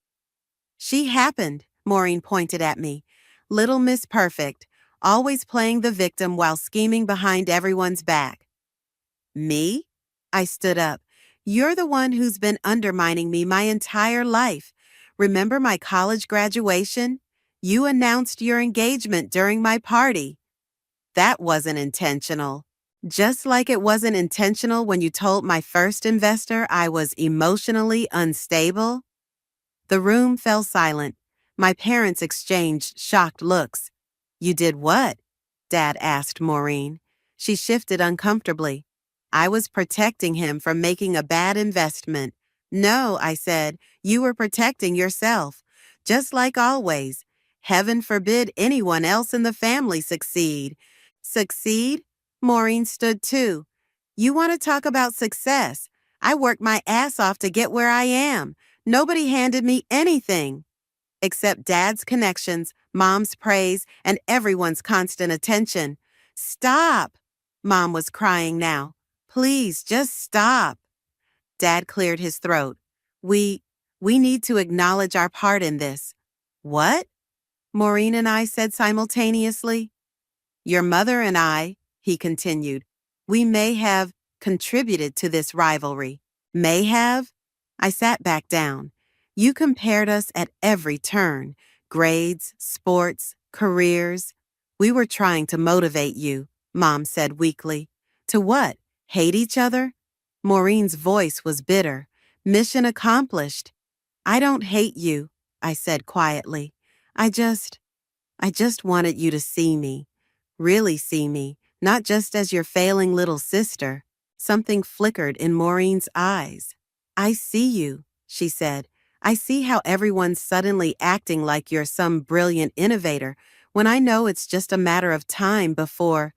She happened, Maureen pointed at me. Little Miss Perfect, always playing the victim while scheming behind everyone's back. Me? I stood up. You're the one who's been undermining me my entire life. Remember my college graduation? You announced your engagement during my party. That wasn't intentional. Just like it wasn't intentional when you told my first investor I was emotionally unstable. The room fell silent. My parents exchanged shocked looks. You did what? Dad asked Maureen. She shifted uncomfortably. I was protecting him from making a bad investment. No, I said, you were protecting yourself. Just like always. Heaven forbid anyone else in the family succeed. Succeed? Maureen stood too. You want to talk about success? I worked my ass off to get where I am. Nobody handed me anything. Except Dad's connections, Mom's praise, and everyone's constant attention. Stop! Mom was crying now. Please, just stop. Dad cleared his throat. We need to acknowledge our part in this. What? Maureen and I said simultaneously. Your mother and I, he continued, we may have contributed to this rivalry. May have? I sat back down. You compared us at every turn. Grades, sports, careers. We were trying to motivate you, Mom said weakly. To what? Hate each other? Maureen's voice was bitter. Mission accomplished. I don't hate you, I said quietly. I just wanted you to see me. Really see me, not just as your failing little sister. Something flickered in Maureen's eyes. I see you, she said. I see how everyone's suddenly acting like you're some brilliant innovator when I know it's just a matter of time before...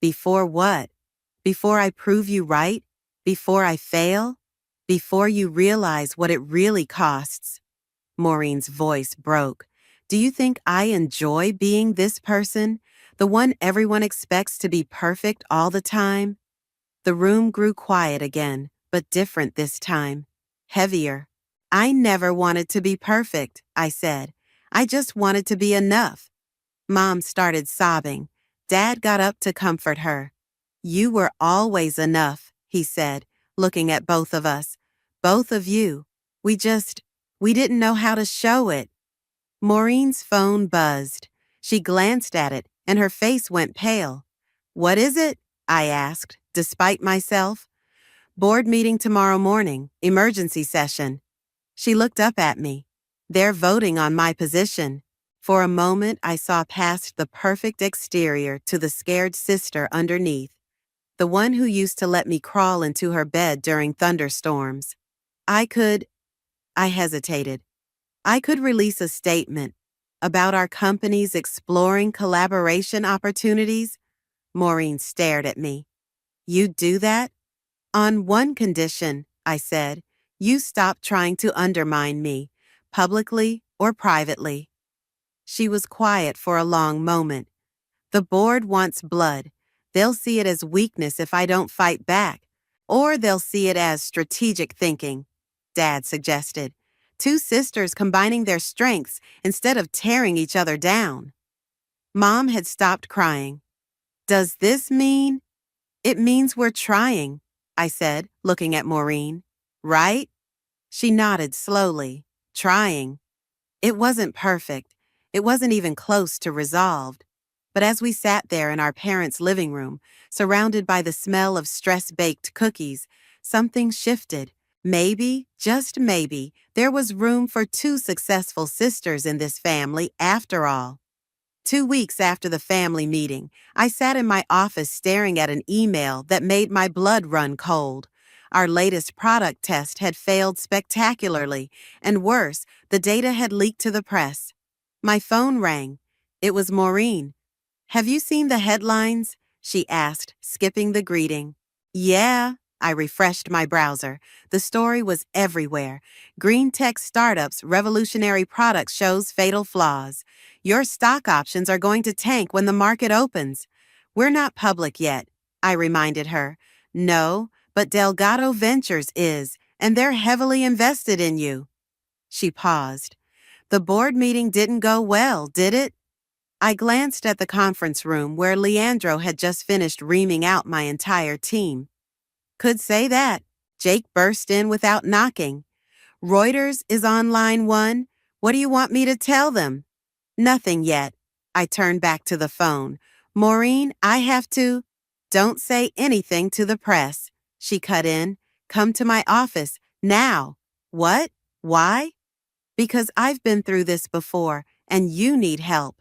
Before what? Before I prove you right? Before I fail? Before you realize what it really costs? Maureen's voice broke. Do you think I enjoy being this person? The one everyone expects to be perfect all the time? The room grew quiet again, but different this time. Heavier. I never wanted to be perfect, I said. I just wanted to be enough. Mom started sobbing. Dad got up to comfort her. You were always enough, he said, looking at both of us. Both of you. We didn't know how to show it. Maureen's phone buzzed. She glanced at it, and her face went pale. What is it? I asked, despite myself. Board meeting tomorrow morning, emergency session. She looked up at me. They're voting on my position. For a moment, I saw past the perfect exterior to the scared sister underneath, the one who used to let me crawl into her bed during thunderstorms. I hesitated. I could release a statement about our companies exploring collaboration opportunities. Maureen stared at me. You'd do that? On one condition, I said. You stop trying to undermine me, publicly or privately. She was quiet for a long moment. The board wants blood. They'll see it as weakness if I don't fight back. Or they'll see it as strategic thinking, Dad suggested. Two sisters combining their strengths instead of tearing each other down. Mom had stopped crying. Does this mean? It means we're trying, I said, looking at Maureen. Right? She nodded slowly. Trying. It wasn't perfect. It wasn't even close to resolved. But as we sat there in our parents' living room, surrounded by the smell of stress-baked cookies, something shifted. Maybe, just maybe, there was room for two successful sisters in this family after all. 2 weeks after the family meeting, I sat in my office staring at an email that made my blood run cold. Our latest product test had failed spectacularly, and worse, the data had leaked to the press. My phone rang. It was Maureen. "Have you seen the headlines?" she asked, skipping the greeting. "Yeah." I refreshed my browser. The story was everywhere. Green tech startups, revolutionary products shows fatal flaws. Your stock options are going to tank when the market opens. "We're not public yet," I reminded her. "No, but Delgado Ventures is, and they're heavily invested in you." She paused. "The board meeting didn't go well, did it?" I glanced at the conference room where Leandro had just finished reaming out my entire team. "Could say that." Jake burst in without knocking. "Reuters is on line 1. What do you want me to tell them?" "Nothing yet." I turned back to the phone. "Maureen, I have to—" "Don't say anything to the press," she cut in. "Come to my office, now." "What? Why?" "Because I've been through this before, and you need help."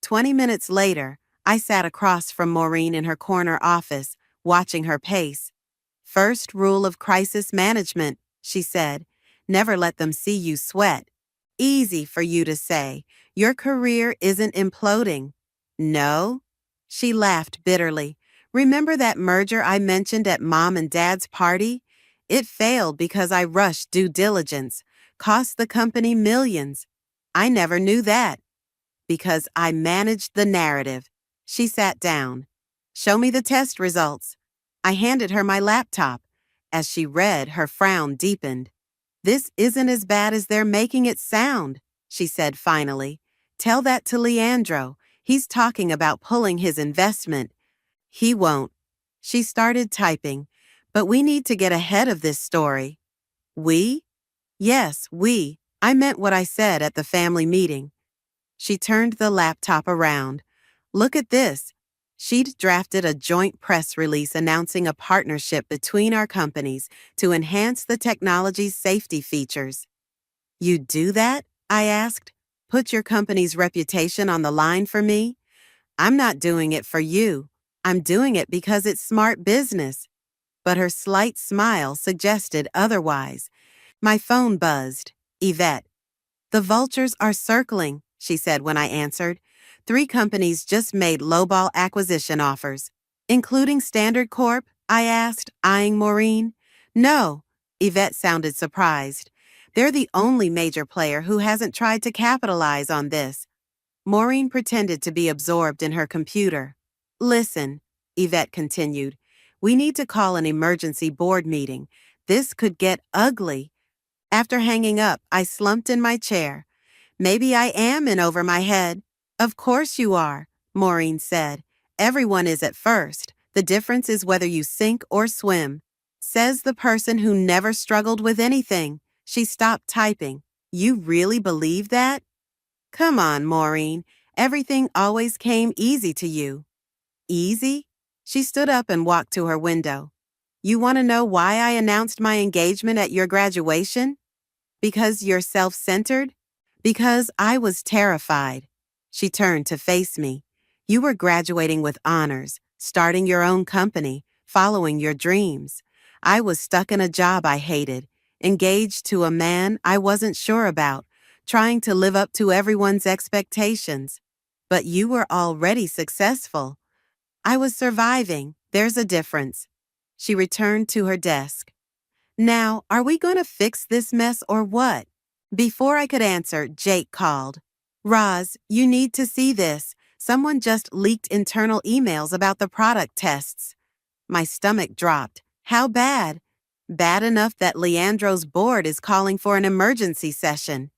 20 minutes later, I sat across from Maureen in her corner office, watching her pace. "First rule of crisis management," she said. "Never let them see you sweat." Easy for you to say. Your career isn't imploding. No? She laughed bitterly. "Remember that merger I mentioned at Mom and Dad's party? It failed because I rushed due diligence. Cost the company millions. I never knew that. Because I managed the narrative." She sat down. "Show me the test results." I handed her my laptop. As she read, her frown deepened. "This isn't as bad as they're making it sound," she said finally. "Tell that to Leandro. He's talking about pulling his investment." "He won't." She started typing. "But we need to get ahead of this story." "We?" "Yes, we. I meant what I said at the family meeting." She turned the laptop around. "Look at this." She'd drafted a joint press release announcing a partnership between our companies to enhance the technology's safety features. "You do that?" I asked. "Put your company's reputation on the line for me?" "I'm not doing it for you. I'm doing it because it's smart business." But her slight smile suggested otherwise. My phone buzzed. Yvette. "The vultures are circling," she said when I answered. 3 companies just made lowball acquisition offers. "Including Standard Corp?" I asked, eyeing Maureen. "No." Yvette sounded surprised. "They're the only major player who hasn't tried to capitalize on this." Maureen pretended to be absorbed in her computer. "Listen," Yvette continued. "We need to call an emergency board meeting. This could get ugly." After hanging up, I slumped in my chair. "Maybe I am in over my head." "Of course you are," Maureen said. "Everyone is at first. The difference is whether you sink or swim." Says the person who never struggled with anything. She stopped typing. "You really believe that?" "Come on, Maureen. Everything always came easy to you." "Easy?" She stood up and walked to her window. "You want to know why I announced my engagement at your graduation? Because you're self-centered? Because I was terrified." She turned to face me. "You were graduating with honors, starting your own company, following your dreams. I was stuck in a job I hated, engaged to a man I wasn't sure about, trying to live up to everyone's expectations. But you were already successful. I was surviving. There's a difference." She returned to her desk. "Now, are we going to fix this mess or what?" Before I could answer, Jake called. "Roz, you need to see this. Someone just leaked internal emails about the product tests." My stomach dropped. "How bad?" "Bad enough that Leandro's board is calling for an emergency session."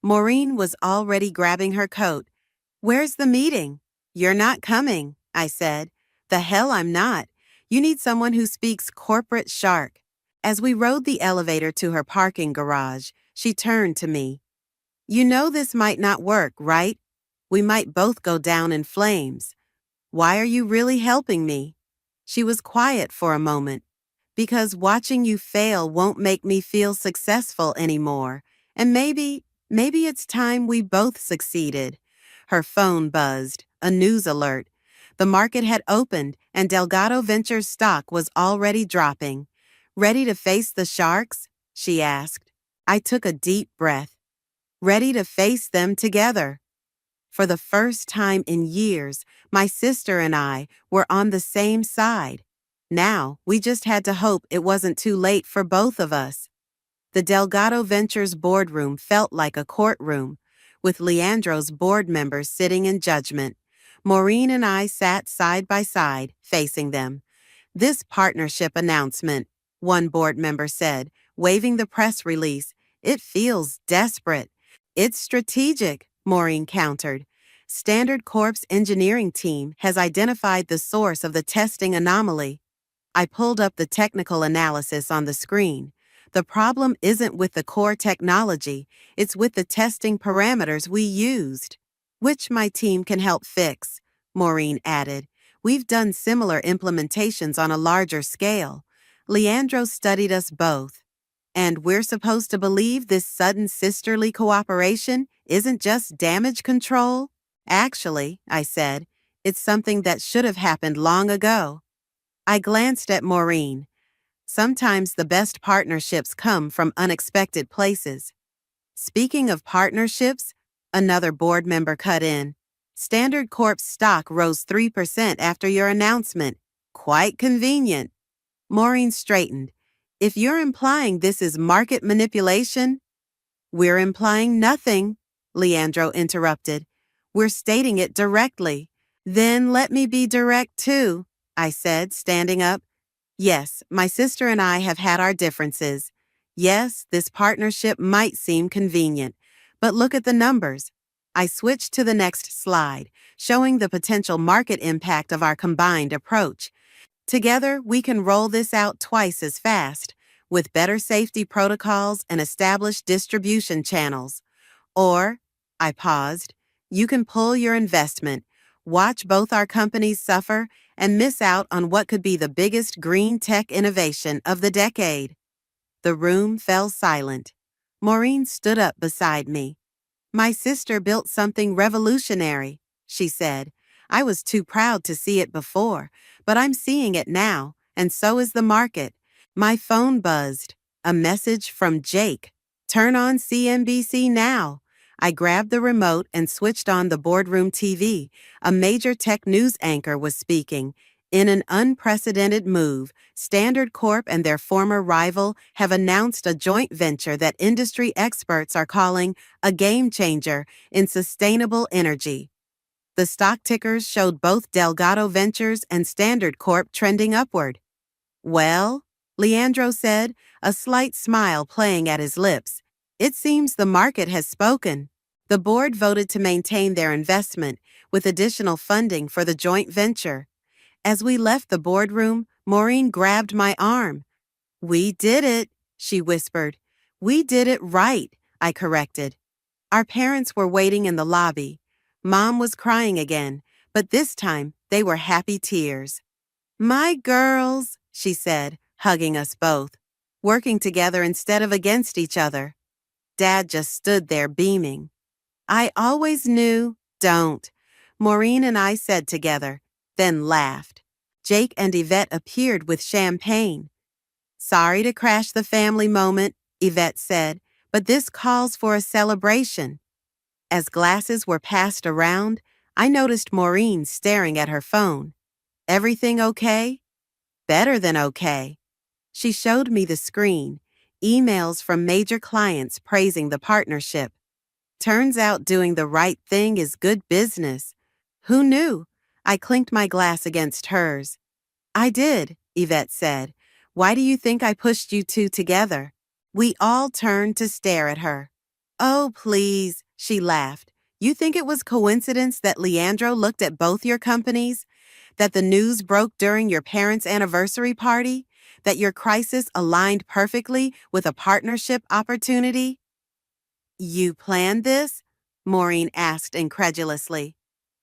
Maureen was already grabbing her coat. "Where's the meeting?" "You're not coming," I said. "The hell I'm not. You need someone who speaks corporate shark." As we rode the elevator to her parking garage, she turned to me. "You know this might not work, right? We might both go down in flames. Why are you really helping me?" She was quiet for a moment. Because watching you fail won't make me feel successful anymore. And maybe it's time we both succeeded. Her phone buzzed, a news alert. The market had opened and Delgado Ventures stock was already dropping. Ready to face the sharks? She asked. I took a deep breath. Ready to face them together. For the first time in years, my sister and I were on the same side. Now, we just had to hope it wasn't too late for both of us. The Delgado Ventures boardroom felt like a courtroom, with Leandro's board members sitting in judgment. Maureen and I sat side by side, facing them. This partnership announcement, one board member said, waving the press release, it feels desperate. It's strategic, Maureen countered. Standard Corp's engineering team has identified the source of the testing anomaly. I pulled up the technical analysis on the screen. The problem isn't with the core technology, it's with the testing parameters we used. Which my team can help fix, Maureen added. We've done similar implementations on a larger scale. Leandro studied us both. And we're supposed to believe this sudden sisterly cooperation isn't just damage control? Actually, I said, it's something that should have happened long ago. I glanced at Maureen. Sometimes the best partnerships come from unexpected places. Speaking of partnerships, another board member cut in. Standard Corp's stock rose 3% after your announcement. Quite convenient. Maureen straightened. If you're implying this is market manipulation, we're implying nothing, Leandro interrupted. We're stating it directly. Then let me be direct too, I said, standing up. Yes, my sister and I have had our differences. Yes, this partnership might seem convenient, but look at the numbers. I switched to the next slide, showing the potential market impact of our combined approach. Together, we can roll this out twice as fast, with better safety protocols and established distribution channels. Or, I paused, you can pull your investment, watch both our companies suffer, and miss out on what could be the biggest green tech innovation of the decade. The room fell silent. Maureen stood up beside me. My sister built something revolutionary, she said. I was too proud to see it before, but I'm seeing it now, and so is the market. My phone buzzed. A message from Jake. Turn on CNBC now. I grabbed the remote and switched on the boardroom TV. A major tech news anchor was speaking. In an unprecedented move, Standard Corp and their former rival have announced a joint venture that industry experts are calling a game changer in sustainable energy. The stock tickers showed both Delgado Ventures and Standard Corp trending upward. Well, Leandro said, a slight smile playing at his lips. It seems the market has spoken. The board voted to maintain their investment with additional funding for the joint venture. As we left the boardroom, Maureen grabbed my arm. We did it, she whispered. We did it right, I corrected. Our parents were waiting in the lobby. Mom was crying again, but this time they were happy tears. My girls, she said, hugging us both, working together instead of against each other. Dad just stood there beaming. I always knew, don't, Maureen and I said together, then laughed. Jake and Yvette appeared with champagne. Sorry to crash the family moment, Yvette said, but this calls for a celebration. As glasses were passed around, I noticed Maureen staring at her phone. Everything okay? Better than okay. She showed me the screen, emails from major clients praising the partnership. Turns out doing the right thing is good business. Who knew? I clinked my glass against hers. I did, Yvette said. Why do you think I pushed you two together? We all turned to stare at her. Oh, please, she laughed. You think it was coincidence that Leandro looked at both your companies? That the news broke during your parents' anniversary party? That your crisis aligned perfectly with a partnership opportunity? You planned this? Maureen asked incredulously.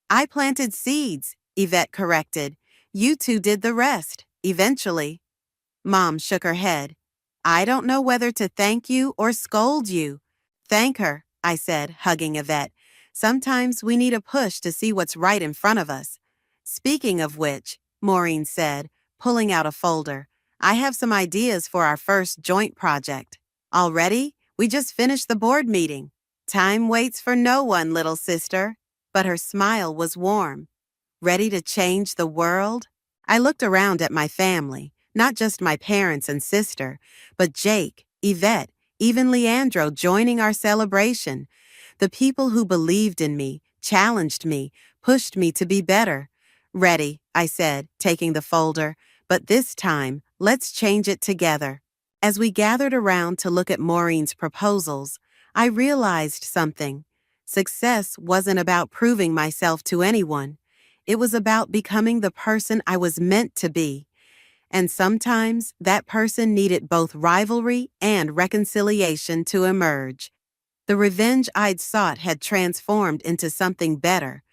I planted seeds, Yvette corrected. You two did the rest, eventually. Mom shook her head. I don't know whether to thank you or scold you. Thank her, I said, hugging Yvette. Sometimes we need a push to see what's right in front of us. Speaking of which, Maureen said, pulling out a folder, I have some ideas for our first joint project. Already? We just finished the board meeting. Time waits for no one, little sister. But her smile was warm. Ready to change the world? I looked around at my family, not just my parents and sister, but Jake, Yvette, even Leandro joining our celebration. The people who believed in me, challenged me, pushed me to be better. Ready, I said, taking the folder, but this time, let's change it together. As we gathered around to look at Maureen's proposals, I realized something. Success wasn't about proving myself to anyone. It was about becoming the person I was meant to be. And sometimes that person needed both rivalry and reconciliation to emerge. The revenge I'd sought had transformed into something better.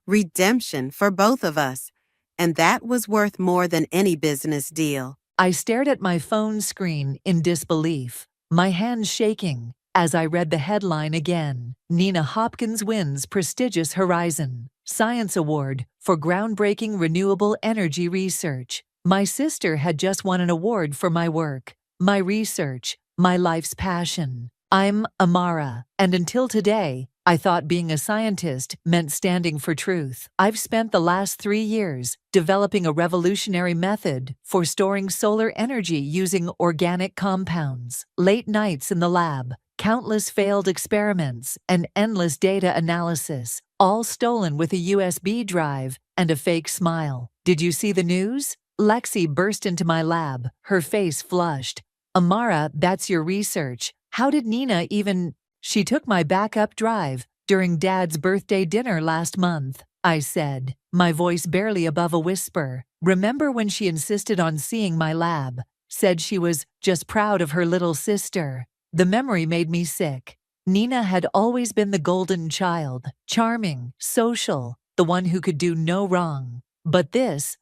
Redemption for both of us. And that was worth more than any business deal. I stared at my phone screen in disbelief, my hands shaking, as I read the headline again. Nina Hopkins wins prestigious Horizon Science Award for groundbreaking renewable energy research. My sister had just won an award for my work, my research, my life's passion. I'm Amara, and until today, I thought being a scientist meant standing for truth. I've spent the last 3 years developing a revolutionary method for storing solar energy using organic compounds. Late nights in the lab, countless failed experiments, and endless data analysis, all stolen with a USB drive and a fake smile. Did you see the news? Lexi burst into my lab, her face flushed. Amara, that's your research. How did Nina even... She took my backup drive during Dad's birthday dinner last month, I said, my voice barely above a whisper. Remember when she insisted on seeing my lab, said she was just proud of her little sister? The memory made me sick. Nina had always been the golden child, charming, social, the one who could do no wrong. But this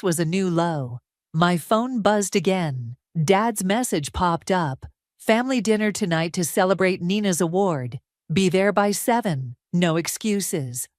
was a new low. My phone buzzed again. Dad's message popped up. Family dinner tonight to celebrate Nina's award. Be there by 7. No excuses.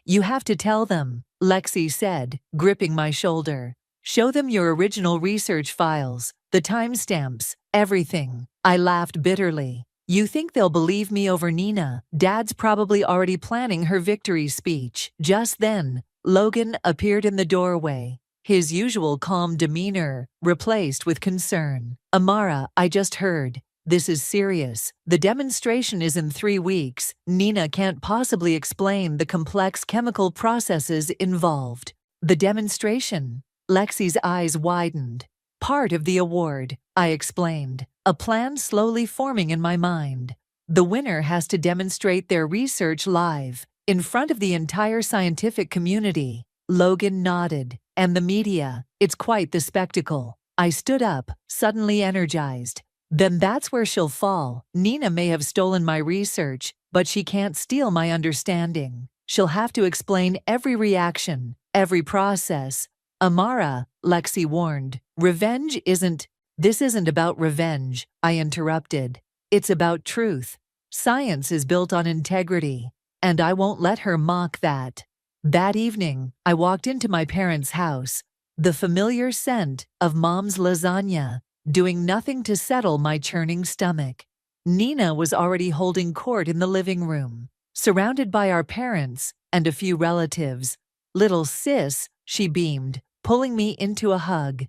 You have to tell them, Lexi said, gripping my shoulder. Show them your original research files, the timestamps, everything. I laughed bitterly. You think they'll believe me over Nina? Dad's probably already planning her victory speech. Just then, Logan appeared in the doorway, his usual calm demeanor replaced with concern. Amara, I just heard. This is serious. The demonstration is in 3 weeks. Nina can't possibly explain the complex chemical processes involved. The demonstration? Lexi's eyes widened. Part of the award, I explained, a plan slowly forming in my mind. The winner has to demonstrate their research live, in front of the entire scientific community. Logan nodded. And the media, it's quite the spectacle. I stood up, suddenly energized. Then that's where she'll fall. Nina may have stolen my research, but she can't steal my understanding. She'll have to explain every reaction, every process. Amara, Lexi warned, this isn't about revenge, I interrupted. It's about truth. Science is built on integrity, and I won't let her mock that. That evening, I walked into my parents' house, the familiar scent of Mom's lasagna, doing nothing to settle my churning stomach. Nina was already holding court in the living room, surrounded by our parents and a few relatives. Little sis, she beamed, pulling me into a hug.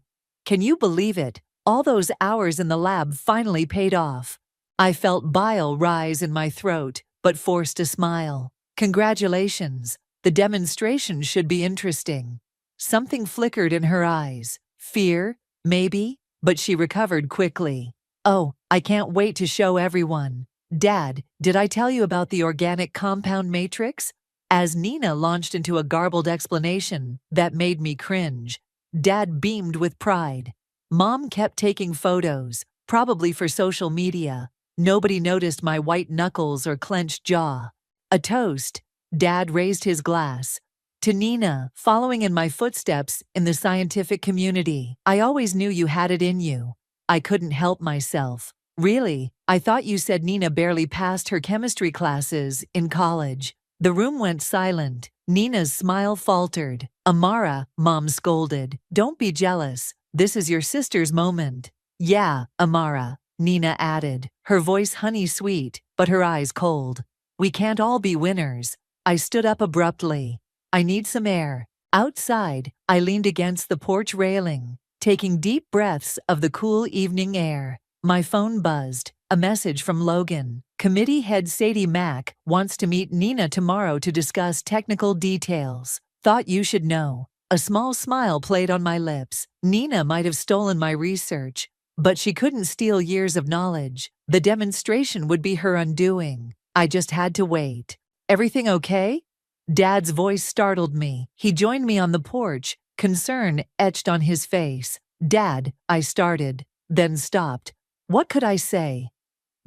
Can you believe it? All those hours in the lab finally paid off. I felt bile rise in my throat, but forced a smile. Congratulations. The demonstration should be interesting. Something flickered in her eyes. Fear, maybe? But she recovered quickly. Oh, I can't wait to show everyone. Dad, did I tell you about the organic compound matrix? As Nina launched into a garbled explanation that made me cringe, Dad beamed with pride. Mom kept taking photos, probably for social media. Nobody noticed my white knuckles or clenched jaw. A toast. Dad raised his glass. To Nina, following in my footsteps in the scientific community. I always knew you had it in you. I couldn't help myself. Really? I thought you said Nina barely passed her chemistry classes in college. The room went silent. Nina's smile faltered. Amara, Mom scolded. Don't be jealous. This is your sister's moment. Yeah, Amara, Nina added, her voice honey-sweet, but her eyes cold. We can't all be winners. I stood up abruptly. I need some air. Outside, I leaned against the porch railing, taking deep breaths of the cool evening air. My phone buzzed. A message from Logan. Committee head Sadie Mack wants to meet Nina tomorrow to discuss technical details. Thought you should know. A small smile played on my lips. Nina might have stolen my research, but she couldn't steal years of knowledge. The demonstration would be her undoing. I just had to wait. Everything okay? Dad's voice startled me. He joined me on the porch, concern etched on his face. Dad, I started, then stopped. What could I say?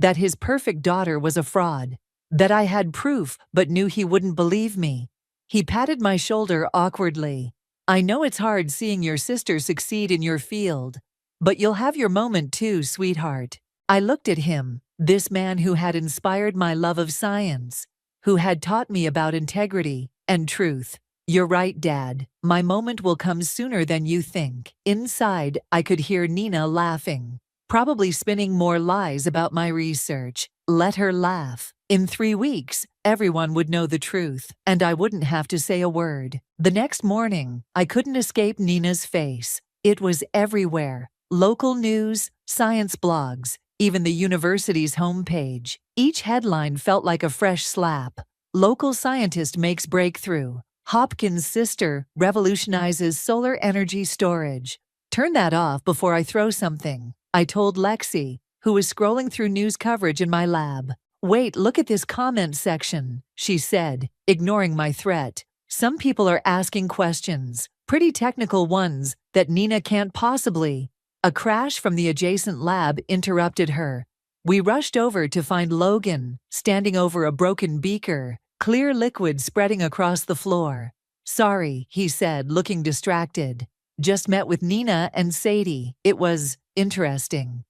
That his perfect daughter was a fraud. That I had proof but knew he wouldn't believe me. He patted my shoulder awkwardly. I know it's hard seeing your sister succeed in your field, but you'll have your moment too, sweetheart. I looked at him, this man who had inspired my love of science, who had taught me about integrity and truth. You're right, Dad. My moment will come sooner than you think. Inside, I could hear Nina laughing, probably spinning more lies about my research. Let her laugh. In 3 weeks, everyone would know the truth, and I wouldn't have to say a word. The next morning, I couldn't escape Nina's face. It was everywhere. Local news, science blogs, even the university's homepage. Each headline felt like a fresh slap. Local scientist makes breakthrough. Hopkins' sister revolutionizes solar energy storage. Turn that off before I throw something, I told Lexi, who was scrolling through news coverage in my lab. Wait, look at this comment section, she said, ignoring my threat. Some people are asking questions, pretty technical ones, that Nina can't possibly. A crash from the adjacent lab interrupted her. We rushed over to find Logan, standing over a broken beaker, clear liquid spreading across the floor. Sorry, he said, looking distracted. Just met with Nina and Sadie. It was interesting.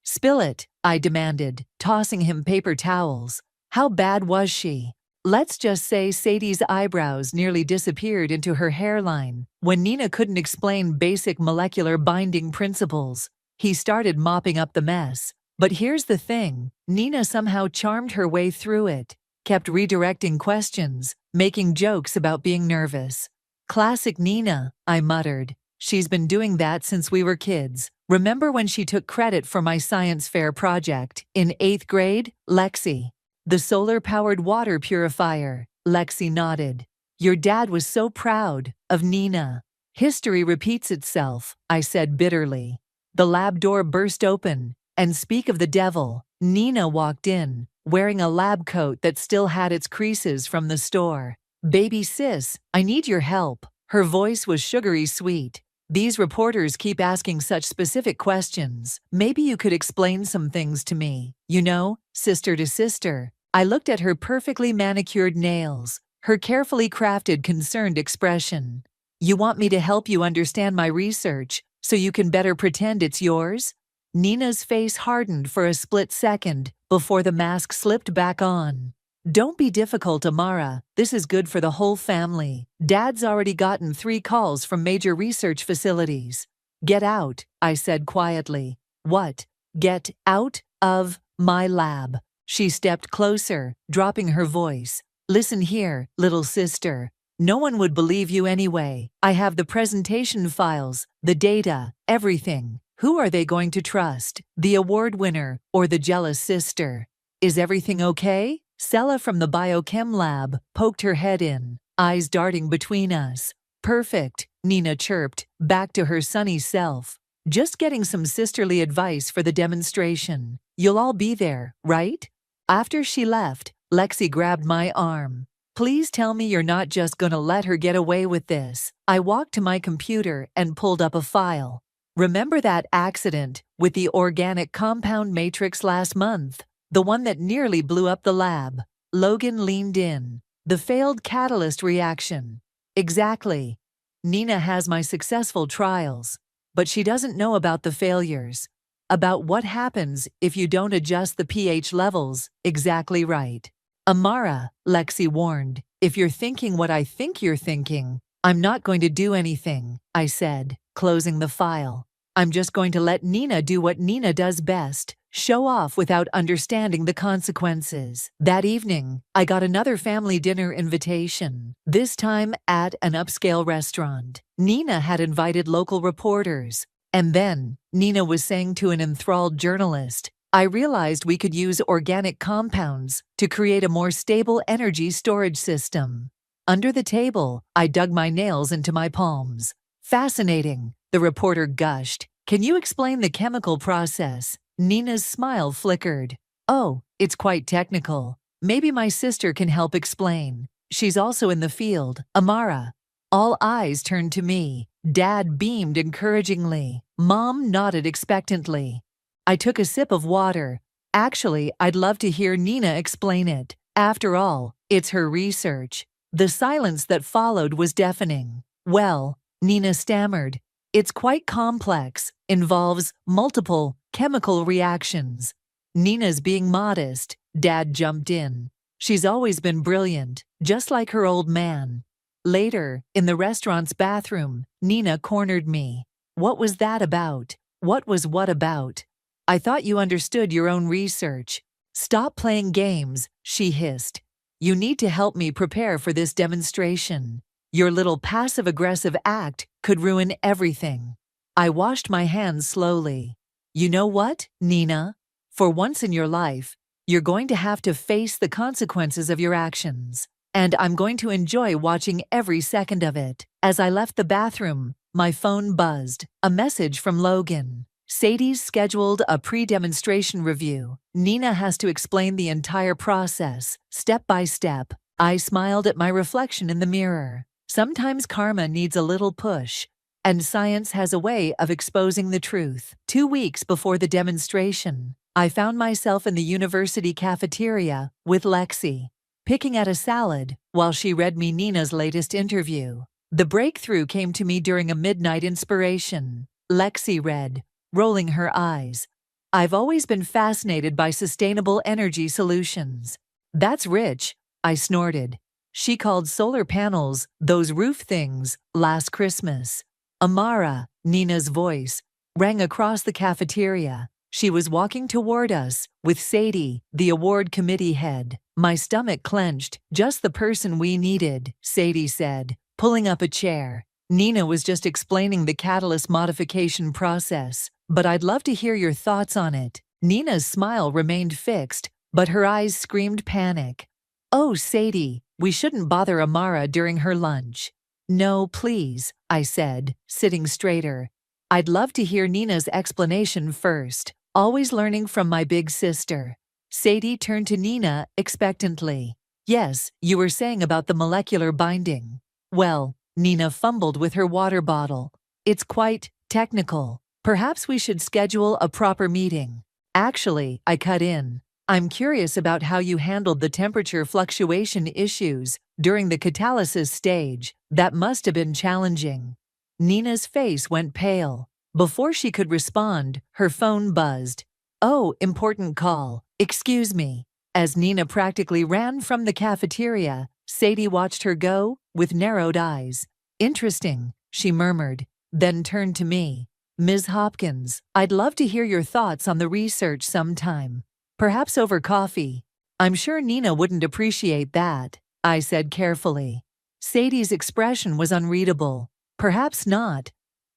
Spill it, I demanded, tossing him paper towels. How bad was she? Let's just say Sadie's eyebrows nearly disappeared into her hairline when Nina couldn't explain basic molecular binding principles. He started mopping up the mess. But here's the thing, Nina somehow charmed her way through it, kept redirecting questions, making jokes about being nervous. Classic Nina, I muttered. She's been doing that since we were kids. Remember when she took credit for my science fair project in 8th grade, Lexi? The solar-powered water purifier, Lexi nodded. Your dad was so proud of Nina. History repeats itself, I said bitterly. The lab door burst open, and speak of the devil, Nina walked in, wearing a lab coat that still had its creases from the store. Baby sis, I need your help. Her voice was sugary sweet. These reporters keep asking such specific questions. Maybe you could explain some things to me. You know, sister to sister. I looked at her perfectly manicured nails, her carefully crafted concerned expression. You want me to help you understand my research so you can better pretend it's yours? Nina's face hardened for a split second before the mask slipped back on. Don't be difficult, Amara. This is good for the whole family. Dad's already gotten 3 calls from major research facilities. Get out, I said quietly. What? Get out of my lab. She stepped closer, dropping her voice. Listen here, little sister. No one would believe you anyway. I have the presentation files, the data, everything. Who are they going to trust? The award winner or the jealous sister? Is everything okay? Sella from the biochem lab poked her head in, eyes darting between us. Perfect, Nina chirped, back to her sunny self. Just getting some sisterly advice for the demonstration. You'll all be there, right? After she left, Lexi grabbed my arm. Please tell me you're not just gonna let her get away with this. I walked to my computer and pulled up a file. Remember that accident with the organic compound matrix last month? The one that nearly blew up the lab. Logan leaned in. The failed catalyst reaction. Exactly. Nina has my successful trials, but she doesn't know about the failures. About what happens if you don't adjust the pH levels. Exactly right. Amara, Lexi warned, if you're thinking what I think you're thinking, I'm not going to do anything, I said, closing the file. I'm just going to let Nina do what Nina does best, show off without understanding the consequences. That evening, I got another family dinner invitation, this time at an upscale restaurant. Nina had invited local reporters. And then, Nina was saying to an enthralled journalist, I realized we could use organic compounds to create a more stable energy storage system. Under the table, I dug my nails into my palms. Fascinating, the reporter gushed. Can you explain the chemical process? Nina's smile flickered. Oh, it's quite technical. Maybe my sister can help explain. She's also in the field. Amara. All eyes turned to me. Dad beamed encouragingly. Mom nodded expectantly. I took a sip of water. Actually, I'd love to hear Nina explain it. After all, it's her research. The silence that followed was deafening. Well, Nina stammered, it's quite complex, involves multiple chemical reactions. Nina's being modest. Dad jumped in. She's always been brilliant, just like her old man. Later, in the restaurant's bathroom, Nina cornered me. What was that about? What was what about? I thought you understood your own research. Stop playing games, she hissed. You need to help me prepare for this demonstration. Your little passive-aggressive act could ruin everything. I washed my hands slowly. You know what, Nina? For once in your life, you're going to have to face the consequences of your actions. And I'm going to enjoy watching every second of it. As I left the bathroom, my phone buzzed. A message from Logan. Sadie's scheduled a pre-demonstration review. Nina has to explain the entire process, step by step. I smiled at my reflection in the mirror. Sometimes karma needs a little push, and science has a way of exposing the truth. 2 weeks before the demonstration, I found myself in the university cafeteria with Lexi, picking at a salad while she read me Nina's latest interview. The breakthrough came to me during a midnight inspiration. Lexi read, rolling her eyes. I've always been fascinated by sustainable energy solutions. That's rich, I snorted. She called solar panels, those roof things, last Christmas. Amara, Nina's voice, rang across the cafeteria. She was walking toward us, with Sadie, the award committee head. My stomach clenched. Just the person we needed, Sadie said, pulling up a chair. Nina was just explaining the catalyst modification process, but I'd love to hear your thoughts on it. Nina's smile remained fixed, but her eyes screamed panic. Oh, Sadie, we shouldn't bother Amara during her lunch. No, please, I said, sitting straighter. I'd love to hear Nina's explanation first. Always learning from my big sister. Sadie turned to Nina expectantly. Yes, you were saying about the molecular binding. Well, Nina fumbled with her water bottle. It's quite technical. Perhaps we should schedule a proper meeting. Actually, I cut in. I'm curious about how you handled the temperature fluctuation issues during the catalysis stage. That must have been challenging. Nina's face went pale. Before she could respond, her phone buzzed. Oh, important call. Excuse me. As Nina practically ran from the cafeteria, Sadie watched her go with narrowed eyes. Interesting, she murmured, then turned to me. Ms. Hopkins, I'd love to hear your thoughts on the research sometime. Perhaps over coffee. I'm sure Nina wouldn't appreciate that, I said carefully. Sadie's expression was unreadable. Perhaps not.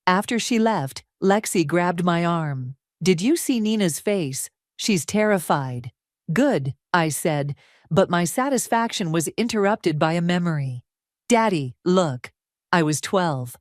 After she left, Lexi grabbed my arm. Did you see Nina's face? She's terrified. Good, I said, but my satisfaction was interrupted by a memory. Daddy, look. I was 12.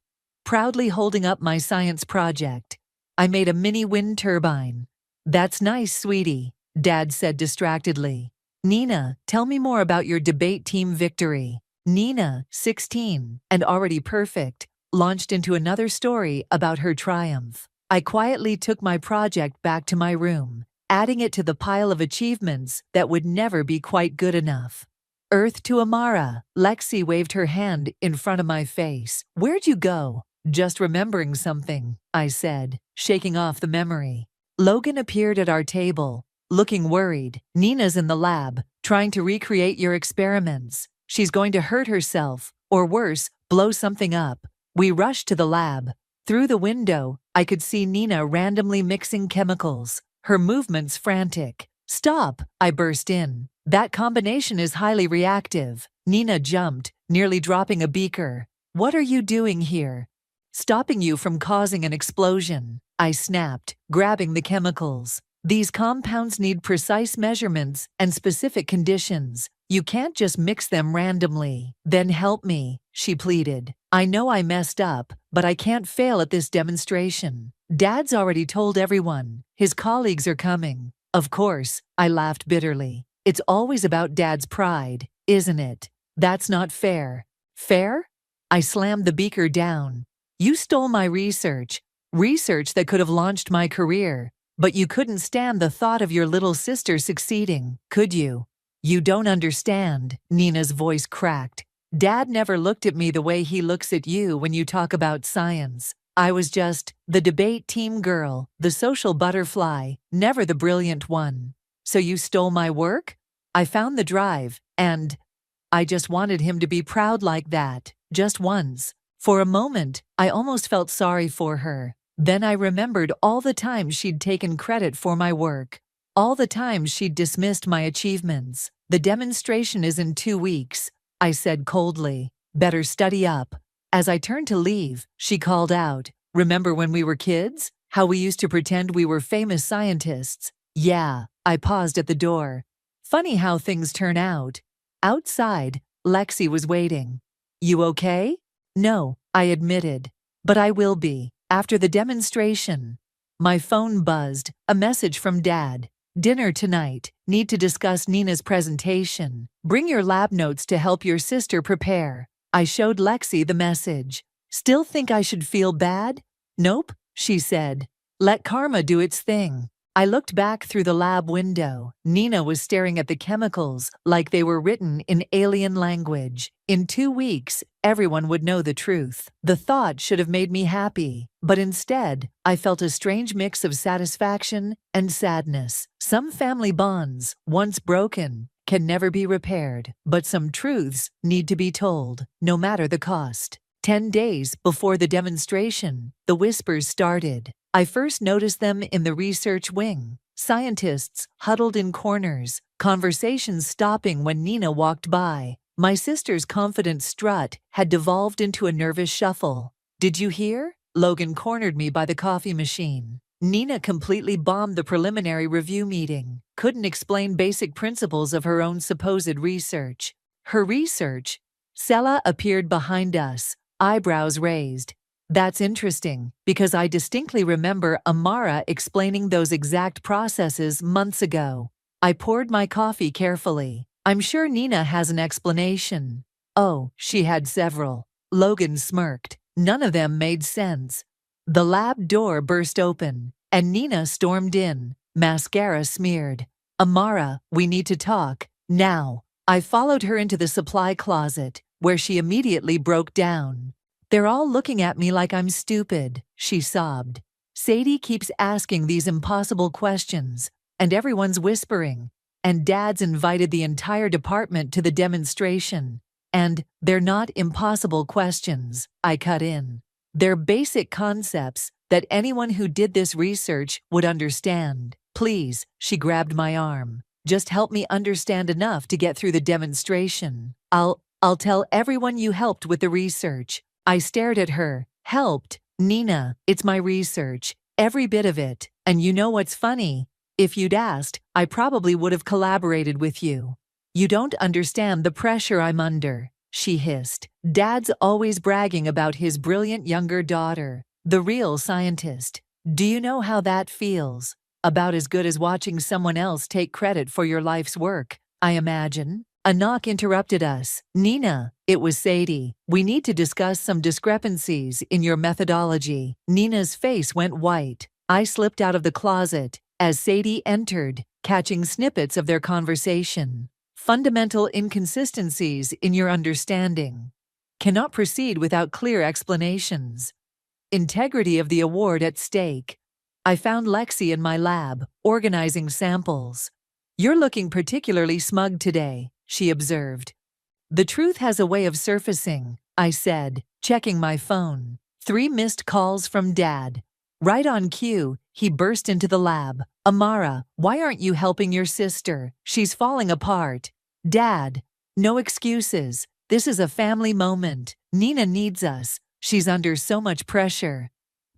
Proudly holding up my science project. I made a mini wind turbine. That's nice, sweetie, Dad said distractedly. Nina, tell me more about your debate team victory. Nina, 16, and already perfect, launched into another story about her triumph. I quietly took my project back to my room, adding it to the pile of achievements that would never be quite good enough. Earth to Amara. Lexi waved her hand in front of my face. Where'd you go? Just remembering something, I said, shaking off the memory. Logan appeared at our table, looking worried. Nina's in the lab, trying to recreate your experiments. She's going to hurt herself, or worse, blow something up. We rushed to the lab. Through the window, I could see Nina randomly mixing chemicals, her movements frantic. Stop, I burst in. That combination is highly reactive. Nina jumped, nearly dropping a beaker. What are you doing here? Stopping you from causing an explosion, I snapped, grabbing the chemicals. These compounds need precise measurements and specific conditions. You can't just mix them randomly. Then help me, she pleaded. I know I messed up, but I can't fail at this demonstration. Dad's already told everyone. His colleagues are coming. Of course, I laughed bitterly. It's always about Dad's pride, isn't it? That's not fair. Fair? I slammed the beaker down. You stole my research that could have launched my career, but you couldn't stand the thought of your little sister succeeding, could you? You don't understand, Nina's voice cracked. Dad never looked at me the way he looks at you when you talk about science. I was just the debate team girl, the social butterfly, never the brilliant one. So you stole my work? I found the drive, and I just wanted him to be proud like that, just once. For a moment, I almost felt sorry for her. Then I remembered all the times she'd taken credit for my work, all the times she'd dismissed my achievements. The demonstration is in 2 weeks, I said coldly. Better study up. As I turned to leave, she called out, Remember when we were kids? How we used to pretend we were famous scientists? Yeah, I paused at the door. Funny how things turn out. Outside, Lexi was waiting. You okay? No, I admitted. But I will be, after the demonstration. My phone buzzed, a message from Dad. Dinner tonight. Need to discuss Nina's presentation. Bring your lab notes to help your sister prepare. I showed Lexi the message. Still think I should feel bad? Nope, she said. Let karma do its thing. I looked back through the lab window. Nina was staring at the chemicals like they were written in alien language. In 2 weeks, everyone would know the truth. The thought should have made me happy, but instead, I felt a strange mix of satisfaction and sadness. Some family bonds, once broken, can never be repaired, but some truths need to be told, no matter the cost. 10 days before the demonstration, the whispers started. I first noticed them in the research wing. Scientists huddled in corners, conversations stopping when Nina walked by. My sister's confident strut had devolved into a nervous shuffle. Did you hear? Logan cornered me by the coffee machine. Nina completely bombed the preliminary review meeting. Couldn't explain basic principles of her own supposed research. Her research? Sela appeared behind us, eyebrows raised. That's interesting, because I distinctly remember Amara explaining those exact processes months ago. I poured my coffee carefully. I'm sure Nina has an explanation. Oh, she had several. Logan smirked. None of them made sense. The lab door burst open, and Nina stormed in, mascara smeared. Amara, we need to talk, now. I followed her into the supply closet, where she immediately broke down. They're all looking at me like I'm stupid, she sobbed. Sadie keeps asking these impossible questions, and everyone's whispering, and Dad's invited the entire department to the demonstration. And they're not impossible questions, I cut in. They're basic concepts that anyone who did this research would understand. Please, she grabbed my arm. Just help me understand enough to get through the demonstration. I'll tell everyone you helped with the research. I stared at her. Helped? Nina, it's my research. Every bit of it. And you know what's funny? If you'd asked, I probably would have collaborated with you. You don't understand the pressure I'm under, she hissed. Dad's always bragging about his brilliant younger daughter, the real scientist. Do you know how that feels? About as good as watching someone else take credit for your life's work, I imagine. A knock interrupted us. Nina, it was Sadie. We need to discuss some discrepancies in your methodology. Nina's face went white. I slipped out of the closet as Sadie entered, catching snippets of their conversation. Fundamental inconsistencies in your understanding. Cannot proceed without clear explanations. Integrity of the award at stake. I found Lexi in my lab, organizing samples. You're looking particularly smug today, she observed. The truth has a way of surfacing, I said, checking my phone. 3 missed calls from Dad. Right on cue, he burst into the lab. Amara, why aren't you helping your sister? She's falling apart. Dad, no excuses. This is a family moment. Nina needs us. She's under so much pressure.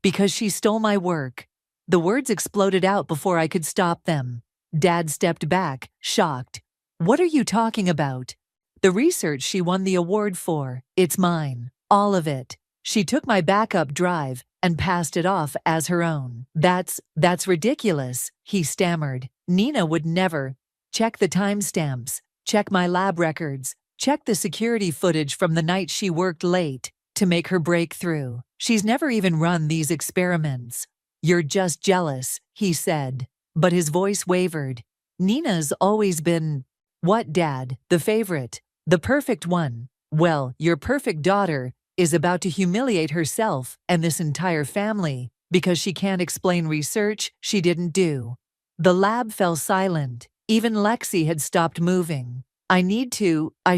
Because she stole my work. The words exploded out before I could stop them. Dad stepped back, shocked. What are you talking about? The research she won the award for. It's mine. All of it. She took my backup drive and passed it off as her own. That's ridiculous, he stammered. Nina would never. Check the timestamps. Check my lab records. Check the security footage from the night she worked late to make her breakthrough. She's never even run these experiments. You're just jealous, he said. But his voice wavered. Nina's always been… What, Dad? The favorite. The perfect one. Well, your perfect daughter is about to humiliate herself and this entire family because she can't explain research she didn't do. The lab fell silent. Even Lexi had stopped moving. I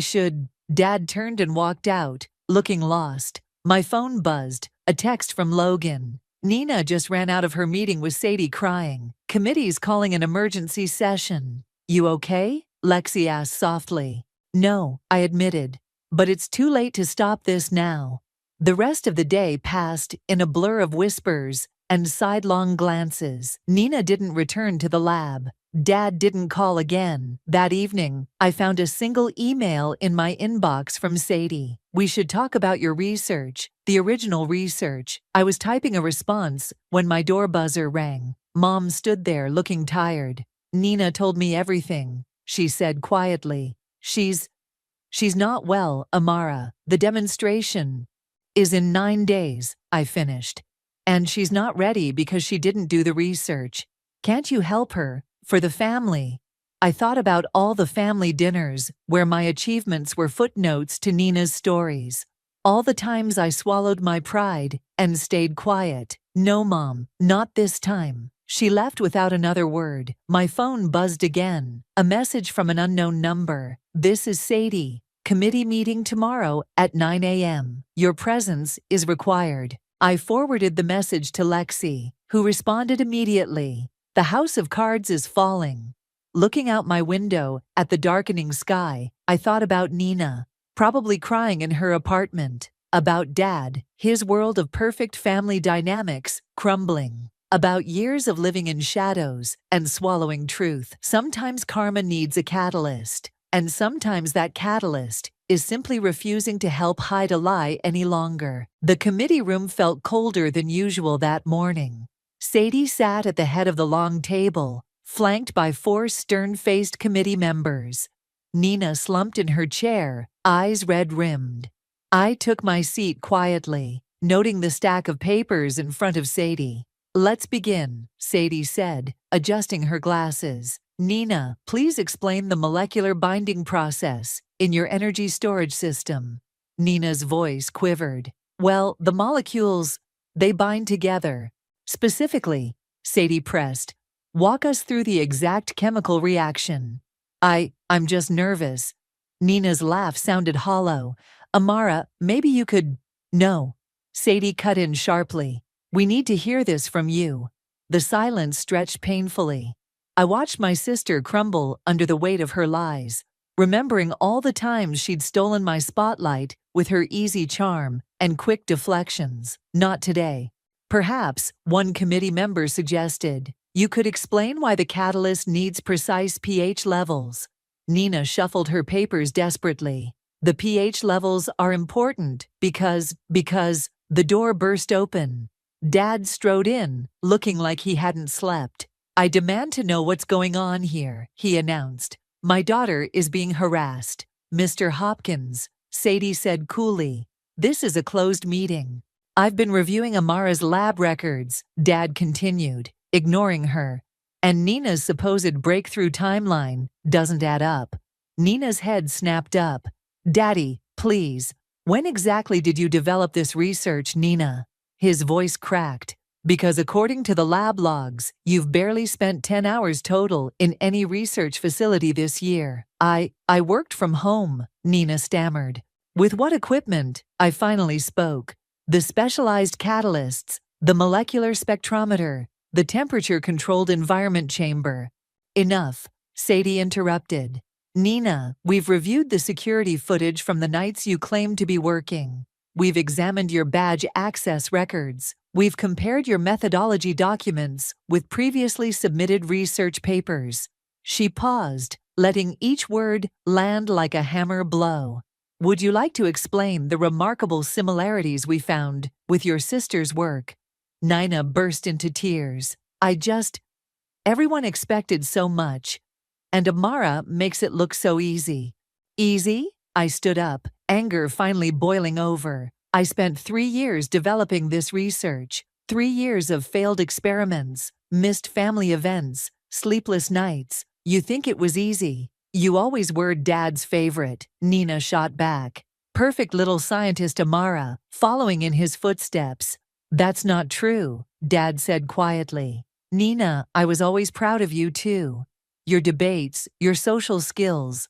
should… Dad turned and walked out, looking lost. My phone buzzed. A text from Logan. Nina just ran out of her meeting with Sadie crying. Committee's calling an emergency session. You okay? Lexi asked softly. No, I admitted. But it's too late to stop this now. The rest of the day passed in a blur of whispers and sidelong glances. Nina didn't return to the lab. Dad didn't call again. That evening, I found a single email in my inbox from Sadie. We should talk about your research, the original research. I was typing a response when my door buzzer rang. Mom stood there looking tired. Nina told me everything, she said quietly. She's not well, Amara. The demonstration is in 9 days, I finished. And she's not ready because she didn't do the research. Can't you help her? For the family. I thought about all the family dinners where my achievements were footnotes to Nina's stories. All the times I swallowed my pride and stayed quiet. No, Mom, not this time. She left without another word. My phone buzzed again. A message from an unknown number. This is Sadie. Committee meeting tomorrow at 9 a.m. Your presence is required. I forwarded the message to Lexi, who responded immediately. The house of cards is falling. Looking out my window at the darkening sky, I thought about Nina, probably crying in her apartment. About Dad, his world of perfect family dynamics crumbling. About years of living in shadows and swallowing truth. Sometimes karma needs a catalyst, and sometimes that catalyst is simply refusing to help hide a lie any longer. The committee room felt colder than usual that morning. Sadie sat at the head of the long table, flanked by 4 stern-faced committee members. Nina slumped in her chair, eyes red-rimmed. I took my seat quietly, noting the stack of papers in front of Sadie. Let's begin, Sadie said, adjusting her glasses. Nina, please explain the molecular binding process in your energy storage system. Nina's voice quivered. Well, the molecules, they bind together. Specifically, Sadie pressed. Walk us through the exact chemical reaction. I'm just nervous. Nina's laugh sounded hollow. Amara, maybe you could… No. Sadie cut in sharply. We need to hear this from you. The silence stretched painfully. I watched my sister crumble under the weight of her lies, remembering all the times she'd stolen my spotlight with her easy charm and quick deflections. Not today. Perhaps, one committee member suggested, you could explain why the catalyst needs precise pH levels. Nina shuffled her papers desperately. The pH levels are important because the door burst open. Dad strode in, looking like he hadn't slept. I demand to know what's going on here, he announced. My daughter is being harassed. Mr. Hopkins, Sadie said coolly. This is a closed meeting. I've been reviewing Amara's lab records, Dad continued, ignoring her. And Nina's supposed breakthrough timeline doesn't add up. Nina's head snapped up. Daddy, please. When exactly did you develop this research, Nina? His voice cracked. Because according to the lab logs, you've barely spent 10 hours total in any research facility this year. I worked from home, Nina stammered. With what equipment? I finally spoke. The specialized catalysts, the molecular spectrometer, the temperature-controlled environment chamber. Enough, Sadie interrupted. Nina, we've reviewed the security footage from the nights you claim to be working. We've examined your badge access records. We've compared your methodology documents with previously submitted research papers. She paused, letting each word land like a hammer blow. Would you like to explain the remarkable similarities we found with your sister's work? Nina burst into tears. Everyone expected so much. And Amara makes it look so easy. Easy? I stood up, anger finally boiling over. I spent 3 years developing this research. 3 years of failed experiments, missed family events, sleepless nights. You think it was easy? You always were Dad's favorite, Nina shot back. Perfect little scientist Amara, following in his footsteps. That's not true, Dad said quietly. Nina, I was always proud of you too. Your debates, your social skills.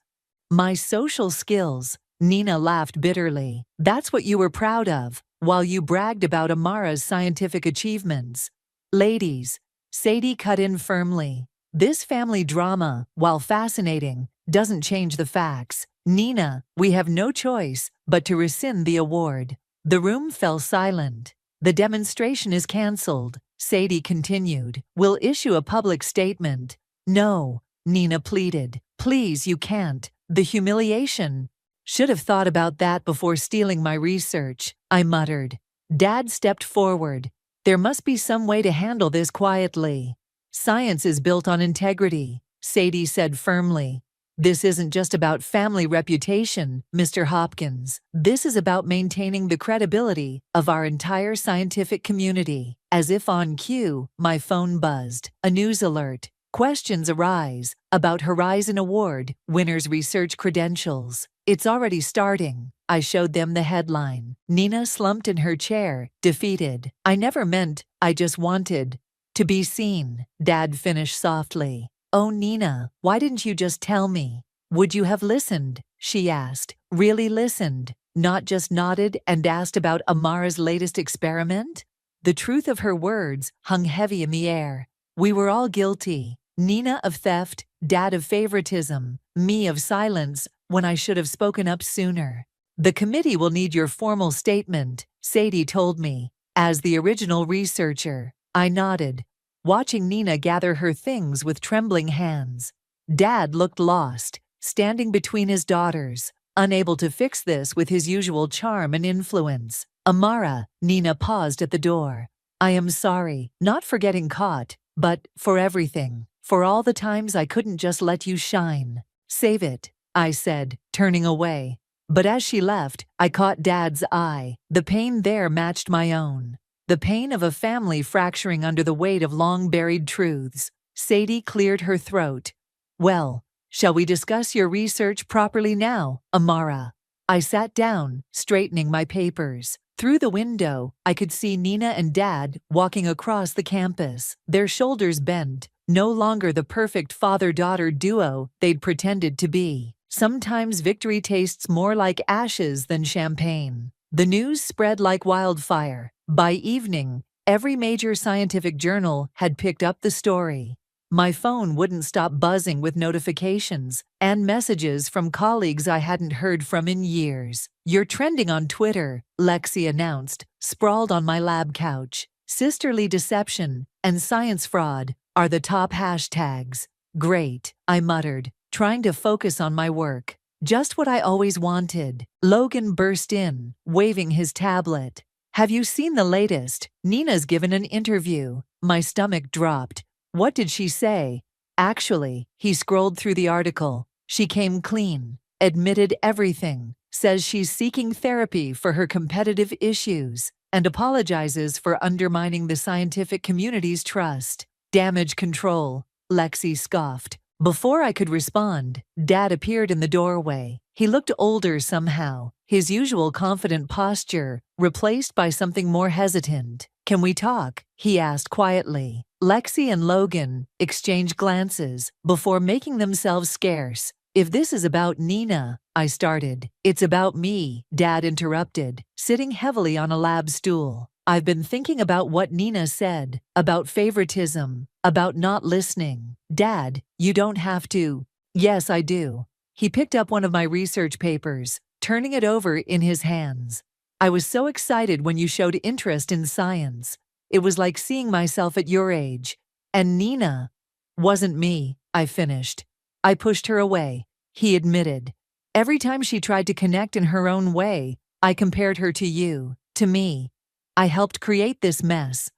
My social skills, Nina laughed bitterly. That's what you were proud of, while you bragged about Amara's scientific achievements. Ladies, Sadie cut in firmly. This family drama, while fascinating, doesn't change the facts. Nina, we have no choice but to rescind the award. The room fell silent. The demonstration is cancelled, Sadie continued. We'll issue a public statement. No, Nina pleaded. Please, you can't. The humiliation. Should have thought about that before stealing my research, I muttered. Dad stepped forward. There must be some way to handle this quietly. Science is built on integrity, Sadie said firmly. This isn't just about family reputation, Mr. Hopkins. This is about maintaining the credibility of our entire scientific community. As if on cue, my phone buzzed. A news alert. Questions arise about Horizon Award winners' research credentials. It's already starting. I showed them the headline. Nina slumped in her chair, defeated. I never meant, I just wanted to be seen, Dad finished softly. Oh, Nina, why didn't you just tell me? Would you have listened? She asked. Really listened, not just nodded and asked about Amara's latest experiment? The truth of her words hung heavy in the air. We were all guilty. Nina of theft, Dad of favoritism, me of silence when I should have spoken up sooner. The committee will need your formal statement, Sadie told me. As the original researcher, I nodded, watching Nina gather her things with trembling hands. Dad looked lost, standing between his daughters, unable to fix this with his usual charm and influence. Amara, Nina paused at the door. I am sorry, not for getting caught, but for everything. For all the times I couldn't just let you shine. Save it, I said, turning away. But as she left, I caught Dad's eye. The pain there matched my own. The pain of a family fracturing under the weight of long-buried truths. Sadie cleared her throat. Well, shall we discuss your research properly now, Amara? I sat down, straightening my papers. Through the window, I could see Nina and Dad walking across the campus, their shoulders bent, no longer the perfect father-daughter duo they'd pretended to be. Sometimes victory tastes more like ashes than champagne. The news spread like wildfire. By evening, every major scientific journal had picked up the story. My phone wouldn't stop buzzing with notifications and messages from colleagues I hadn't heard from in years. You're trending on Twitter, Lexi announced, sprawled on my lab couch. Sisterly deception and science fraud are the top hashtags. Great, I muttered, trying to focus on my work. Just what I always wanted. Logan burst in, waving his tablet. Have you seen the latest? Nina's given an interview. My stomach dropped. What did she say? Actually, he scrolled through the article. She came clean, admitted everything, says she's seeking therapy for her competitive issues, and apologizes for undermining the scientific community's trust. Damage control, Lexi scoffed. Before I could respond, Dad appeared in the doorway. He looked older somehow, his usual confident posture replaced by something more hesitant. "Can we talk?" he asked quietly. Lexi and Logan exchanged glances before making themselves scarce. "If this is about Nina," I started. "It's about me," Dad interrupted, sitting heavily on a lab stool. "I've been thinking about what Nina said, about favoritism, about not listening." "Dad, you don't have to." "Yes, I do." He picked up one of my research papers, turning it over in his hands. "I was so excited when you showed interest in science. It was like seeing myself at your age. And Nina wasn't me," I finished. "I pushed her away," he admitted. "Every time she tried to connect in her own way, I compared her to you, to me. I helped create this mess."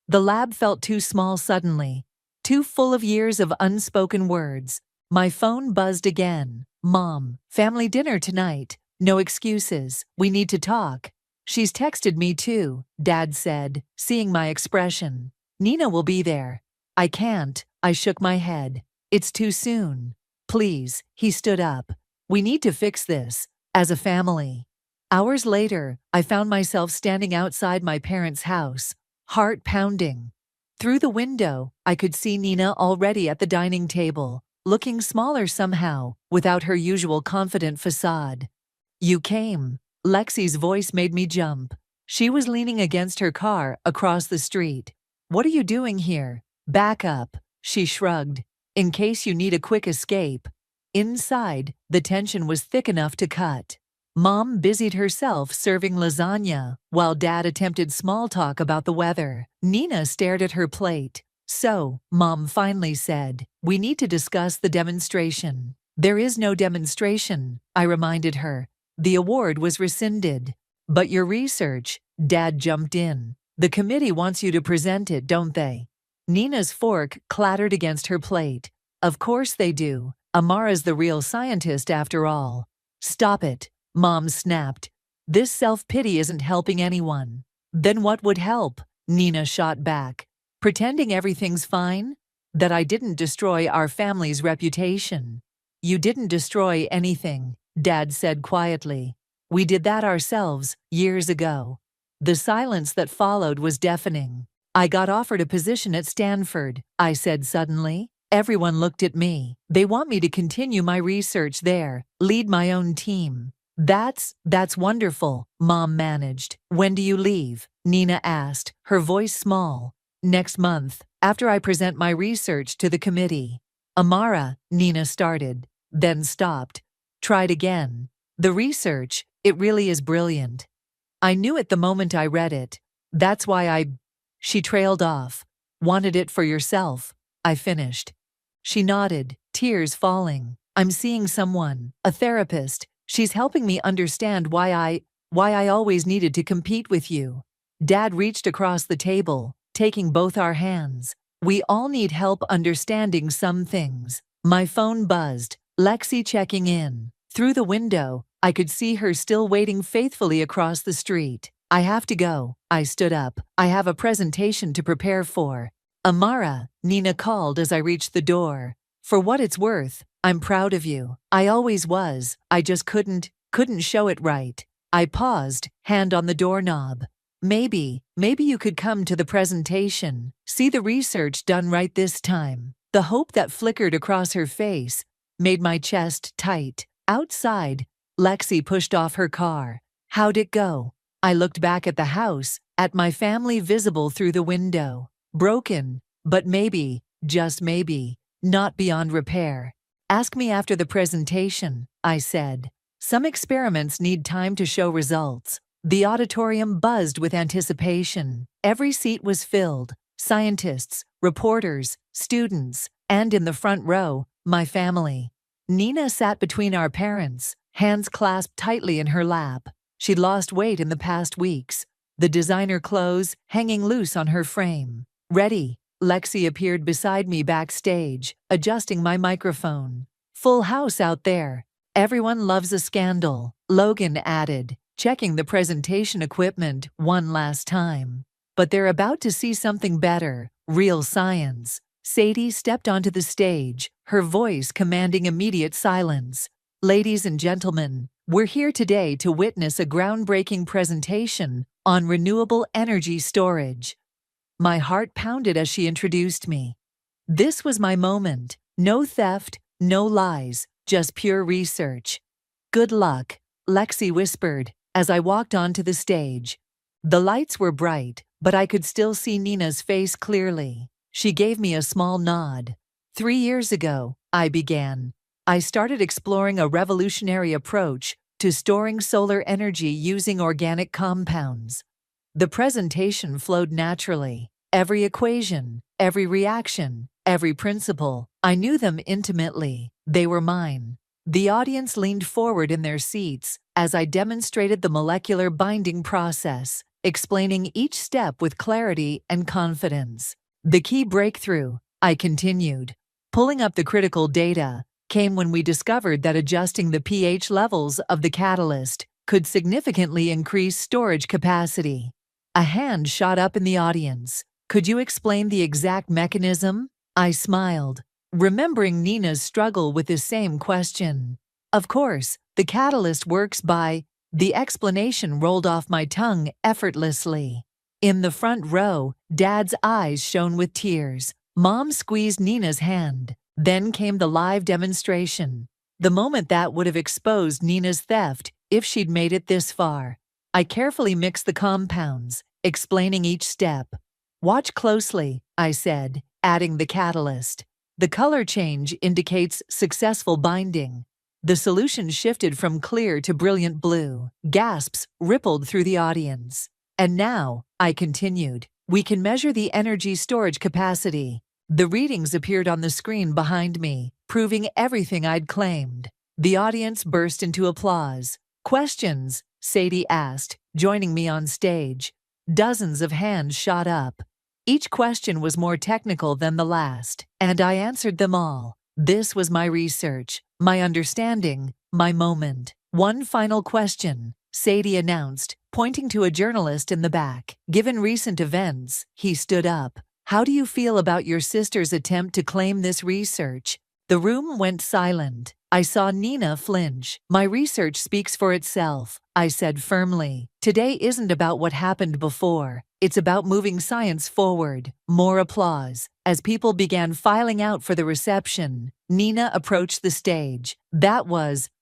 The lab felt too small suddenly, too full of years of unspoken words. My phone buzzed again. "Mom, family dinner tonight. No excuses. We need to talk." "She's texted me too," Dad said, seeing my expression. "Nina will be there." "I can't." I shook my head. "It's too soon." "Please," he stood up. "We need to fix this, as a family." Hours later, I found myself standing outside my parents' house, heart pounding. Through the window, I could see Nina already at the dining table, looking smaller somehow, without her usual confident facade. "You came." Lexi's voice made me jump. She was leaning against her car across the street. "What are you doing here?" "Back up," she shrugged. "In case you need a quick escape." Inside, the tension was thick enough to cut. Mom busied herself serving lasagna, while Dad attempted small talk about the weather. Nina stared at her plate. "So," Mom finally said, "we need to discuss the demonstration." "There is no demonstration," I reminded her. "The award was rescinded." "But your research," Dad jumped in. "The committee wants you to present it, don't they?" Nina's fork clattered against her plate. "Of course they do. Amara's the real scientist after all." "Stop it," Mom snapped. "This self-pity isn't helping anyone." "Then what would help?" Nina shot back. "Pretending everything's fine? That I didn't destroy our family's reputation." "You didn't destroy anything," Dad said quietly. "We did that ourselves, years ago." The silence that followed was deafening. "I got offered a position at Stanford," I said suddenly. "Everyone looked at me. They want me to continue my research there, lead my own team." That's wonderful," Mom managed. "When do you leave?" Nina asked, her voice small. "Next month, after I present my research to the committee." "Amara," Nina started, then stopped. Tried again. "The research, it really is brilliant. I knew it the moment I read it. That's why I—" She trailed off. "Wanted it for yourself," I finished. She nodded, tears falling. "I'm seeing someone, a therapist. She's helping me understand why I always needed to compete with you." Dad reached across the table, taking both our hands. "We all need help understanding some things." My phone buzzed, Lexi checking in. Through the window, I could see her still waiting faithfully across the street. "I have to go." I stood up. "I have a presentation to prepare for." "Amara," Nina called as I reached the door. "For what it's worth, I'm proud of you. I always was. I just couldn't show it right." I paused, hand on the doorknob. Maybe you could come to the presentation, see the research done right this time." The hope that flickered across her face made my chest tight. Outside, Lexi pushed off her car. "How'd it go?" I looked back at the house, at my family visible through the window. "Broken, but maybe, just maybe, not beyond repair." "Ask me after the presentation," I said. "Some experiments need time to show results." The auditorium buzzed with anticipation. Every seat was filled. Scientists, reporters, students, and in the front row, my family. Nina sat between our parents, hands clasped tightly in her lap. She'd lost weight in the past weeks, the designer clothes hanging loose on her frame. "Ready?" Lexi appeared beside me backstage, adjusting my microphone. "Full house out there. Everyone loves a scandal," Logan added, checking the presentation equipment one last time. "But they're about to see something better, real science." Sadie stepped onto the stage, her voice commanding immediate silence. Ladies and gentlemen, we're here today to witness a groundbreaking presentation on renewable energy storage. My heart pounded as she introduced me. This was my moment. No theft, no lies, just pure research. Good luck, Lexi whispered as I walked onto the stage. The lights were bright, but I could still see Nina's face clearly. She gave me a small nod. 3 years ago, I began. I started exploring a revolutionary approach to storing solar energy using organic compounds. The presentation flowed naturally. Every equation, every reaction, every principle, I knew them intimately. They were mine. The audience leaned forward in their seats as I demonstrated the molecular binding process, explaining each step with clarity and confidence. The key breakthrough, I continued, pulling up the critical data, came when we discovered that adjusting the pH levels of the catalyst could significantly increase storage capacity. A hand shot up in the audience. Could you explain the exact mechanism? I smiled, remembering Nina's struggle with the same question. Of course, the catalyst works by... The explanation rolled off my tongue effortlessly. In the front row, Dad's eyes shone with tears. Mom squeezed Nina's hand. Then came the live demonstration. The moment that would have exposed Nina's theft if she'd made it this far. I carefully mixed the compounds, explaining each step. Watch closely, I said, adding the catalyst. The color change indicates successful binding. The solution shifted from clear to brilliant blue. Gasps rippled through the audience. And now, I continued, we can measure the energy storage capacity. The readings appeared on the screen behind me, proving everything I'd claimed. The audience burst into applause. Questions? Sadie asked, joining me on stage. Dozens of hands shot up. Each question was more technical than the last, and I answered them all. This was my research, my understanding, my moment. One final question, Sadie announced, pointing to a journalist in the back. Given recent events, he stood up. How do you feel about your sister's attempt to claim this research? The room went silent. I saw Nina flinch. My research speaks for itself, I said firmly. Today isn't about what happened before. It's about moving science forward. More applause. As people began filing out for the reception, Nina approached the stage.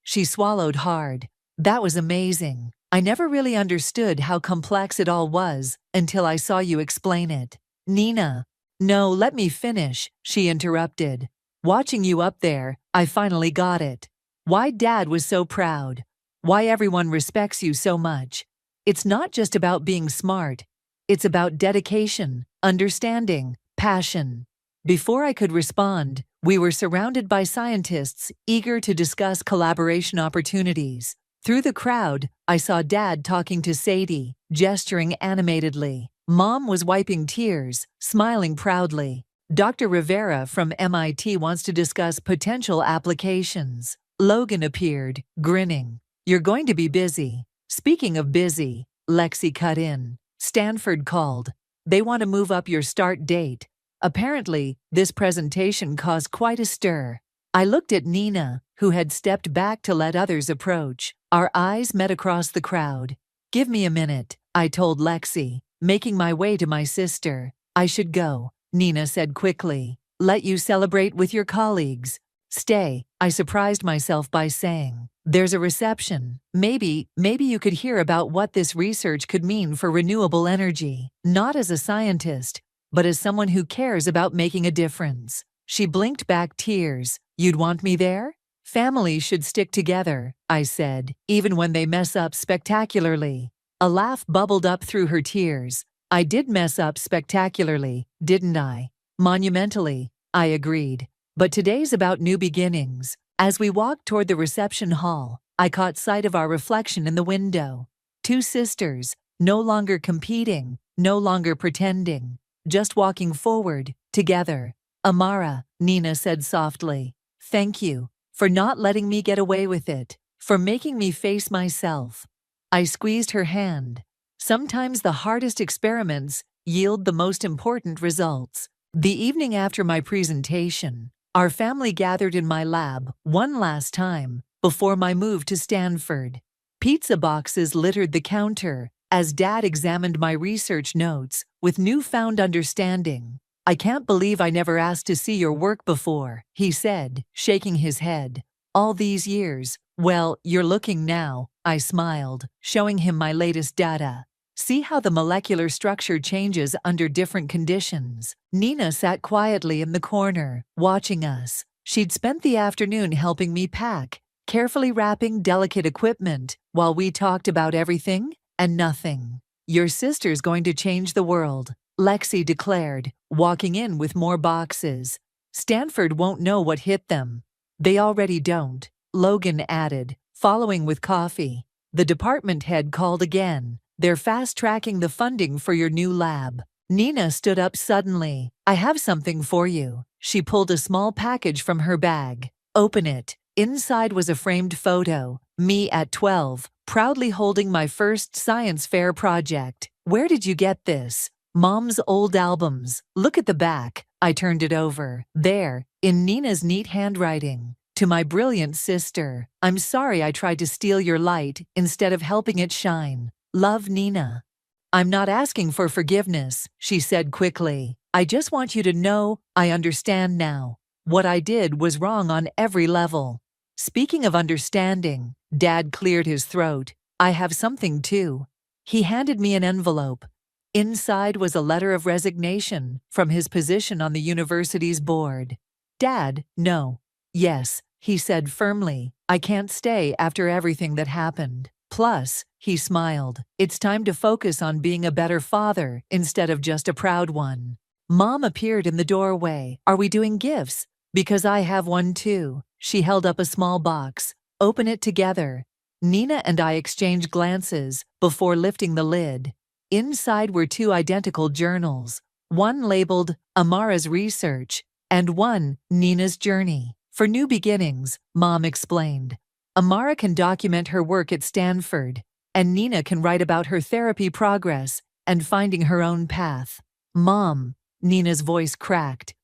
She swallowed hard. That was amazing. I never really understood how complex it all was until I saw you explain it. Nina. No, let me finish, she interrupted. Watching you up there, I finally got it. Why Dad was so proud. Why everyone respects you so much. It's not just about being smart. It's about dedication, understanding, passion. Before I could respond, we were surrounded by scientists eager to discuss collaboration opportunities. Through the crowd, I saw Dad talking to Sadie, gesturing animatedly. Mom was wiping tears, smiling proudly. Dr. Rivera from MIT wants to discuss potential applications. Logan appeared, grinning. You're going to be busy. Speaking of busy, Lexi cut in. Stanford called. They want to move up your start date. Apparently, this presentation caused quite a stir. I looked at Nina, who had stepped back to let others approach. Our eyes met across the crowd. Give me a minute, I told Lexi, making my way to my sister. I should go, Nina said quickly. Let you celebrate with your colleagues. Stay, I surprised myself by saying. There's a reception. Maybe you could hear about what this research could mean for renewable energy. Not as a scientist, but as someone who cares about making a difference. She blinked back tears. You'd want me there? Families should stick together, I said, even when they mess up spectacularly. A laugh bubbled up through her tears. I did mess up spectacularly, didn't I? Monumentally, I agreed. But today's about new beginnings. As we walked toward the reception hall, I caught sight of our reflection in the window. Two sisters, no longer competing, no longer pretending, just walking forward, together. Amara, Nina said softly. Thank you for not letting me get away with it, for making me face myself. I squeezed her hand. Sometimes the hardest experiments yield the most important results. The evening after my presentation, our family gathered in my lab one last time before my move to Stanford. Pizza boxes littered the counter as Dad examined my research notes with newfound understanding. "I can't believe I never asked to see your work before," he said, shaking his head. "All these years." "Well, you're looking now," I smiled, showing him my latest data. "See how the molecular structure changes under different conditions." Nina sat quietly in the corner, watching us. She'd spent the afternoon helping me pack, carefully wrapping delicate equipment while we talked about everything and nothing. "Your sister's going to change the world," Lexi declared, walking in with more boxes. "Stanford won't know what hit them." "They already don't," Logan added, following with coffee. The department head called again. "They're fast-tracking the funding for your new lab." Nina stood up suddenly. "I have something for you." She pulled a small package from her bag. "Open it." Inside was a framed photo, me at 12, proudly holding my first science fair project. "Where did you get this?" "Mom's old albums. Look at the back." I turned it over. There, in Nina's neat handwriting. "To my brilliant sister. I'm sorry I tried to steal your light instead of helping it shine. Love, Nina." "I'm not asking for forgiveness," she said quickly. "I just want you to know I understand now. What I did was wrong on every level." Speaking of understanding, Dad cleared his throat. "I have something too." He handed me an envelope. Inside was a letter of resignation from his position on the university's board. "Dad, no." "Yes," he said firmly. "I can't stay after everything that happened. Plus," he smiled, "it's time to focus on being a better father instead of just a proud one." Mom appeared in the doorway. "Are we doing gifts?" "Because I have one too." She held up a small box. "Open it together." Nina and I exchanged glances before lifting the lid. Inside were two identical journals, one labeled Amara's Research and one Nina's Journey. "For new beginnings," Mom explained. "Amara can document her work at Stanford, and Nina can write about her therapy progress and finding her own path." "Mom," Nina's voice cracked.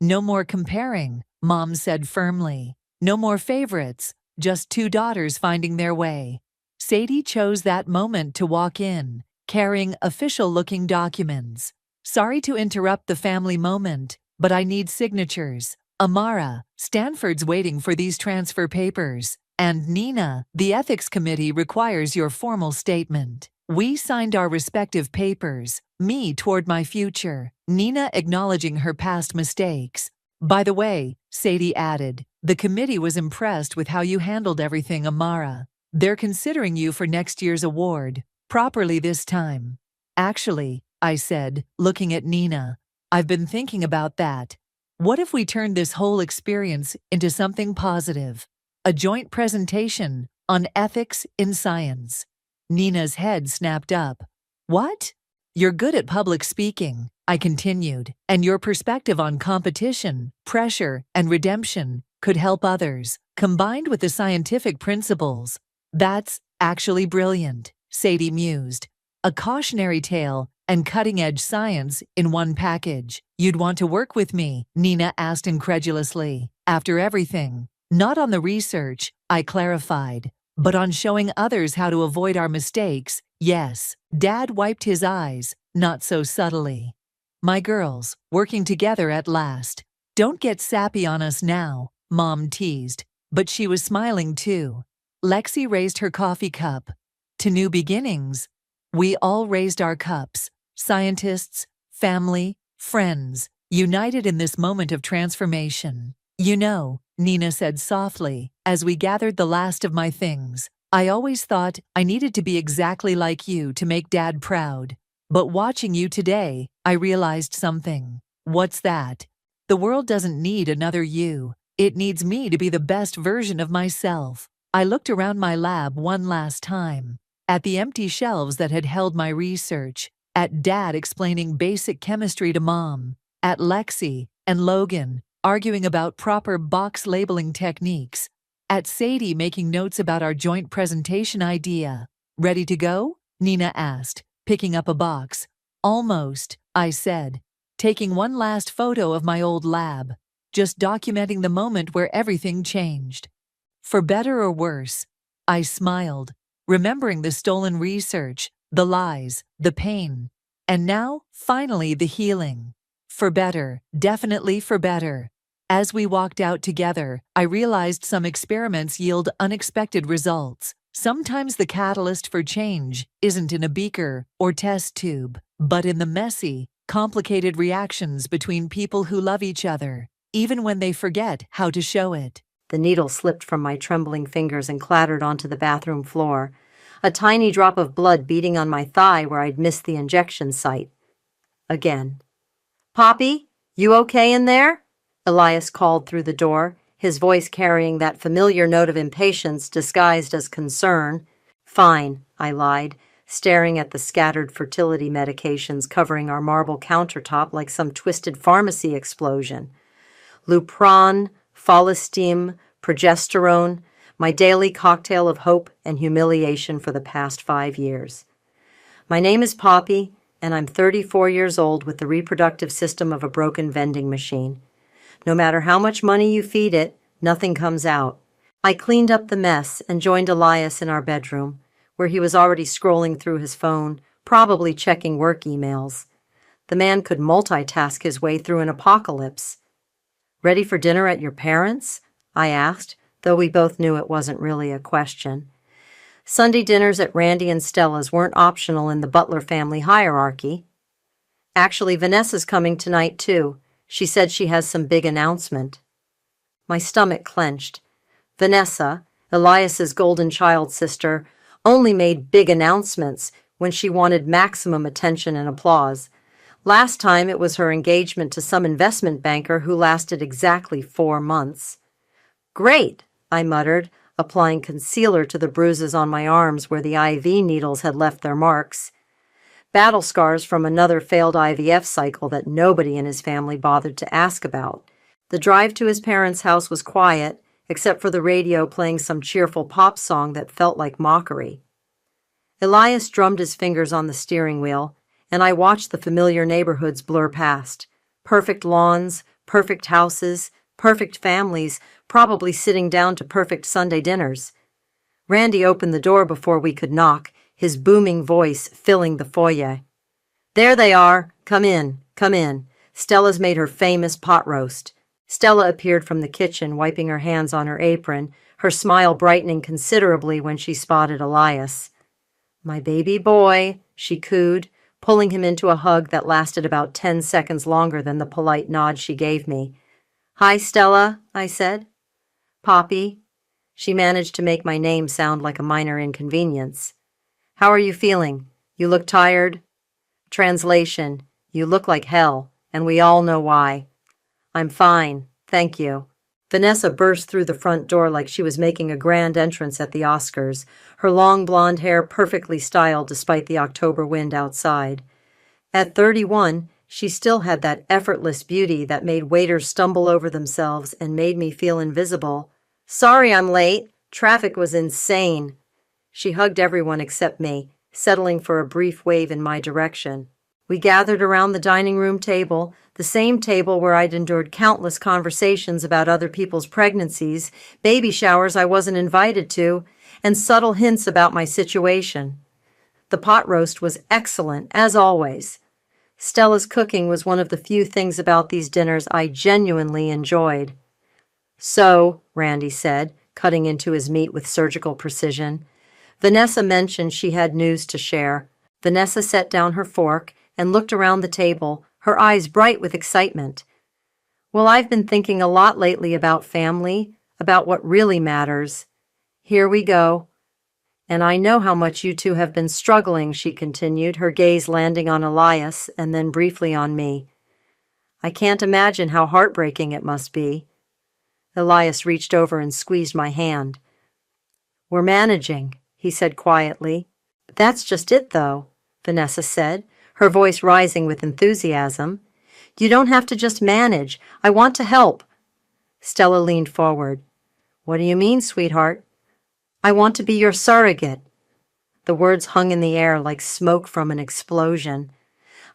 "No more comparing," Mom said firmly. "No more favorites, just two daughters finding their way." Sadie chose that moment to walk in, carrying official-looking documents. "Sorry to interrupt the family moment, but I need signatures. Amara, Stanford's waiting for these transfer papers. And Nina, the ethics committee requires your formal statement." We signed our respective papers, me toward my future, Nina acknowledging her past mistakes. "By the way," Sadie added, "the committee was impressed with how you handled everything, Amara. They're considering you for next year's award, properly this time." "Actually," I said, looking at Nina, "I've been thinking about that. What if we turned this whole experience into something positive? A joint presentation on ethics in science." Nina's head snapped up. "What?" "You're good at public speaking," I continued, "and your perspective on competition, pressure, and redemption could help others, combined with the scientific principles." "That's actually brilliant," Sadie mused. "A cautionary tale and cutting-edge science in one package." "You'd want to work with me?" Nina asked incredulously. "After everything?" "Not on the research," I clarified, "but on showing others how to avoid our mistakes, yes." Dad wiped his eyes, not so subtly. "My girls, working together at last. Don't get sappy on us now," Mom teased, but she was smiling too. Lexi raised her coffee cup. "To new beginnings." We all raised our cups, scientists, family, friends, united in this moment of transformation. "You know," Nina said softly, as we gathered the last of my things, "I always thought I needed to be exactly like you to make Dad proud. But watching you today, I realized something." "What's that?" "The world doesn't need another you. It needs me to be the best version of myself." I looked around my lab one last time, at the empty shelves that had held my research, at Dad explaining basic chemistry to Mom, at Lexi and Logan arguing about proper box labeling techniques, at Sadie making notes about our joint presentation idea. "Ready to go?" Nina asked, picking up a box. "Almost," I said. taking one last photo of my old lab, just documenting the moment where everything changed. For better or worse, I smiled, remembering the stolen research, the lies, the pain, and now, finally, the healing. For better, definitely for better. As we walked out together, I realized some experiments yield unexpected results. Sometimes the catalyst for change isn't in a beaker or test tube, but in the messy, complicated reactions between people who love each other, even when they forget how to show it. The needle slipped from my trembling fingers and clattered onto the bathroom floor, a tiny drop of blood beating on my thigh where I'd missed the injection site. Again. "Poppy, you okay in there?" Elias called through the door, his voice carrying that familiar note of impatience disguised as concern. "Fine," I lied, staring at the scattered fertility medications covering our marble countertop like some twisted pharmacy explosion. Lupron, Follistim, progesterone, my daily cocktail of hope and humiliation for the past 5 years. "My name is Poppy, and I'm 34 years old with the reproductive system of a broken vending machine. No matter how much money you feed it, nothing comes out." I cleaned up the mess and joined Elias in our bedroom, where he was already scrolling through his phone, probably checking work emails. The man could multitask his way through an apocalypse. "Ready for dinner at your parents'?" I asked, though we both knew it wasn't really a question. Sunday dinners at Randy and Stella's weren't optional in the Butler family hierarchy. "Actually, Vanessa's coming tonight, too. She said she has some big announcement." My stomach clenched. Vanessa, Elias's golden child sister, only made big announcements when she wanted maximum attention and applause. Last time it was her engagement to some investment banker who lasted exactly 4 months. "Great," I muttered, applying concealer to the bruises on my arms where the IV needles had left their marks. Battle scars from another failed IVF cycle that nobody in his family bothered to ask about. The drive to his parents' house was quiet, except for the radio playing some cheerful pop song that felt like mockery. Elias drummed his fingers on the steering wheel, and I watched the familiar neighborhoods blur past. Perfect lawns, perfect houses, perfect families, probably sitting down to perfect Sunday dinners. Randy opened the door before we could knock, his booming voice filling the foyer. "There they are. Come in, come in. Stella's made her famous pot roast." Stella appeared from the kitchen, wiping her hands on her apron, her smile brightening considerably when she spotted Elias. "My baby boy," she cooed, pulling him into a hug that lasted about 10 seconds longer than the polite nod she gave me. "Hi, Stella," I said. "Poppy." She managed to make my name sound like a minor inconvenience. "How are you feeling? You look tired?" Translation: "You look like hell, and we all know why." "I'm fine, thank you." Vanessa burst through the front door like she was making a grand entrance at the Oscars, her long blonde hair perfectly styled despite the October wind outside. At 31, she still had that effortless beauty that made waiters stumble over themselves and made me feel invisible. "Sorry I'm late. Traffic was insane." She hugged everyone except me, settling for a brief wave in my direction. We gathered around the dining room table, the same table where I'd endured countless conversations about other people's pregnancies, baby showers I wasn't invited to, and subtle hints about my situation. The pot roast was excellent, as always. Stella's cooking was one of the few things about these dinners I genuinely enjoyed. "So," Randy said, cutting into his meat with surgical precision, Vanessa mentioned she had news to share. Vanessa set down her fork and looked around the table, her eyes bright with excitement. "Well, I've been thinking a lot lately about family, about what really matters. Here we go. And I know how much you two have been struggling," she continued, her gaze landing on Elias and then briefly on me. "I can't imagine how heartbreaking it must be." Elias reached over and squeezed my hand. "We're managing," he said quietly. "That's just it, though," Vanessa said, her voice rising with enthusiasm. "You don't have to just manage. I want to help." Stella leaned forward. "What do you mean, sweetheart?" "I want to be your surrogate." The words hung in the air like smoke from an explosion.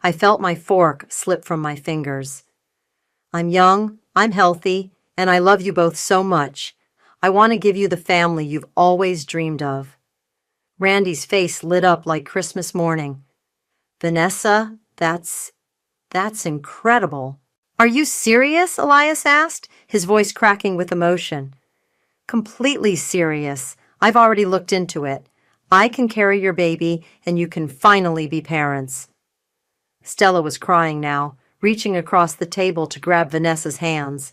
I felt my fork slip from my fingers. I'm young, I'm healthy, and I love you both so much. I want to give you the family you've always dreamed of. Randy's face lit up like Christmas morning. Vanessa, that's incredible. Are you serious? Elias asked, his voice cracking with emotion. Completely serious. I've already looked into it. I can carry your baby, and you can finally be parents. Stella was crying now, reaching across the table to grab Vanessa's hands.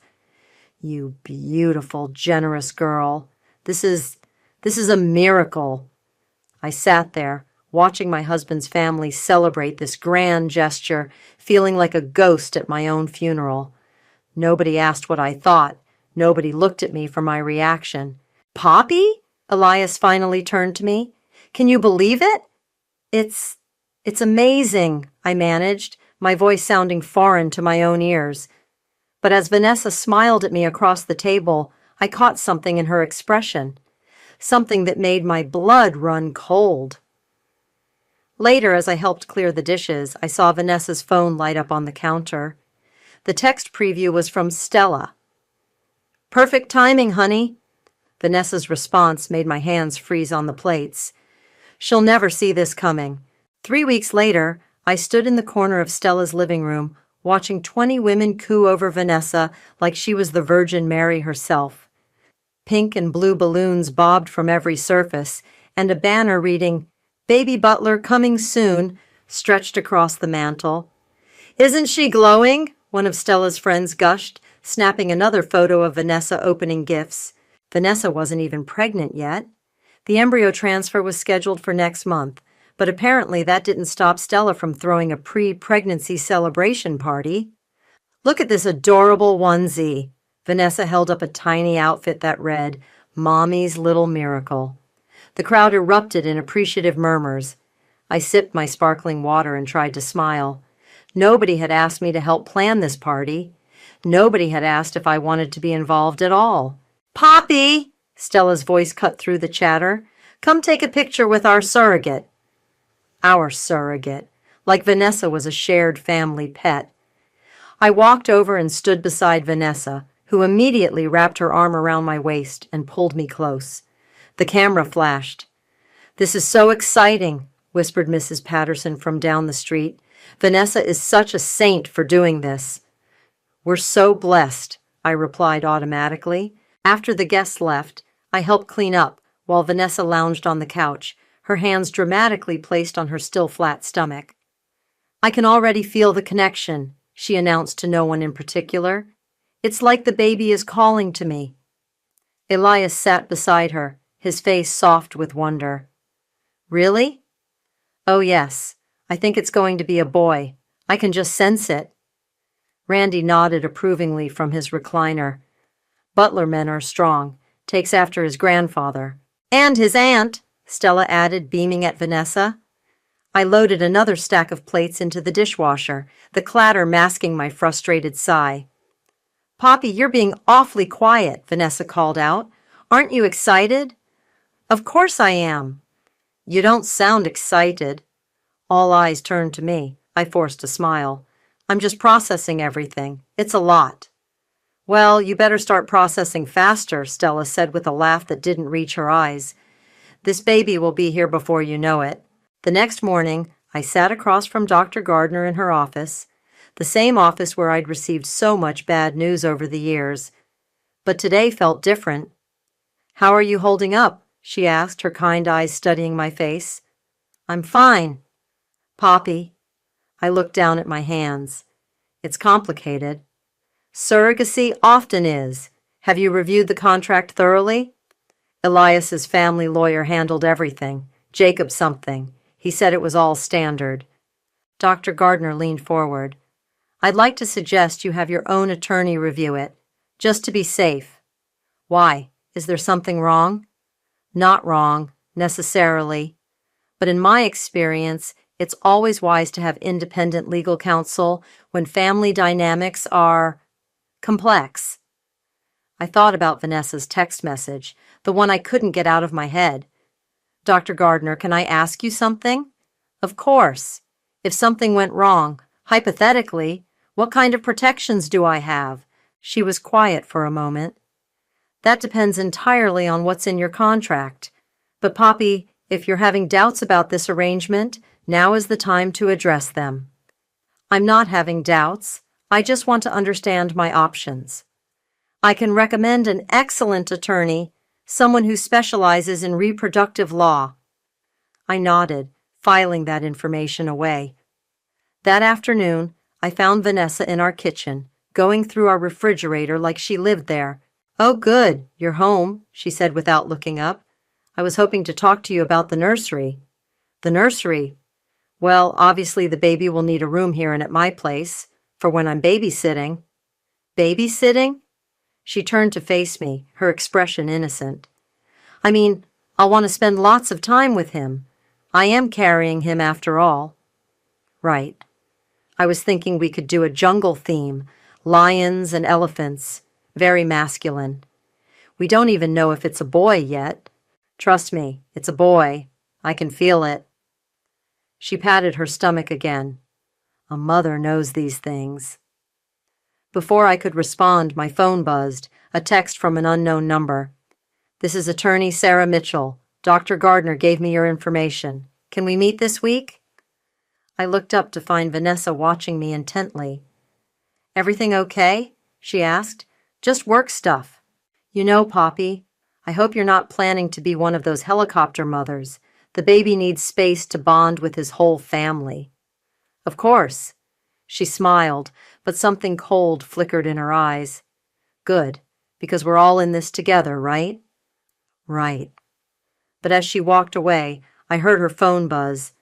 You beautiful, generous girl. This is a miracle. I sat there, watching my husband's family celebrate this grand gesture, feeling like a ghost at my own funeral. Nobody asked what I thought. Nobody looked at me for my reaction. Poppy? Elias finally turned to me. Can you believe it? It's amazing, I managed, my voice sounding foreign to my own ears. But as Vanessa smiled at me across the table, I caught something in her expression, something that made my blood run cold. Later, as I helped clear the dishes, I saw Vanessa's phone light up on the counter. The text preview was from Stella. Perfect timing, honey. Vanessa's response made my hands freeze on the plates. She'll never see this coming. 3 weeks later, I stood in the corner of Stella's living room, watching 20 women coo over Vanessa like she was the Virgin Mary herself. Pink and blue balloons bobbed from every surface, and a banner reading, "Baby Butler coming soon," stretched across the mantel. "Isn't she glowing?" one of Stella's friends gushed, snapping another photo of Vanessa opening gifts. Vanessa wasn't even pregnant yet. The embryo transfer was scheduled for next month, but apparently that didn't stop Stella from throwing a pre-pregnancy celebration party. "Look at this adorable onesie." Vanessa held up a tiny outfit that read, "Mommy's Little Miracle." The crowd erupted in appreciative murmurs. I sipped my sparkling water and tried to smile. Nobody had asked me to help plan this party. Nobody had asked if I wanted to be involved at all. "Poppy!" Stella's voice cut through the chatter. "Come take a picture with our surrogate." Our surrogate, like Vanessa was a shared family pet. I walked over and stood beside Vanessa, who immediately wrapped her arm around my waist and pulled me close. The camera flashed. "This is so exciting," whispered Mrs. Patterson from down the street. "Vanessa is such a saint for doing this." "We're so blessed," I replied automatically. After the guests left, I helped clean up while Vanessa lounged on the couch, her hands dramatically placed on her still flat stomach. "I can already feel the connection," she announced to no one in particular. "It's like the baby is calling to me." Elias sat beside her, his face soft with wonder. "Really?" "Oh, yes. I think it's going to be a boy. I can just sense it." Randy nodded approvingly from his recliner. "Butler men are strong. Takes after his grandfather." "And his aunt," Stella added, beaming at Vanessa. I loaded another stack of plates into the dishwasher, the clatter masking my frustrated sigh. "Poppy, you're being awfully quiet," Vanessa called out. "Aren't you excited?" "Of course I am." "You don't sound excited." All eyes turned to me. I forced a smile. "I'm just processing everything. It's a lot." "Well, you better start processing faster," Stella said with a laugh that didn't reach her eyes. "This baby will be here before you know it." The next morning, I sat across from Dr. Gardner in her office, the same office where I'd received so much bad news over the years. But today felt different. "How are you holding up?" she asked, her kind eyes studying my face. "I'm fine." "Poppy." I looked down at my hands. "It's complicated." "Surrogacy often is. Have you reviewed the contract thoroughly?" Elias's family lawyer handled everything. Jacob something. He said it was all standard. Dr. Gardner leaned forward. "I'd like to suggest you have your own attorney review it, just to be safe." "Why? Is there something wrong?" "Not wrong, necessarily. But in my experience, it's always wise to have independent legal counsel when family dynamics are complex." I thought about Vanessa's text message, the one I couldn't get out of my head. "Dr. Gardner, can I ask you something?" "Of course." If something went wrong, hypothetically, what kind of protections do I have? She was quiet for a moment. That depends entirely on what's in your contract. But Poppy, if you're having doubts about this arrangement, now is the time to address them. I'm not having doubts. I just want to understand my options. I can recommend an excellent attorney, someone who specializes in reproductive law. I nodded, filing that information away. That afternoon, I found Vanessa in our kitchen, going through our refrigerator like she lived there. "Oh, good, you're home," she said without looking up. "I was hoping to talk to you about the nursery." "The nursery? Well, obviously the baby will need a room here and at my place, for when I'm babysitting." "Babysitting?" She turned to face me, her expression innocent. "I mean, I'll want to spend lots of time with him. I am carrying him after all." "Right. I was thinking we could do a jungle theme, lions and elephants, very masculine. We don't even know if it's a boy yet. Trust me, it's a boy. I can feel it." She patted her stomach again. A mother knows these things. Before I could respond, my phone buzzed, a text from an unknown number. "This is attorney Sarah Mitchell. Dr. Gardner gave me your information. Can we meet this week?" I looked up to find Vanessa watching me intently. "Everything okay?" she asked. "Just work stuff. You know, Poppy, I hope you're not planning to be one of those helicopter mothers. The baby needs space to bond with his whole family." "Of course." She smiled, but something cold flickered in her eyes. "Good, because we're all in this together, right?" "Right." But as she walked away, I heard her phone buzz.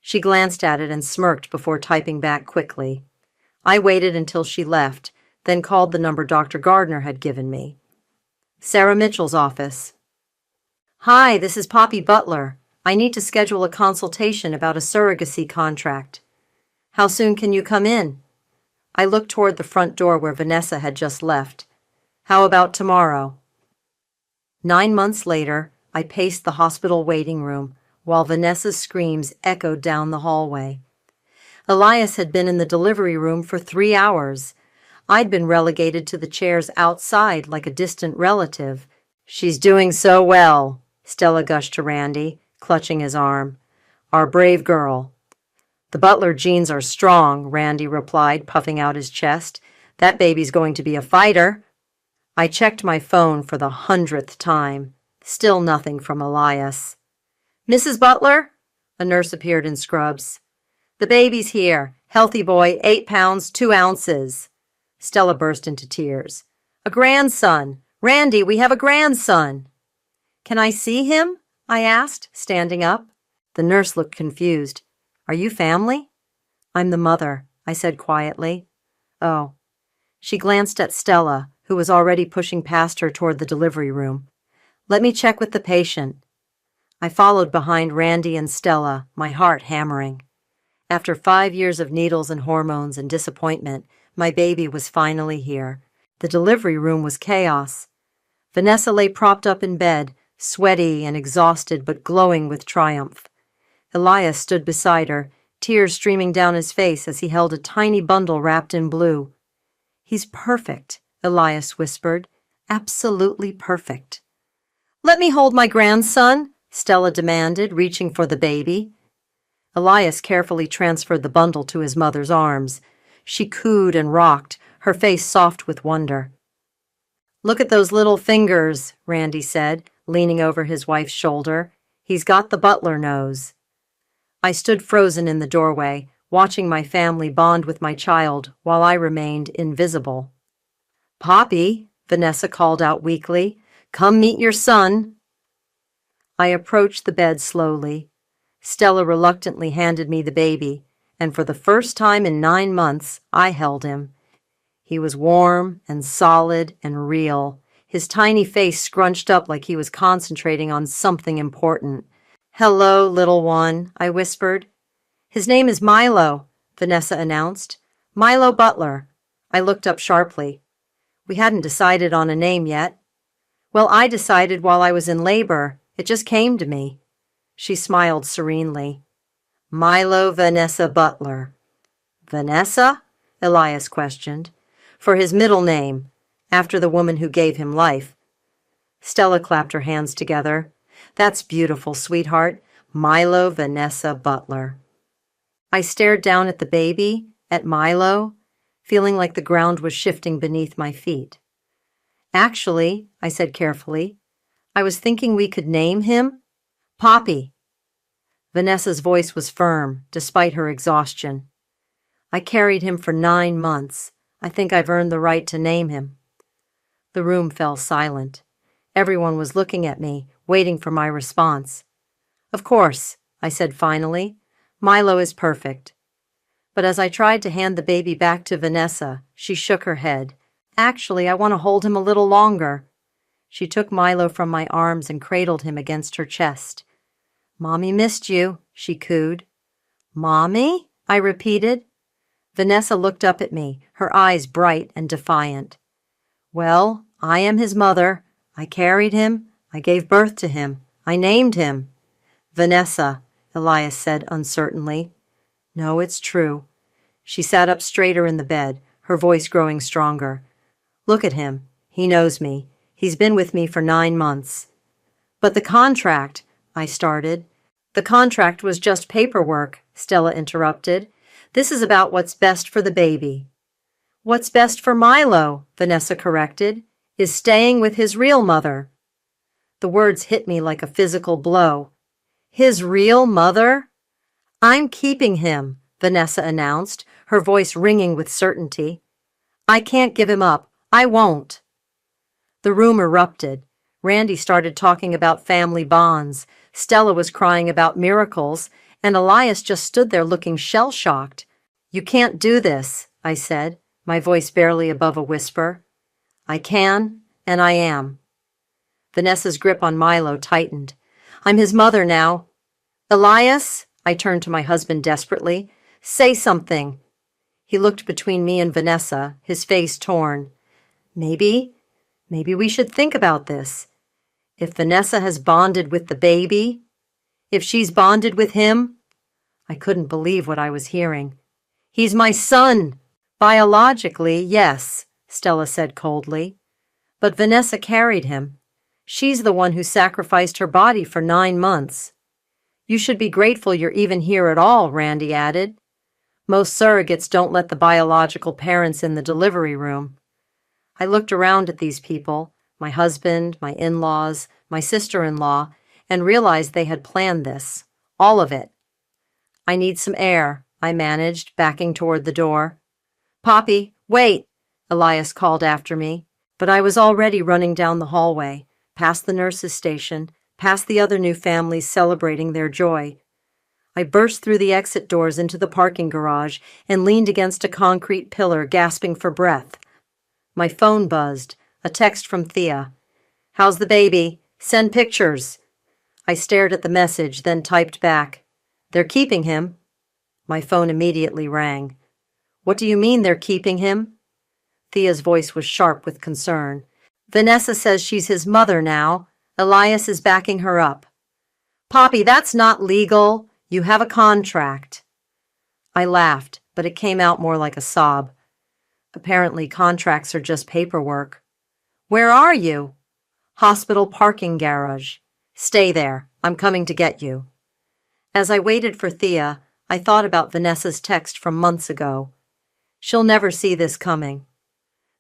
She glanced at it and smirked before typing back quickly. I waited until she left, then called the number Dr. Gardner had given me. "Sarah Mitchell's office." "Hi, this is Poppy Butler. I need to schedule a consultation about a surrogacy contract. How soon can you come in?" I looked toward the front door where Vanessa had just left. "How about tomorrow?" 9 months later, I paced the hospital waiting room while Vanessa's screams echoed down the hallway. Elias had been in the delivery room for 3 hours. I'd been relegated to the chairs outside like a distant relative. "She's doing so well," Stella gushed to Randy, clutching his arm. "Our brave girl." "The Butler genes are strong," Randy replied, puffing out his chest. "That baby's going to be a fighter." I checked my phone for the 100th time. Still nothing from Elias. "Mrs. Butler?" A nurse appeared in scrubs. "The baby's here. Healthy boy, 8 pounds, 2 ounces. Stella burst into tears. "A grandson! Randy, we have a grandson!" "Can I see him?" I asked, standing up. The nurse looked confused. "Are you family?" "I'm the mother," I said quietly. "Oh." She glanced at Stella, who was already pushing past her toward the delivery room. "Let me check with the patient." I followed behind Randy and Stella, my heart hammering. After 5 years of needles and hormones and disappointment, my baby was finally here. The delivery room was chaos. Vanessa lay propped up in bed, sweaty and exhausted but glowing with triumph. Elias stood beside her, tears streaming down his face as he held a tiny bundle wrapped in blue. "He's perfect," Elias whispered. "Absolutely perfect." "Let me hold my grandson," Stella demanded, reaching for the baby. Elias carefully transferred the bundle to his mother's arms. She cooed and rocked, her face soft with wonder. "Look at those little fingers," Randy said, leaning over his wife's shoulder. "He's got the Butler nose." I stood frozen in the doorway, watching my family bond with my child while I remained invisible. "Poppy," Vanessa called out weakly, "come meet your son." I approached the bed slowly. Stella reluctantly handed me the baby, and for the first time in 9 months, I held him. He was warm and solid and real, his tiny face scrunched up like he was concentrating on something important. "Hello, little one," I whispered. "His name is Milo," Vanessa announced. "Milo Butler." I looked up sharply. We hadn't decided on a name yet. "Well, I decided while I was in labor. It just came to me." She smiled serenely. Milo Vanessa Butler. Vanessa? Elias questioned. For his middle name, after the woman who gave him life. Stella clapped her hands together. That's beautiful, sweetheart. Milo Vanessa Butler. I stared down at the baby, at Milo, feeling like the ground was shifting beneath my feet. Actually, I said carefully, I was thinking we could name him Poppy. Vanessa's voice was firm, despite her exhaustion. I carried him for 9 months. I think I've earned the right to name him. The room fell silent. Everyone was looking at me, waiting for my response. Of course, I said finally. Milo is perfect. But as I tried to hand the baby back to Vanessa, she shook her head. Actually, I want to hold him a little longer. She took Milo from my arms and cradled him against her chest. Mommy missed you, she cooed. Mommy? I repeated. Vanessa looked up at me, her eyes bright and defiant. Well, I am his mother. I carried him. I gave birth to him. I named him. Vanessa, Elias said uncertainly. No, it's true. She sat up straighter in the bed, her voice growing stronger. Look at him. He knows me. He's been with me for 9 months. But the contract, I started. The contract was just paperwork, Stella interrupted. This is about what's best for the baby. What's best for Milo, Vanessa corrected, is staying with his real mother. The words hit me like a physical blow. His real mother? I'm keeping him, Vanessa announced, her voice ringing with certainty. I can't give him up. I won't. The room erupted. Randy started talking about family bonds. Stella was crying about miracles, and Elias just stood there looking shell-shocked. You can't do this, I said, my voice barely above a whisper. I can, and I am. Vanessa's grip on Milo tightened. I'm his mother now. Elias, I turned to my husband desperately, say something. He looked between me and Vanessa, his face torn. Maybe we should think about this. If Vanessa has bonded with the baby, if she's bonded with him, I couldn't believe what I was hearing. He's my son. Biologically, yes, Stella said coldly. But Vanessa carried him. She's the one who sacrificed her body for 9 months. You should be grateful you're even here at all, Randy added. Most surrogates don't let the biological parents in the delivery room. I looked around at these people, my husband, my in-laws, my sister-in-law, and realized they had planned this, all of it. I need some air, I managed, backing toward the door. Poppy, wait, Elias called after me, but I was already running down the hallway, past the nurse's station, past the other new families celebrating their joy. I burst through the exit doors into the parking garage and leaned against a concrete pillar, gasping for breath. My phone buzzed, a text from Thea. How's the baby? Send pictures. I stared at the message, then typed back. They're keeping him. My phone immediately rang. What do you mean they're keeping him? Thea's voice was sharp with concern. Vanessa says she's his mother now. Elias is backing her up. Poppy, that's not legal. You have a contract. I laughed, but it came out more like a sob. Apparently, contracts are just paperwork. Where are you? Hospital parking garage. Stay there. I'm coming to get you. As I waited for Thea, I thought about Vanessa's text from months ago. She'll never see this coming.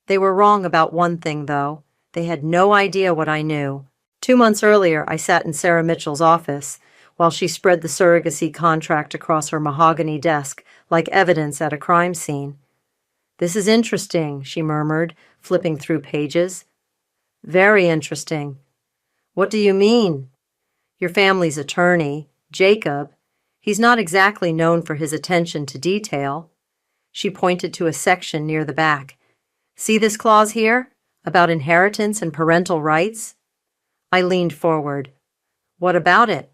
They were wrong about one thing, though. They had no idea what I knew. 2 months earlier, I sat in Sarah Mitchell's office while she spread the surrogacy contract across her mahogany desk like evidence at a crime scene. This is interesting, she murmured, flipping through pages. Very interesting. What do you mean? Your family's attorney, Jacob, he's not exactly known for his attention to detail. She pointed to a section near the back. See this clause here? About inheritance and parental rights? I leaned forward. What about it?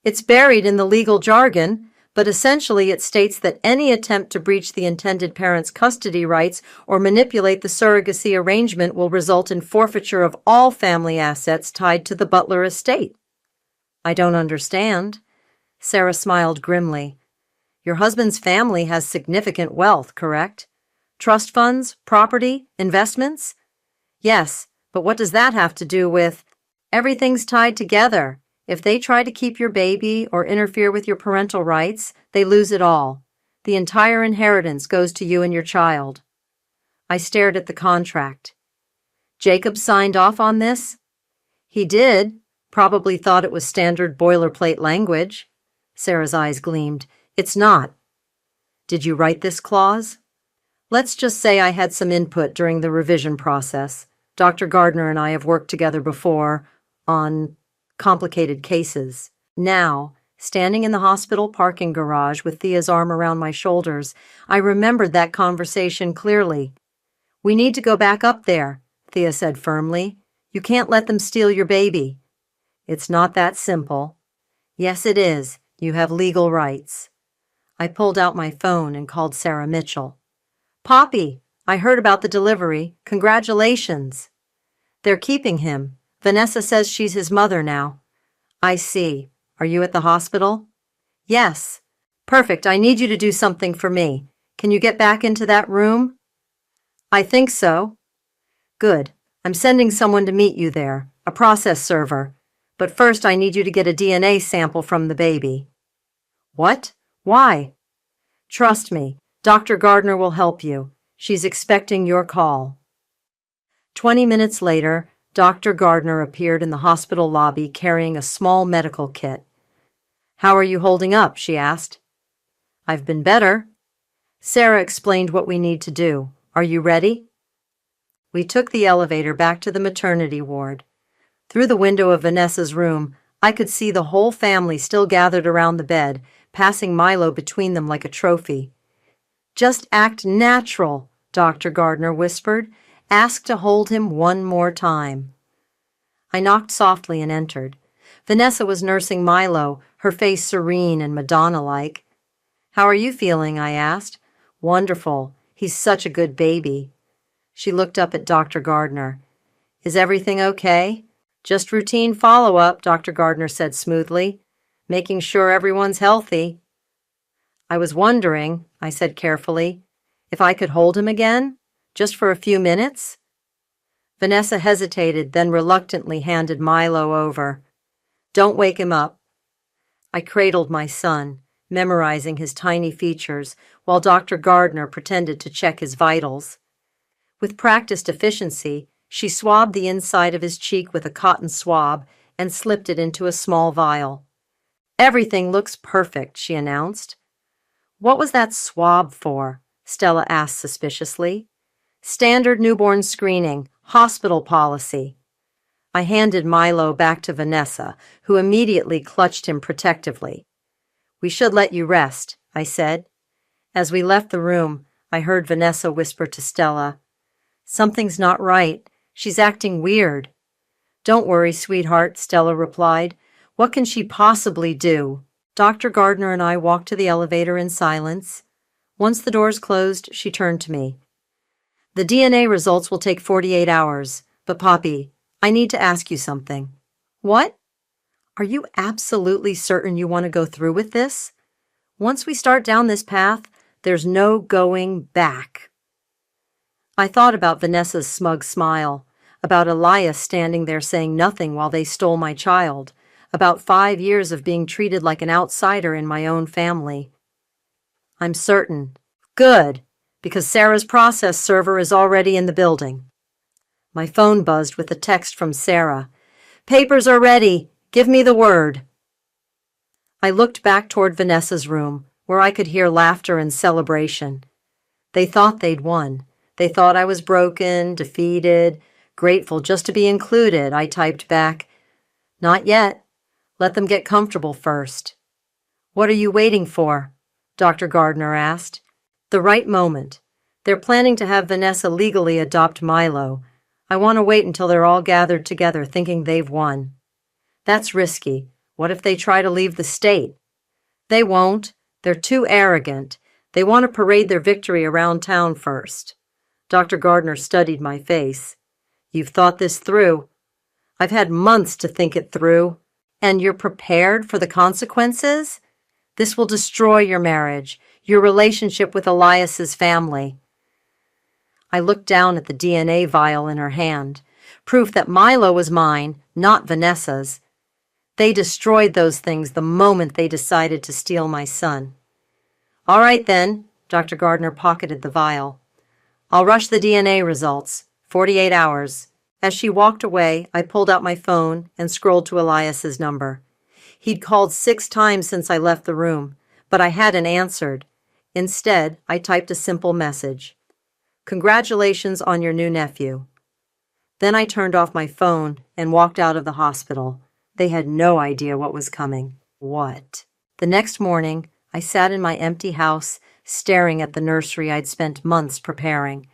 It's buried in the legal jargon, but essentially it states that any attempt to breach the intended parent's custody rights or manipulate the surrogacy arrangement will result in forfeiture of all family assets tied to the Butler estate. I don't understand. Sarah smiled grimly. Your husband's family has significant wealth, correct? Trust funds, property, investments? Yes, but what does that have to do with? Everything's tied together. If they try to keep your baby or interfere with your parental rights, they lose it all. The entire inheritance goes to you and your child. I stared at the contract. Jacob signed off on this? He did. Probably thought it was standard boilerplate language. Sarah's eyes gleamed. It's not. Did you write this clause? Let's just say I had some input during the revision process. Dr. Gardner and I have worked together before on complicated cases. Now, standing in the hospital parking garage with Thea's arm around my shoulders, I remembered that conversation clearly. We need to go back up there, Thea said firmly. You can't let them steal your baby. It's not that simple. Yes, it is. You have legal rights. I pulled out my phone and called Sarah Mitchell. Poppy, I heard about the delivery. Congratulations. They're keeping him. Vanessa says she's his mother now. I see. Are you at the hospital? Yes. Perfect. I need you to do something for me. Can you get back into that room? I think so. Good. I'm sending someone to meet you there, a process server. But first I need you to get a DNA sample from the baby. What? Why? Trust me, Dr. Gardner will help you. She's expecting your call. 20 minutes later, Dr. Gardner appeared in the hospital lobby carrying a small medical kit. How are you holding up? She asked. I've been better. Sarah explained what we need to do. Are you ready? We took the elevator back to the maternity ward. Through the window of Vanessa's room, I could see the whole family still gathered around the bed, passing Milo between them like a trophy. Just act natural, Dr. Gardner whispered. Ask to hold him one more time. I knocked softly and entered. Vanessa was nursing Milo, her face serene and Madonna-like. How are you feeling? I asked. Wonderful. He's such a good baby. She looked up at Dr. Gardner. Is everything okay? Just routine follow-up, Dr. Gardner said smoothly, making sure everyone's healthy. I was wondering, I said carefully, if I could hold him again, just for a few minutes? Vanessa hesitated, then reluctantly handed Milo over. Don't wake him up. I cradled my son, memorizing his tiny features, while Dr. Gardner pretended to check his vitals. With practiced efficiency, she swabbed the inside of his cheek with a cotton swab and slipped it into a small vial. Everything looks perfect, she announced. What was that swab for? Stella asked suspiciously. Standard newborn screening, hospital policy. I handed Milo back to Vanessa, who immediately clutched him protectively. We should let you rest, I said. As we left the room, I heard Vanessa whisper to Stella, Something's not right. She's acting weird. Don't worry, sweetheart, Stella replied. What can she possibly do? Dr. Gardner and I walked to the elevator in silence. Once the doors closed, she turned to me. The DNA results will take 48 hours, but Poppy, I need to ask you something. What? Are you absolutely certain you want to go through with this? Once we start down this path, there's no going back. I thought about Vanessa's smug smile, about Elias standing there saying nothing while they stole my child, about 5 years of being treated like an outsider in my own family. I'm certain. Good, because Sarah's process server is already in the building. My phone buzzed with a text from Sarah. Papers are ready. Give me the word. I looked back toward Vanessa's room, where I could hear laughter and celebration. They thought they'd won. They thought I was broken, defeated, grateful just to be included. I typed back, Not yet. Let them get comfortable first. What are you waiting for? Dr. Gardner asked. The right moment. They're planning to have Vanessa legally adopt Milo. I want to wait until they're all gathered together thinking they've won. That's risky. What if they try to leave the state? They won't. They're too arrogant. They want to parade their victory around town first. Dr. Gardner studied my face. You've thought this through. I've had months to think it through. And you're prepared for the consequences? This will destroy your marriage, your relationship with Elias's family. I looked down at the DNA vial in her hand, proof that Milo was mine, not Vanessa's. They destroyed those things the moment they decided to steal my son. All right then, Dr. Gardner pocketed the vial. I'll rush the DNA results. 48 hours. As she walked away, I pulled out my phone and scrolled to Elias's number. He'd called 6 times since I left the room, but I hadn't answered. Instead, I typed a simple message. Congratulations on your new nephew. Then I turned off my phone and walked out of the hospital. They had no idea what was coming. What? The next morning, I sat in my empty house, staring at the nursery I'd spent months preparing.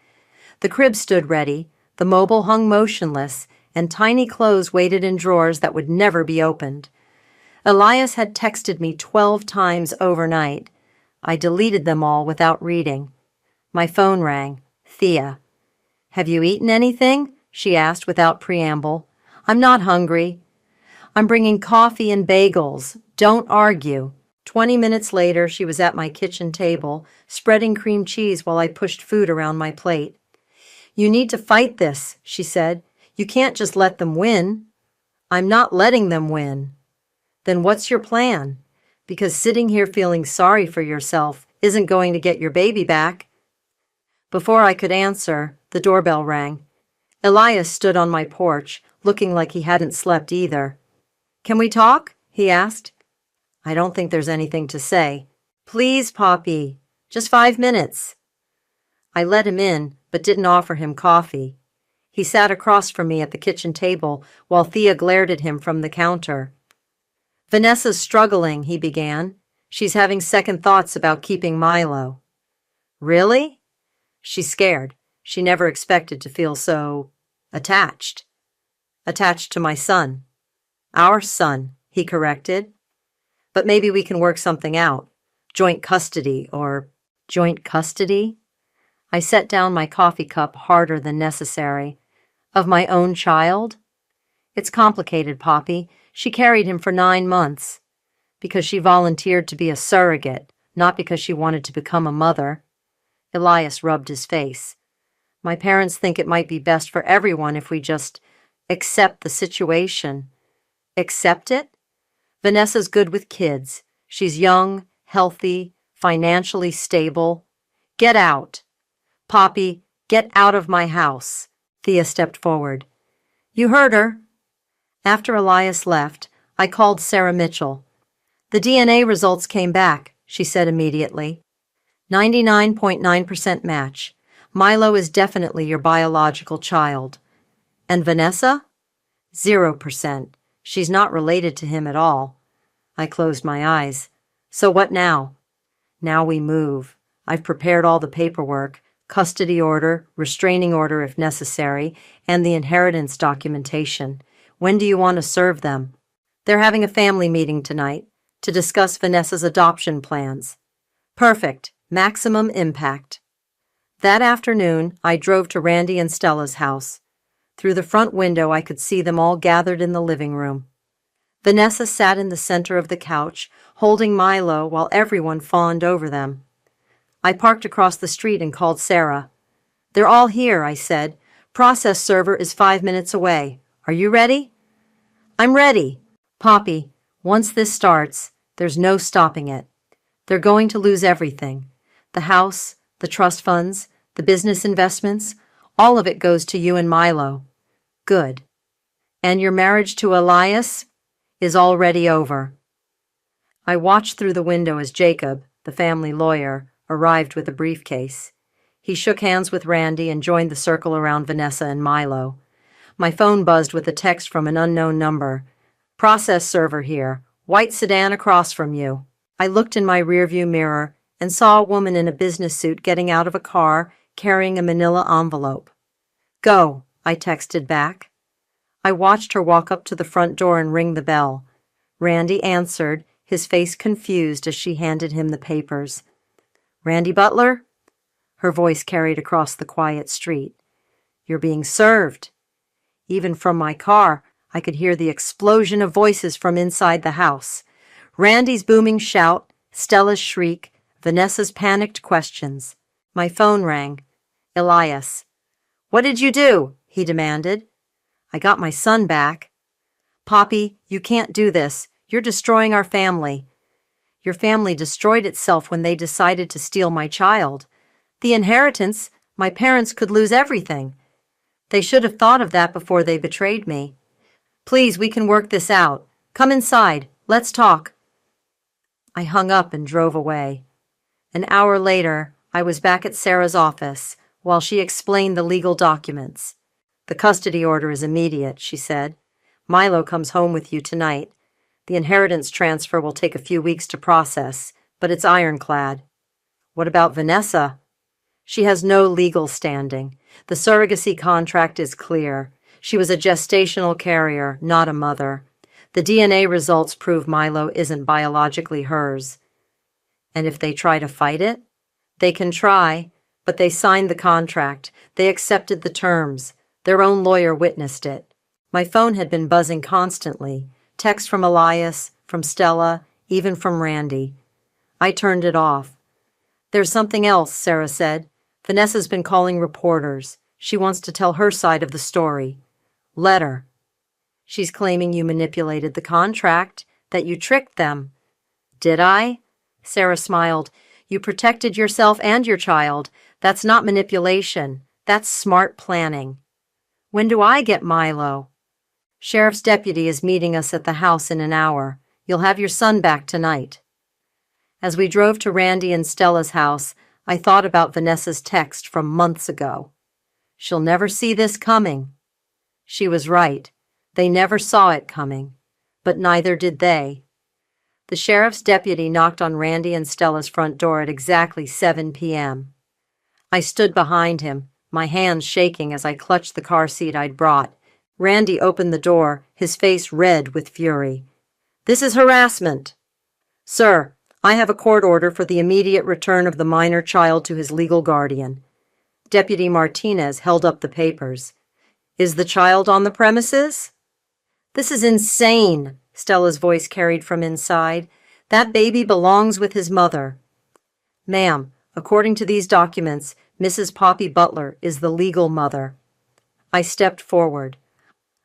The crib stood ready, the mobile hung motionless, and tiny clothes waited in drawers that would never be opened. Elias had texted me 12 times overnight. I deleted them all without reading. My phone rang. Thea. Have you eaten anything? She asked without preamble. I'm not hungry. I'm bringing coffee and bagels. Don't argue. 20 minutes later, she was at my kitchen table, spreading cream cheese while I pushed food around my plate. You need to fight this, she said. You can't just let them win. I'm not letting them win. Then what's your plan? Because sitting here feeling sorry for yourself isn't going to get your baby back. Before I could answer, the doorbell rang. Elias stood on my porch, looking like he hadn't slept either. Can we talk? He asked. I don't think there's anything to say. Please, Poppy. Just 5 minutes. I let him in, but didn't offer him coffee. He sat across from me at the kitchen table while Thea glared at him from the counter. Vanessa's struggling, he began. She's having second thoughts about keeping Milo. Really? She's scared. She never expected to feel so attached. Attached to my son. Our son, he corrected. But maybe we can work something out. Joint custody or joint custody? I set down my coffee cup harder than necessary. Of my own child? It's complicated, Poppy. She carried him for 9 months. Because she volunteered to be a surrogate, not because she wanted to become a mother. Elias rubbed his face. My parents think it might be best for everyone if we just accept the situation. Accept it? Vanessa's good with kids. She's young, healthy, financially stable. Get out. Poppy, get out of my house. Thea stepped forward. You heard her. After Elias left, I called Sarah Mitchell. The DNA results came back, she said immediately. 99.9% match. Milo is definitely your biological child. And Vanessa? 0%. She's not related to him at all. I closed my eyes. So what now? Now we move. I've prepared all the paperwork, custody order, restraining order if necessary, and the inheritance documentation. When do you want to serve them? They're having a family meeting tonight to discuss Vanessa's adoption plans. Perfect. Maximum impact. That afternoon, I drove to Randy and Stella's house. Through the front window, I could see them all gathered in the living room. Vanessa sat in the center of the couch, holding Milo while everyone fawned over them. I parked across the street and called Sarah. They're all here, I said. Process server is 5 minutes away. Are you ready? I'm ready. Poppy, once this starts, there's no stopping it. They're going to lose everything. The house, the trust funds, the business investments, all of it goes to you and Milo. Good. And your marriage to Elias is already over. I watched through the window as Jacob, the family lawyer, arrived with a briefcase. He shook hands with Randy and joined the circle around Vanessa and Milo. My phone buzzed with a text from an unknown number. Process server here. White sedan across from you. I looked in my rearview mirror and saw a woman in a business suit getting out of a car carrying a manila envelope. Go, I texted back. I watched her walk up to the front door and ring the bell. Randy answered, his face confused as she handed him the papers. Randy Butler? Her voice carried across the quiet street. You're being served. Even from my car, I could hear the explosion of voices from inside the house. Randy's booming shout, Stella's shriek, Vanessa's panicked questions. My phone rang. Elias. "What did you do?" he demanded. "I got my son back." "Poppy, you can't do this. You're destroying our family." "Your family destroyed itself when they decided to steal my child. The inheritance, my parents could lose everything. They should have thought of that before they betrayed me. Please, we can work this out. Come inside. Let's talk." I hung up and drove away. An hour later, I was back at Sarah's office while she explained the legal documents. "The custody order is immediate," she said. "Milo comes home with you tonight. The inheritance transfer will take a few weeks to process, but it's ironclad." "What about Vanessa?" "She has no legal standing. The surrogacy contract is clear. She was a gestational carrier, not a mother. The DNA results prove Milo isn't biologically hers." "And if they try to fight it?" "They can try, but they signed the contract. They accepted the terms. Their own lawyer witnessed it. My phone had been buzzing constantly. Texts from Elias, from Stella, even from Randy. I turned it off. "There's something else," Sarah said. "Vanessa's been calling reporters. She wants to tell her side of the story." "Let her." "She's claiming you manipulated the contract, that you tricked them." "Did I?" Sarah smiled. "You protected yourself and your child. That's not manipulation. That's smart planning." "When do I get Milo?" "Sheriff's deputy is meeting us at the house in an hour. You'll have your son back tonight." As we drove to Randy and Stella's house, I thought about Vanessa's text from months ago. "She'll never see this coming." She was right. They never saw it coming. But neither did they. The sheriff's deputy knocked on Randy and Stella's front door at exactly 7 p.m. I stood behind him, my hands shaking as I clutched the car seat I'd brought. Randy opened the door, his face red with fury. "This is harassment." "Sir, I have a court order for the immediate return of the minor child to his legal guardian." Deputy Martinez held up the papers. "Is the child on the premises?" "This is insane," Stella's voice carried from inside. "That baby belongs with his mother." "Ma'am, according to these documents, Mrs. Poppy Butler is the legal mother." I stepped forward.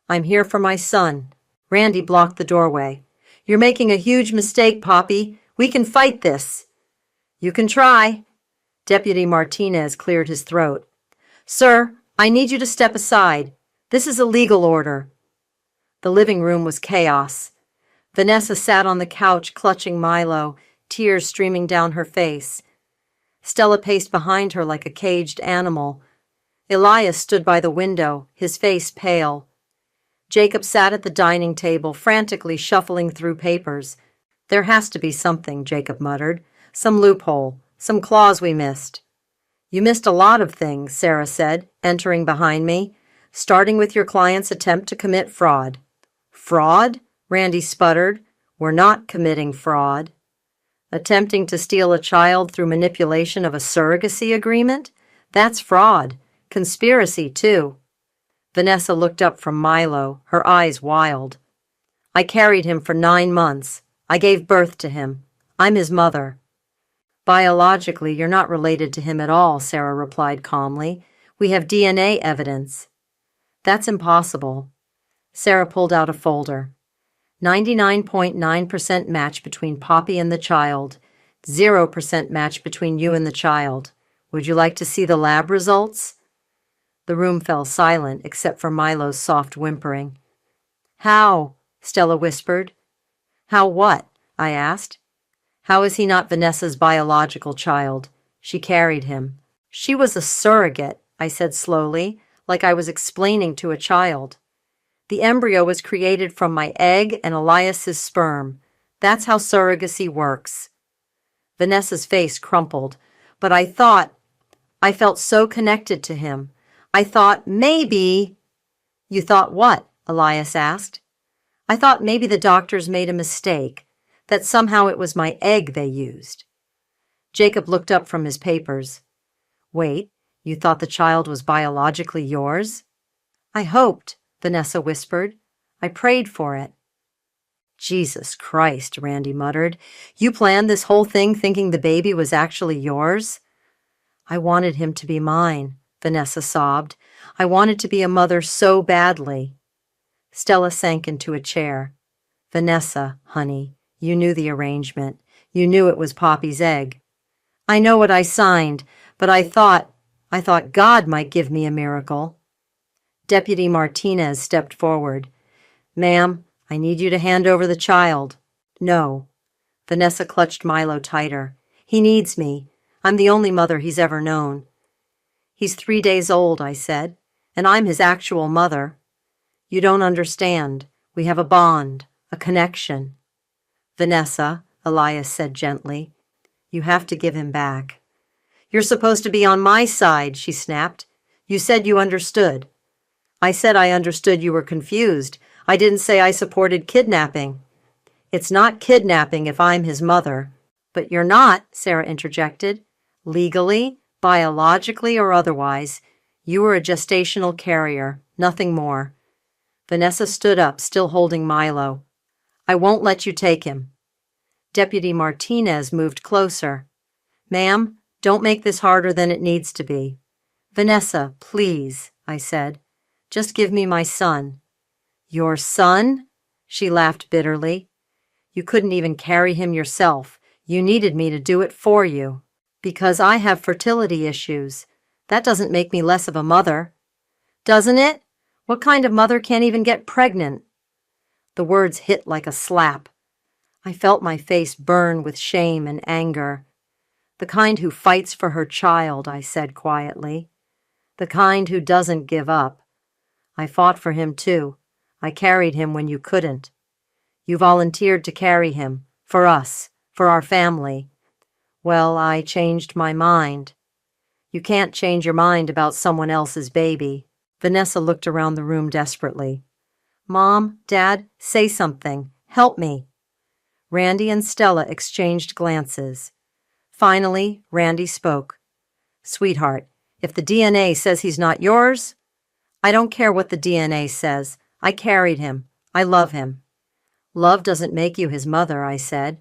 "I'm here for my son." Randy blocked the doorway. "You're making a huge mistake, Poppy. We can fight this." "You can try." Deputy Martinez cleared his throat. "Sir, I need you to step aside. This is a legal order." The living room was chaos. Vanessa sat on the couch clutching Milo, tears streaming down her face. Stella paced behind her like a caged animal. Elias stood by the window, his face pale. Jacob sat at the dining table, frantically shuffling through papers. "There has to be something," Jacob muttered. "Some loophole, some clause we missed." "You missed a lot of things," Sarah said, entering behind me, "starting with your client's attempt to commit fraud." "Fraud?" Randy sputtered. "We're not committing fraud." "Attempting to steal a child through manipulation of a surrogacy agreement? That's fraud. Conspiracy, too." Vanessa looked up from Milo, her eyes wild. "I carried him for 9 months. I gave birth to him. I'm his mother." "Biologically, you're not related to him at all," Sarah replied calmly. "We have DNA evidence." "That's impossible." Sarah pulled out a folder. 99.9% match between Poppy and the child. 0% match between you and the child. Would you like to see the lab results? The room fell silent except for Milo's soft whimpering. "How?" Stella whispered. "How what?" I asked. "How is he not Vanessa's biological child? She carried him." "She was a surrogate," I said slowly, like I was explaining to a child. "The embryo was created from my egg and Elias's sperm. That's how surrogacy works." Vanessa's face crumpled, but I felt so connected to him. I thought maybe... "You thought what?" Elias asked. "I thought maybe the doctors made a mistake, that somehow it was my egg they used." Jacob looked up from his papers. "Wait, you thought the child was biologically yours?" "I hoped," Vanessa whispered. "I prayed for it." Jesus Christ, Randy muttered. You planned this whole thing thinking the baby was actually yours? I wanted him to be mine, Vanessa sobbed. I wanted to be a mother so badly. Stella sank into a chair. Vanessa, honey, you knew the arrangement. You knew it was Poppy's egg. I know what I signed, but I thought God might give me a miracle. Deputy Martinez stepped forward. Ma'am, I need you to hand over the child. No. Vanessa clutched Milo tighter. He needs me. I'm the only mother he's ever known. He's 3 days old, I said, and I'm his actual mother. You don't understand. We have a bond, a connection. Vanessa, Elias said gently, you have to give him back. You're supposed to be on my side, she snapped. You said you understood. I said I understood you were confused. I didn't say I supported kidnapping. It's not kidnapping if I'm his mother. But you're not, Sarah interjected. Legally, biologically, or otherwise, you were a gestational carrier, nothing more. Vanessa stood up, still holding Milo. I won't let you take him. Deputy Martinez moved closer. Ma'am, don't make this harder than it needs to be. Vanessa, please, I said. Just give me my son. Your son? She laughed bitterly. You couldn't even carry him yourself. You needed me to do it for you. Because I have fertility issues. That doesn't make me less of a mother. Doesn't it? What kind of mother can't even get pregnant? The words hit like a slap. I felt my face burn with shame and anger. The kind who fights for her child, I said quietly. The kind who doesn't give up. I fought for him too. I carried him when you couldn't. You volunteered to carry him, for us, for our family. Well, I changed my mind. You can't change your mind about someone else's baby. Vanessa looked around the room desperately. Mom, Dad, say something. Help me. Randy and Stella exchanged glances. Finally, Randy spoke. Sweetheart, if the DNA says he's not yours, I don't care what the DNA says. I carried him. I love him. Love doesn't make you his mother, I said.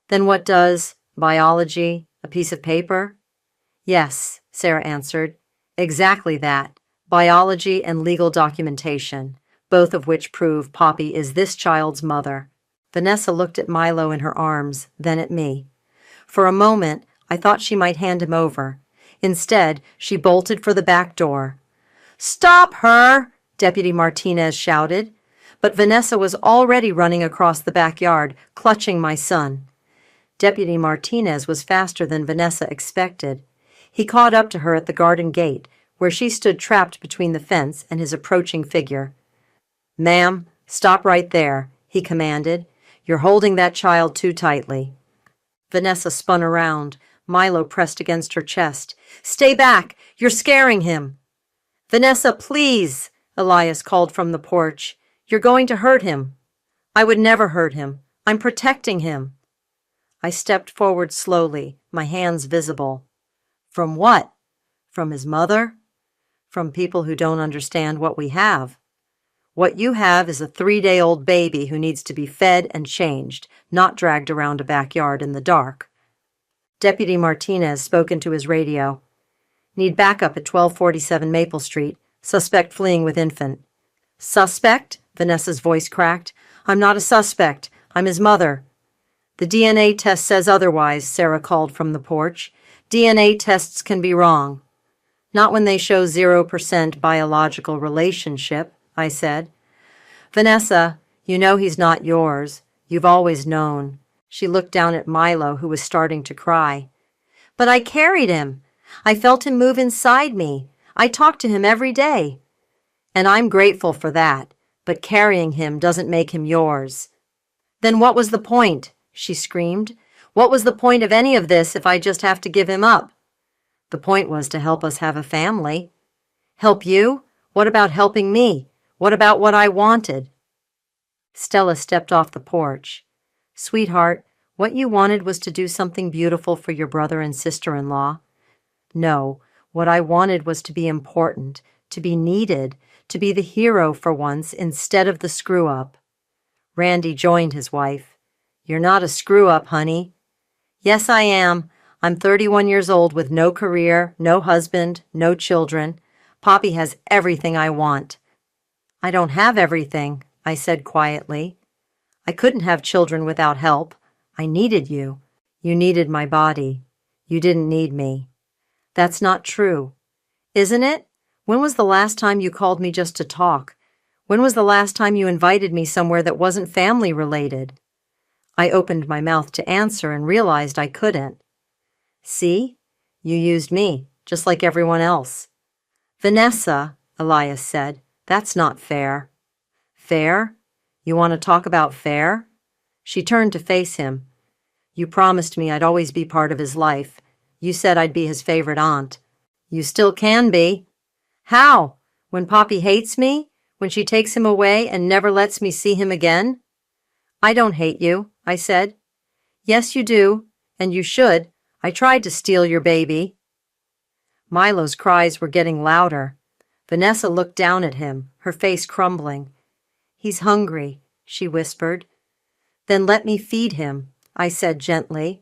Then what does? Biology? A piece of paper? Yes, Sarah answered. Exactly that. Biology and legal documentation, both of which prove Poppy is this child's mother. Vanessa looked at Milo in her arms, then at me. For a moment, I thought she might hand him over. Instead, she bolted for the back door. Stop her! Deputy Martinez shouted. But Vanessa was already running across the backyard, clutching my son. Deputy Martinez was faster than Vanessa expected. He caught up to her at the garden gate, where she stood trapped between the fence and his approaching figure. Ma'am, stop right there, he commanded. You're holding that child too tightly. Vanessa spun around. Milo pressed against her chest. Stay back! You're scaring him! Vanessa, please! Elias called from the porch. You're going to hurt him. I would never hurt him. I'm protecting him. I stepped forward slowly, my hands visible. From what? From his mother? From people who don't understand what we have. What you have is a 3-day-old baby who needs to be fed and changed, not dragged around a backyard in the dark. Deputy Martinez spoke into his radio. Need backup at 1247 Maple Street. Suspect fleeing with infant. Suspect? Vanessa's voice cracked. I'm not a suspect. I'm his mother. The DNA test says otherwise, Sarah called from the porch. DNA tests can be wrong. Not when they show 0% biological relationship, I said. Vanessa, you know he's not yours. You've always known. She looked down at Milo, who was starting to cry. But I carried him. I felt him move inside me. I talk to him every day. And I'm grateful for that, but carrying him doesn't make him yours. Then what was the point? She screamed. What was the point of any of this if I just have to give him up? The point was to help us have a family. Help you? What about helping me? What about what I wanted? Stella stepped off the porch. Sweetheart, what you wanted was to do something beautiful for your brother and sister-in-law. No, what I wanted was to be important, to be needed, to be the hero for once instead of the screw-up. Randy joined his wife. You're not a screw-up, honey. Yes, I am. I'm 31 years old with no career, no husband, no children. Poppy has everything I want. I don't have everything, I said quietly. I couldn't have children without help. I needed you. You needed my body. You didn't need me. That's not true. Isn't it? When was the last time you called me just to talk? When was the last time you invited me somewhere that wasn't family related? I opened my mouth to answer and realized I couldn't. See? You used me, just like everyone else. Vanessa, Elias said, that's not fair. Fair? You want to talk about fair? She turned to face him. You promised me I'd always be part of his life. You said I'd be his favorite aunt. You still can be. How? When Poppy hates me? When she takes him away and never lets me see him again? I don't hate you, I said. Yes, you do, and you should. I tried to steal your baby. Milo's cries were getting louder. Vanessa looked down at him, her face crumbling. He's hungry, she whispered. Then let me feed him, I said gently.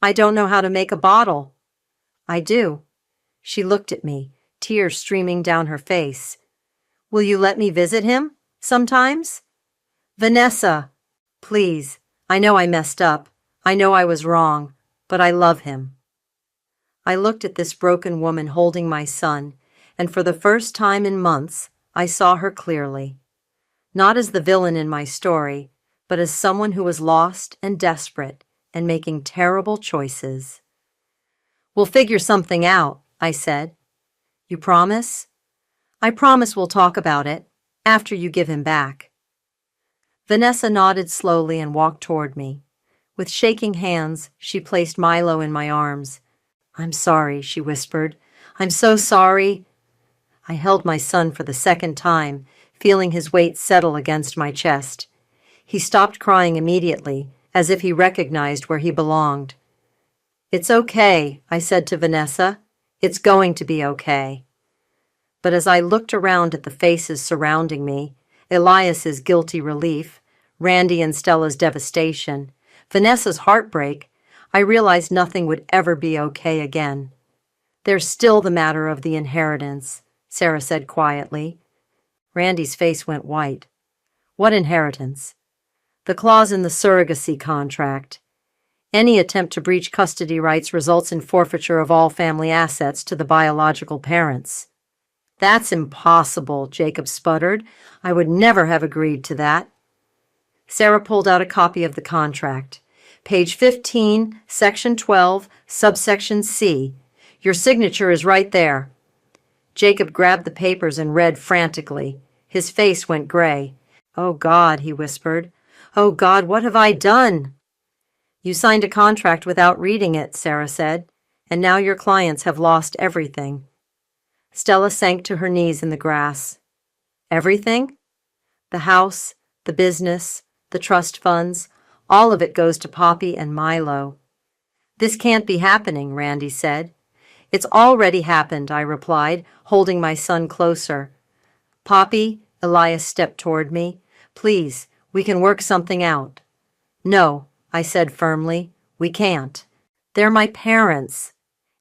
I don't know how to make a bottle. I do. She looked at me, tears streaming down her face. Will you let me visit him sometimes? Vanessa, please. I know I messed up. I know I was wrong, but I love him. I looked at this broken woman holding my son, and for the first time in months, I saw her clearly. Not as the villain in my story, but as someone who was lost and desperate and making terrible choices. We'll figure something out, I said. You promise? I promise we'll talk about it after you give him back. Vanessa nodded slowly and walked toward me. With shaking hands, she placed Milo in my arms. I'm sorry, she whispered. I'm so sorry. I held my son for the second time, feeling his weight settle against my chest. He stopped crying immediately, as if he recognized where he belonged. It's okay, I said to Vanessa. It's going to be okay. But as I looked around at the faces surrounding me, Elias's guilty relief, Randy and Stella's devastation, Vanessa's heartbreak, I realized nothing would ever be okay again. There's still the matter of the inheritance, Sarah said quietly. Randy's face went white. What inheritance? The clause in the surrogacy contract. Any attempt to breach custody rights results in forfeiture of all family assets to the biological parents. That's impossible, Jacob sputtered. I would never have agreed to that. Sarah pulled out a copy of the contract. Page 15, Section 12, subsection C. Your signature is right there. Jacob grabbed the papers and read frantically. His face went gray. Oh, God, he whispered. Oh, God, what have I done? You signed a contract without reading it, Sarah said, and now your clients have lost everything. Stella sank to her knees in the grass. Everything? The house, the business, the trust funds, all of it goes to Poppy and Milo. This can't be happening, Randy said. It's already happened, I replied, holding my son closer. Poppy, Elias stepped toward me. Please, we can work something out. No, I said firmly, we can't. They're my parents.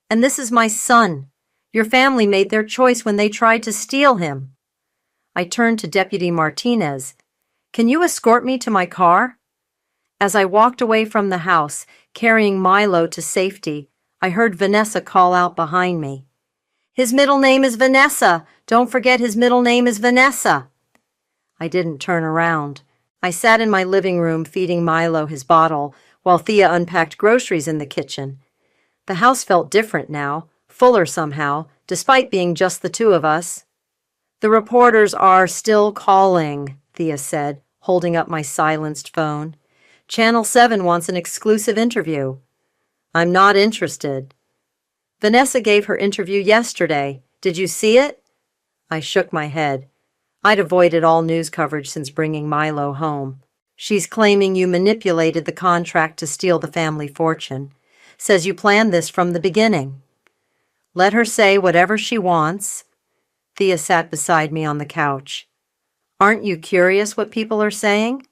And this is my son. Your family made their choice when they tried to steal him. I turned to Deputy Martinez. Can you escort me to my car? As I walked away from the house, carrying Milo to safety, I heard Vanessa call out behind me. His middle name is Vanessa. Don't forget his middle name is Vanessa. I didn't turn around. I sat in my living room feeding Milo his bottle while Thea unpacked groceries in the kitchen. The house felt different now, fuller somehow, despite being just the two of us. The reporters are still calling, Thea said, holding up my silenced phone. Channel 7 wants an exclusive interview. I'm not interested. Vanessa gave her interview yesterday. Did you see it? I shook my head. I'd avoided all news coverage since bringing Milo home. She's claiming you manipulated the contract to steal the family fortune. Says you planned this from the beginning. Let her say whatever she wants. Thea sat beside me on the couch. Aren't you curious what people are saying?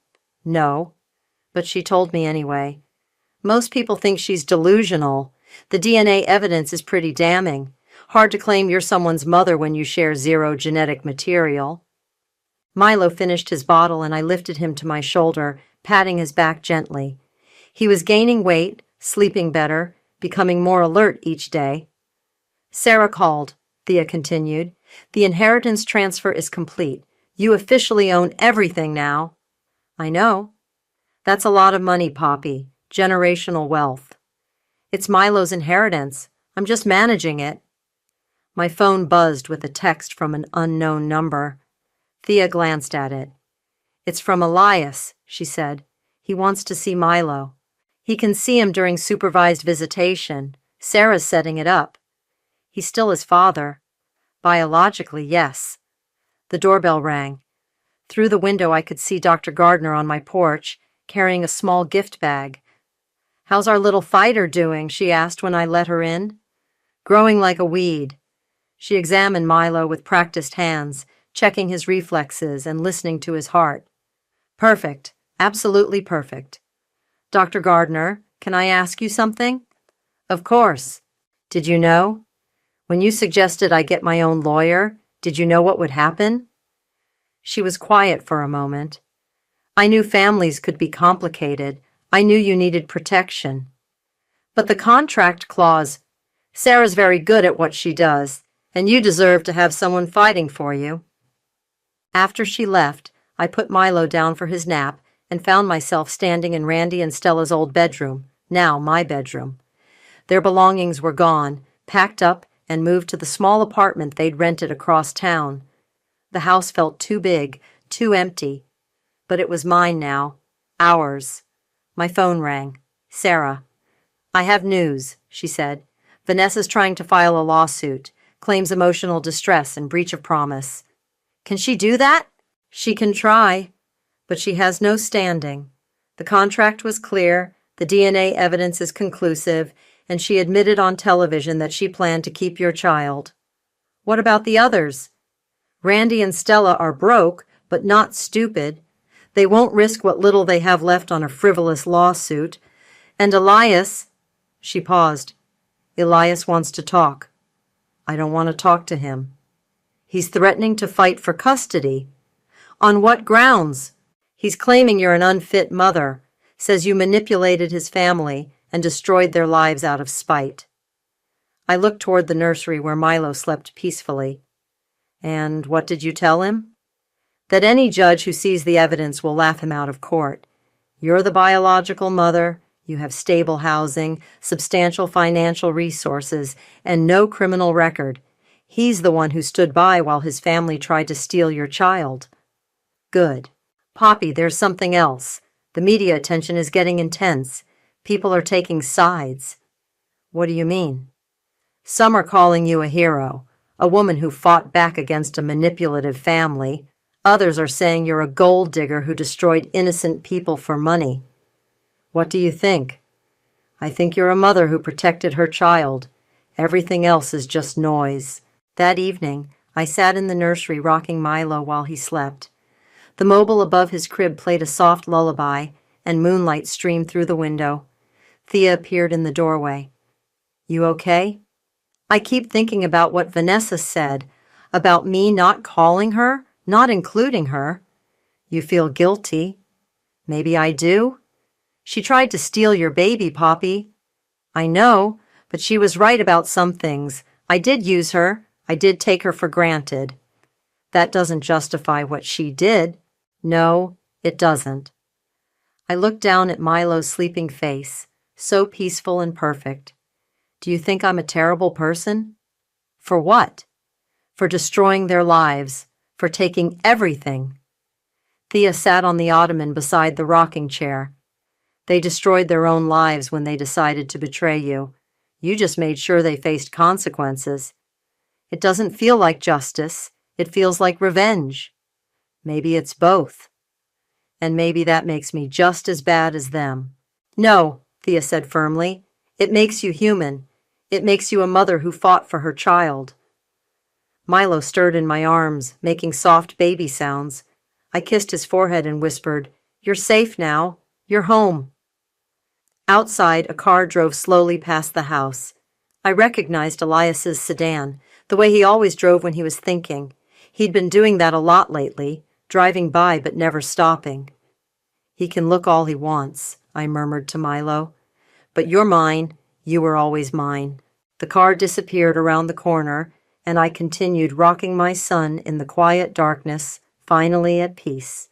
No, but she told me anyway. Most people think she's delusional. The DNA evidence is pretty damning. Hard to claim you're someone's mother when you share zero genetic material. Milo finished his bottle and I lifted him to my shoulder, patting his back gently. He was gaining weight, sleeping better, becoming more alert each day. Sarah called, Thea continued. The inheritance transfer is complete. You officially own everything now. I know. That's a lot of money, Poppy. Generational wealth. It's Milo's inheritance. I'm just managing it. My phone buzzed with a text from an unknown number. Thea glanced at it. It's from Elias, she said. He wants to see Milo. He can see him during supervised visitation. Sarah's setting it up. He's still his father. Biologically, yes. The doorbell rang. Through the window I could see Dr. Gardner on my porch, carrying a small gift bag. How's our little fighter doing? She asked when I let her in. Growing like a weed. She examined Milo with practiced hands, checking his reflexes and listening to his heart. Perfect. Absolutely perfect. Dr. Gardner, can I ask you something? Of course. Did you know? When you suggested I get my own lawyer, did you know what would happen? She was quiet for a moment. I knew families could be complicated. I knew you needed protection. But the contract clause, Sarah's very good at what she does, and you deserve to have someone fighting for you. After she left, I put Milo down for his nap and found myself standing in Randy and Stella's old bedroom, now my bedroom. Their belongings were gone, packed up, and moved to the small apartment they'd rented across town. The house felt too big, too empty. But it was mine now. Ours. My phone rang. Sarah. I have news, she said. Vanessa's trying to file a lawsuit, claims emotional distress and breach of promise. Can she do that? She can try, but she has no standing. The contract was clear, the DNA evidence is conclusive, and she admitted on television that she planned to keep your child. What about the others? Randy and Stella are broke, but not stupid. They won't risk what little they have left on a frivolous lawsuit. And Elias, she paused. Elias wants to talk. I don't want to talk to him. He's threatening to fight for custody. On what grounds? He's claiming you're an unfit mother, says you manipulated his family and destroyed their lives out of spite. I looked toward the nursery where Milo slept peacefully. And what did you tell him? That any judge who sees the evidence will laugh him out of court. You're the biological mother, you have stable housing, substantial financial resources, and no criminal record. He's the one who stood by while his family tried to steal your child. Good. Poppy, there's something else. The media attention is getting intense. People are taking sides. What do you mean? Some are calling you a hero, a woman who fought back against a manipulative family. Others are saying you're a gold digger who destroyed innocent people for money. What do you think? I think you're a mother who protected her child. Everything else is just noise. That evening, I sat in the nursery rocking Milo while he slept. The mobile above his crib played a soft lullaby, and moonlight streamed through the window. Thea appeared in the doorway. You okay? I keep thinking about what Vanessa said, about me not calling her, not including her. You feel guilty. Maybe I do. She tried to steal your baby, Poppy. I know, but she was right about some things. I did use her. I did take her for granted. That doesn't justify what she did. No, it doesn't. I looked down at Milo's sleeping face, so peaceful and perfect. Do you think I'm a terrible person? For what? For destroying their lives, for taking everything. Thea sat on the ottoman beside the rocking chair. They destroyed their own lives when they decided to betray you. You just made sure they faced consequences. It doesn't feel like justice. It feels like revenge. Maybe it's both. And maybe that makes me just as bad as them. No, Thea said firmly. It makes you human. It makes you a mother who fought for her child. Milo stirred in my arms, making soft baby sounds. I kissed his forehead and whispered, You're safe now. You're home. Outside, a car drove slowly past the house. I recognized Elias's sedan, the way he always drove when he was thinking. He'd been doing that a lot lately, driving by but never stopping. He can look all he wants, I murmured to Milo. But you're mine. You were always mine. The car disappeared around the corner, and I continued rocking my son in the quiet darkness, finally at peace.